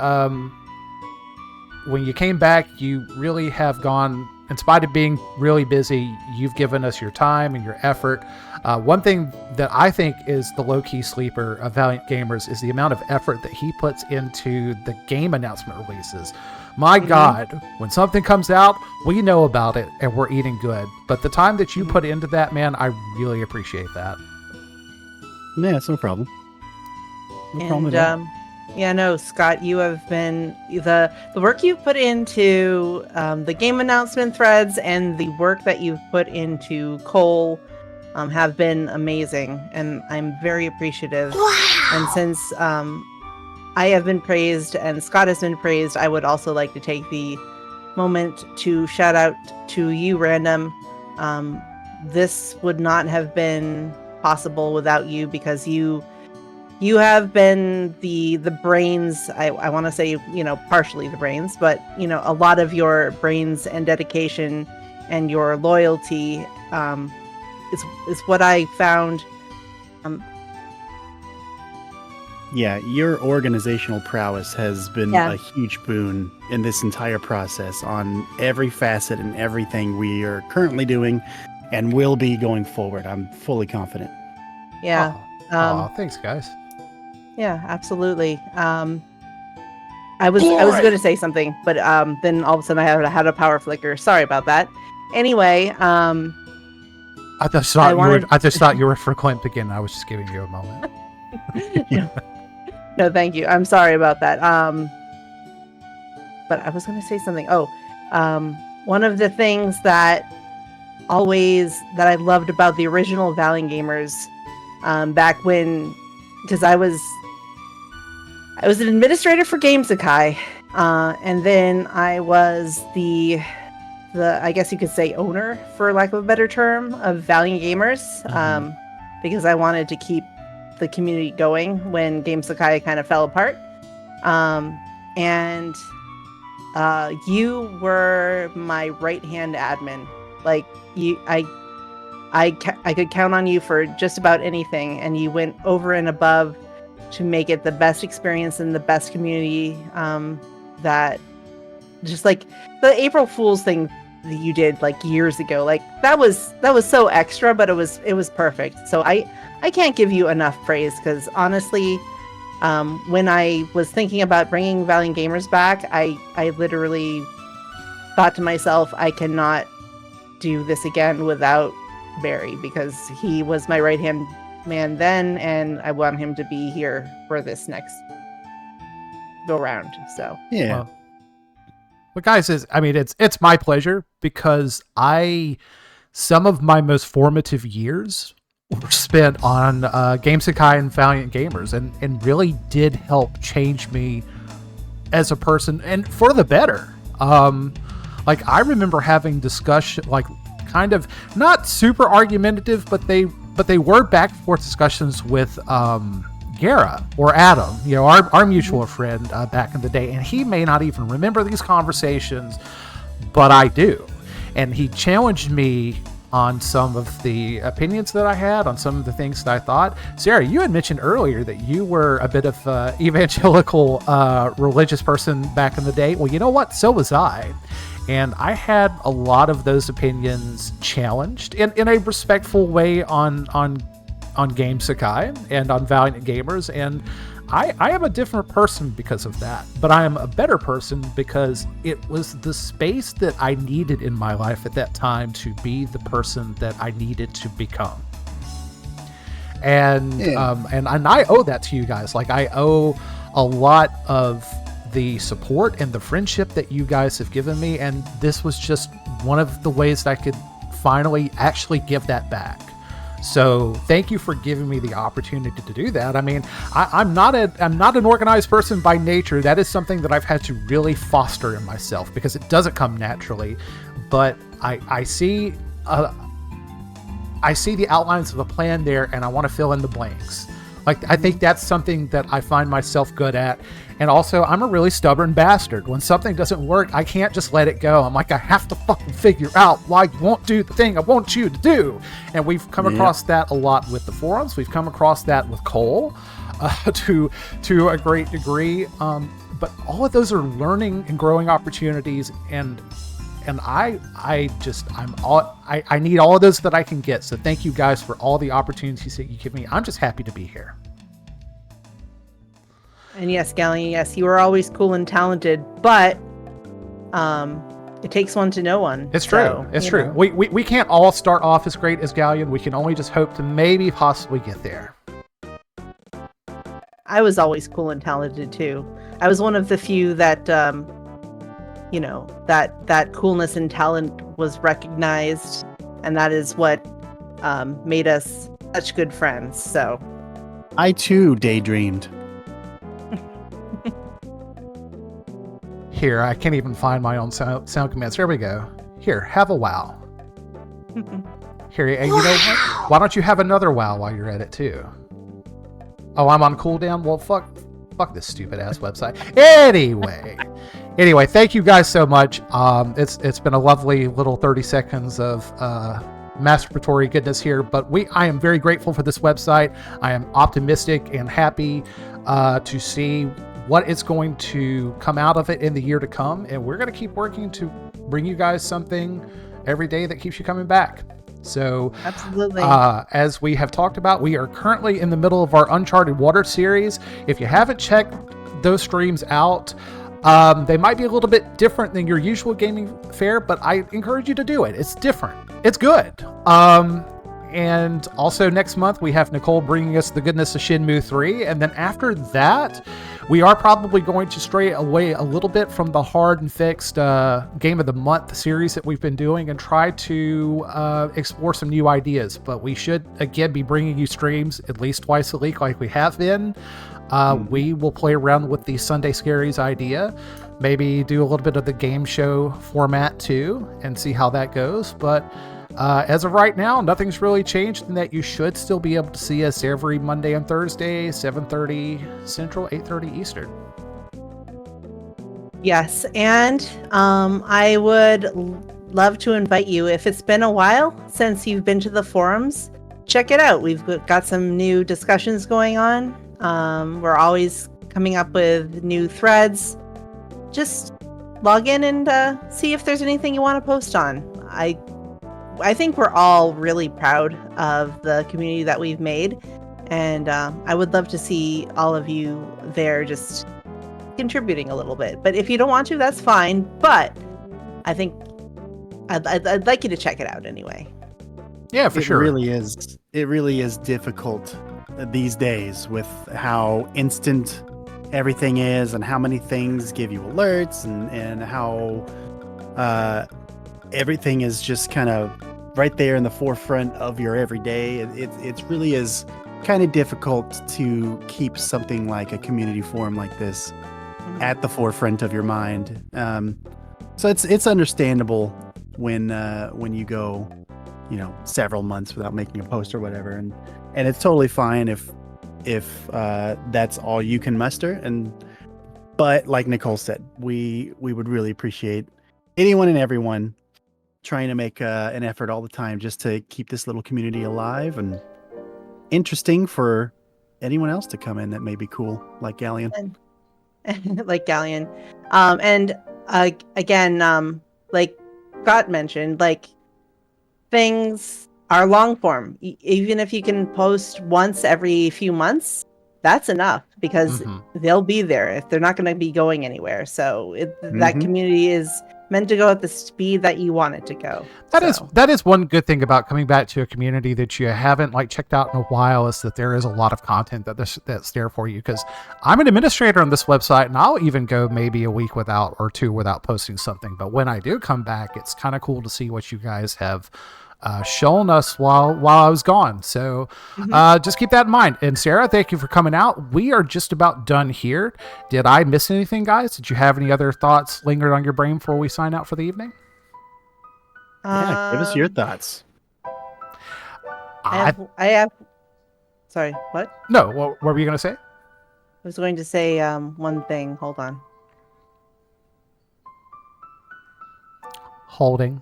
when you came back, you really have gone, in spite of being really busy, you've given us your time and your effort. One thing that I think is the low-key sleeper of Valiant Gamers is the amount of effort that he puts into the game announcement releases. My God, when something comes out, we know about it and we're eating good. But the time that you put into that, man, I really appreciate that. Yeah, it's no problem. No problem at all. Yeah, no, Scott, you have been the work you've put into the game announcement threads and the work that you've put into Cole have been amazing, and I'm very appreciative. Wow. And since I have been praised and Scott has been praised, I would also like to take the moment to shout out to you, Random. This would not have been possible without you, because you have been the brains. I want to say, partially the brains, but a lot of your brains and dedication and your loyalty is what I found. Yeah, your organizational prowess has been a huge boon in this entire process on every facet and everything we are currently doing and will be going forward. I'm fully confident. Yeah. Thanks, guys. Yeah, absolutely. I was going to say something, but then all of a sudden I had a power flicker. Sorry about that. Anyway, I just thought you were for Clint again. I was just giving you a moment. No, thank you. I'm sorry about that. But I was going to say something. One of the things that I loved about the original Valiant Gamers, back when, because I was an administrator for Gamesakai, and then I was the I guess you could say owner, for lack of a better term, of Valiant Gamers. because I wanted to keep the community going when Game Sakai kind of fell apart. And you were my right-hand admin. Like I could count on you for just about anything, and you went over and above to make it the best experience and the best community. That just like the April Fool's thing that you did like years ago, like that was so extra, but it was perfect. So I can't give you enough praise, because honestly, when I was thinking about bringing Valiant Gamers back, I literally thought to myself, I cannot do this again without Barry, because he was my right hand man then, and I want him to be here for this next go round. So Yeah. Well, guys, it's my pleasure, because some of my most formative years were spent on Game Sakai and Valiant Gamers, and really did help change me as a person, and for the better. Like, I remember having discussion, like, kind of not super argumentative, but they were back and forth discussions with Gara or Adam, our mutual friend back in the day, and he may not even remember these conversations, but I do. And he challenged me on some of the opinions that I had, on some of the things that I thought. Sarah, you had mentioned earlier that you were a bit of an evangelical religious person back in the day. Well, you know what? So was I. And I had a lot of those opinions challenged in a respectful way on Game Sakai and on Valiant Gamers. And I am a different person because of that. But I am a better person because it was the space that I needed in my life at that time to be the person that I needed to become. And and I owe that to you guys. Like, I owe a lot of the support and the friendship that you guys have given me, and this was just one of the ways that I could finally actually give that back. So thank you for giving me the opportunity to do that. I mean, I'm not an organized person by nature. That is something that I've had to really foster in myself, because it doesn't come naturally. But I see the outlines of a plan there, and I want to fill in the blanks. Like, I think that's something that I find myself good at. And also, I'm a really stubborn bastard. When something doesn't work, I can't just let it go. I'm like, I have to fucking figure out why you won't do the thing I want you to do. And we've come across that a lot with the forums. We've come across that with Cole to a great degree. But all of those are learning and growing opportunities. And I need all of those that I can get. So thank you guys for all the opportunities that you give me. I'm just happy to be here. And yes, Gallion, yes, you were always cool and talented, but it takes one to know one. It's true. It's true. We can't all start off as great as Gallion. We can only just hope to maybe possibly get there. I was always cool and talented too. I was one of the few that that coolness and talent was recognized, and that is what made us such good friends. So I too daydreamed. Here, I can't even find my own sound commands. Here we go. Here, have a wow. Here, you know what? Why don't you have another wow while you're at it too? Oh, I'm on cooldown? Well, fuck this stupid ass website. Anyway, thank you guys so much. It's been a lovely little 30 seconds of masturbatory goodness here, but I am very grateful for this website. I am optimistic and happy to see what is going to come out of it in the year to come, and we're going to keep working to bring you guys something every day that keeps you coming back. So absolutely, as we have talked about, we are currently in the middle of our Uncharted Water series. If you haven't checked those streams out, they might be a little bit different than your usual gaming fare, but I encourage you to do it. It's different. It's good. And also next month, we have Nicole bringing us the goodness of Shenmue 3. And then after that, we are probably going to stray away a little bit from the hard and fixed Game of the Month series that we've been doing and try to explore some new ideas. But we should, again, be bringing you streams at least twice a week like we have been. We will play around with the Sunday Scaries idea, maybe do a little bit of the game show format too, and see how that goes. But As of right now, nothing's really changed in that you should still be able to see us every Monday and Thursday, 7:30 Central, 8:30 Eastern. Yes, and I would love to invite you. If it's been a while since you've been to the forums, check it out. We've got some new discussions going on. We're always coming up with new threads. Just log in and see if there's anything you want to post on. I think we're all really proud of the community that we've made, and I would love to see all of you there just contributing a little bit. But if you don't want to, that's fine. But I think I'd like you to check it out anyway. Yeah, for sure. It really is difficult these days with how instant everything is and how many things give you alerts and how everything is just kind of right there in the forefront of your everyday. It really is kind of difficult to keep something like a community forum like this at the forefront of your mind. So it's understandable when you go, several months without making a post or whatever, and it's totally fine if that's all you can muster. But like Nicole said, we would really appreciate anyone and everyone trying to make an effort all the time just to keep this little community alive and interesting for anyone else to come in that may be cool, like Galleon. Like Galleon. And again, like Scott mentioned, like, things are long form. Even if you can post once every few months, that's enough, because they'll be there if they're not going to be going anywhere. So that community is meant to go at the speed that you want it to go. That is one good thing about coming back to a community that you haven't checked out in a while, is that there is a lot of content that's there for you. Because I'm an administrator on this website, and I'll even go maybe a week or two without posting something. But when I do come back, it's kind of cool to see what you guys have shown us while I was gone. So just keep that in mind. And Sarah, thank you for coming out. We are just about done here. Did I miss anything, guys? Did you have any other thoughts lingered on your brain before we sign out for the evening? Yeah, give us your thoughts. I have. Sorry, what? No, what were you going to say? I was going to say one thing. Hold on. Holding.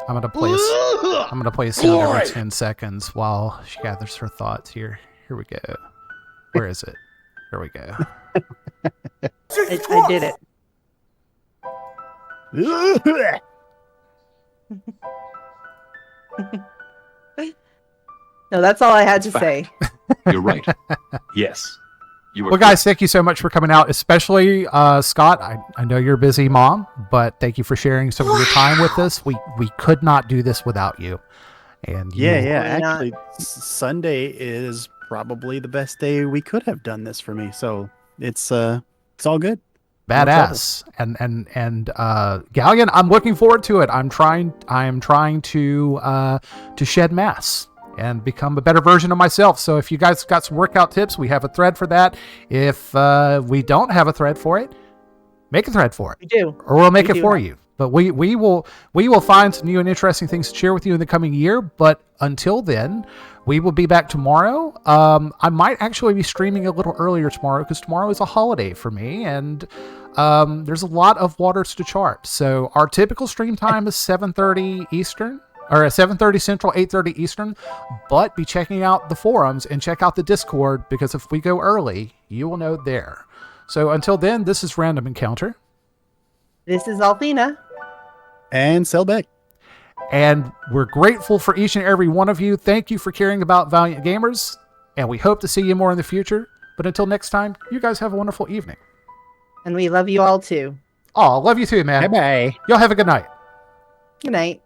I'm gonna play a sound every 10 seconds while she gathers her thoughts. Here we go. Where is it? Here we go. I did it. No, that's all I had to say. You're right. Yes. Well, guys, thank you so much for coming out, especially Scott. I know you're a busy mom, but thank you for sharing some of your time with us. We could not do this without you. And actually, Sunday is probably the best day we could have done this for me. So it's all good. Badass. And Galleon, I'm looking forward to it. I am trying to shed mass and become a better version of myself. So if you guys got some workout tips, we have a thread for that. If we don't have a thread for it, make a thread for it. We do. Or we'll make it for you. But we will find some new and interesting things to share with you in the coming year. But until then, we will be back tomorrow. I might actually be streaming a little earlier tomorrow because tomorrow is a holiday for me, and there's a lot of waters to chart. So our typical stream time is 7:30 Eastern. Or 7:30 Central, 8:30 Eastern, but be checking out the forums and check out the Discord, because if we go early, you will know there. So until then, this is Random Encounter. This is Althena. And Selbeck. And we're grateful for each and every one of you. Thank you for caring about Valiant Gamers, and we hope to see you more in the future. But until next time, you guys have a wonderful evening. And we love you all too. Oh, love you too, man. Bye-bye. Y'all have a good night. Good night.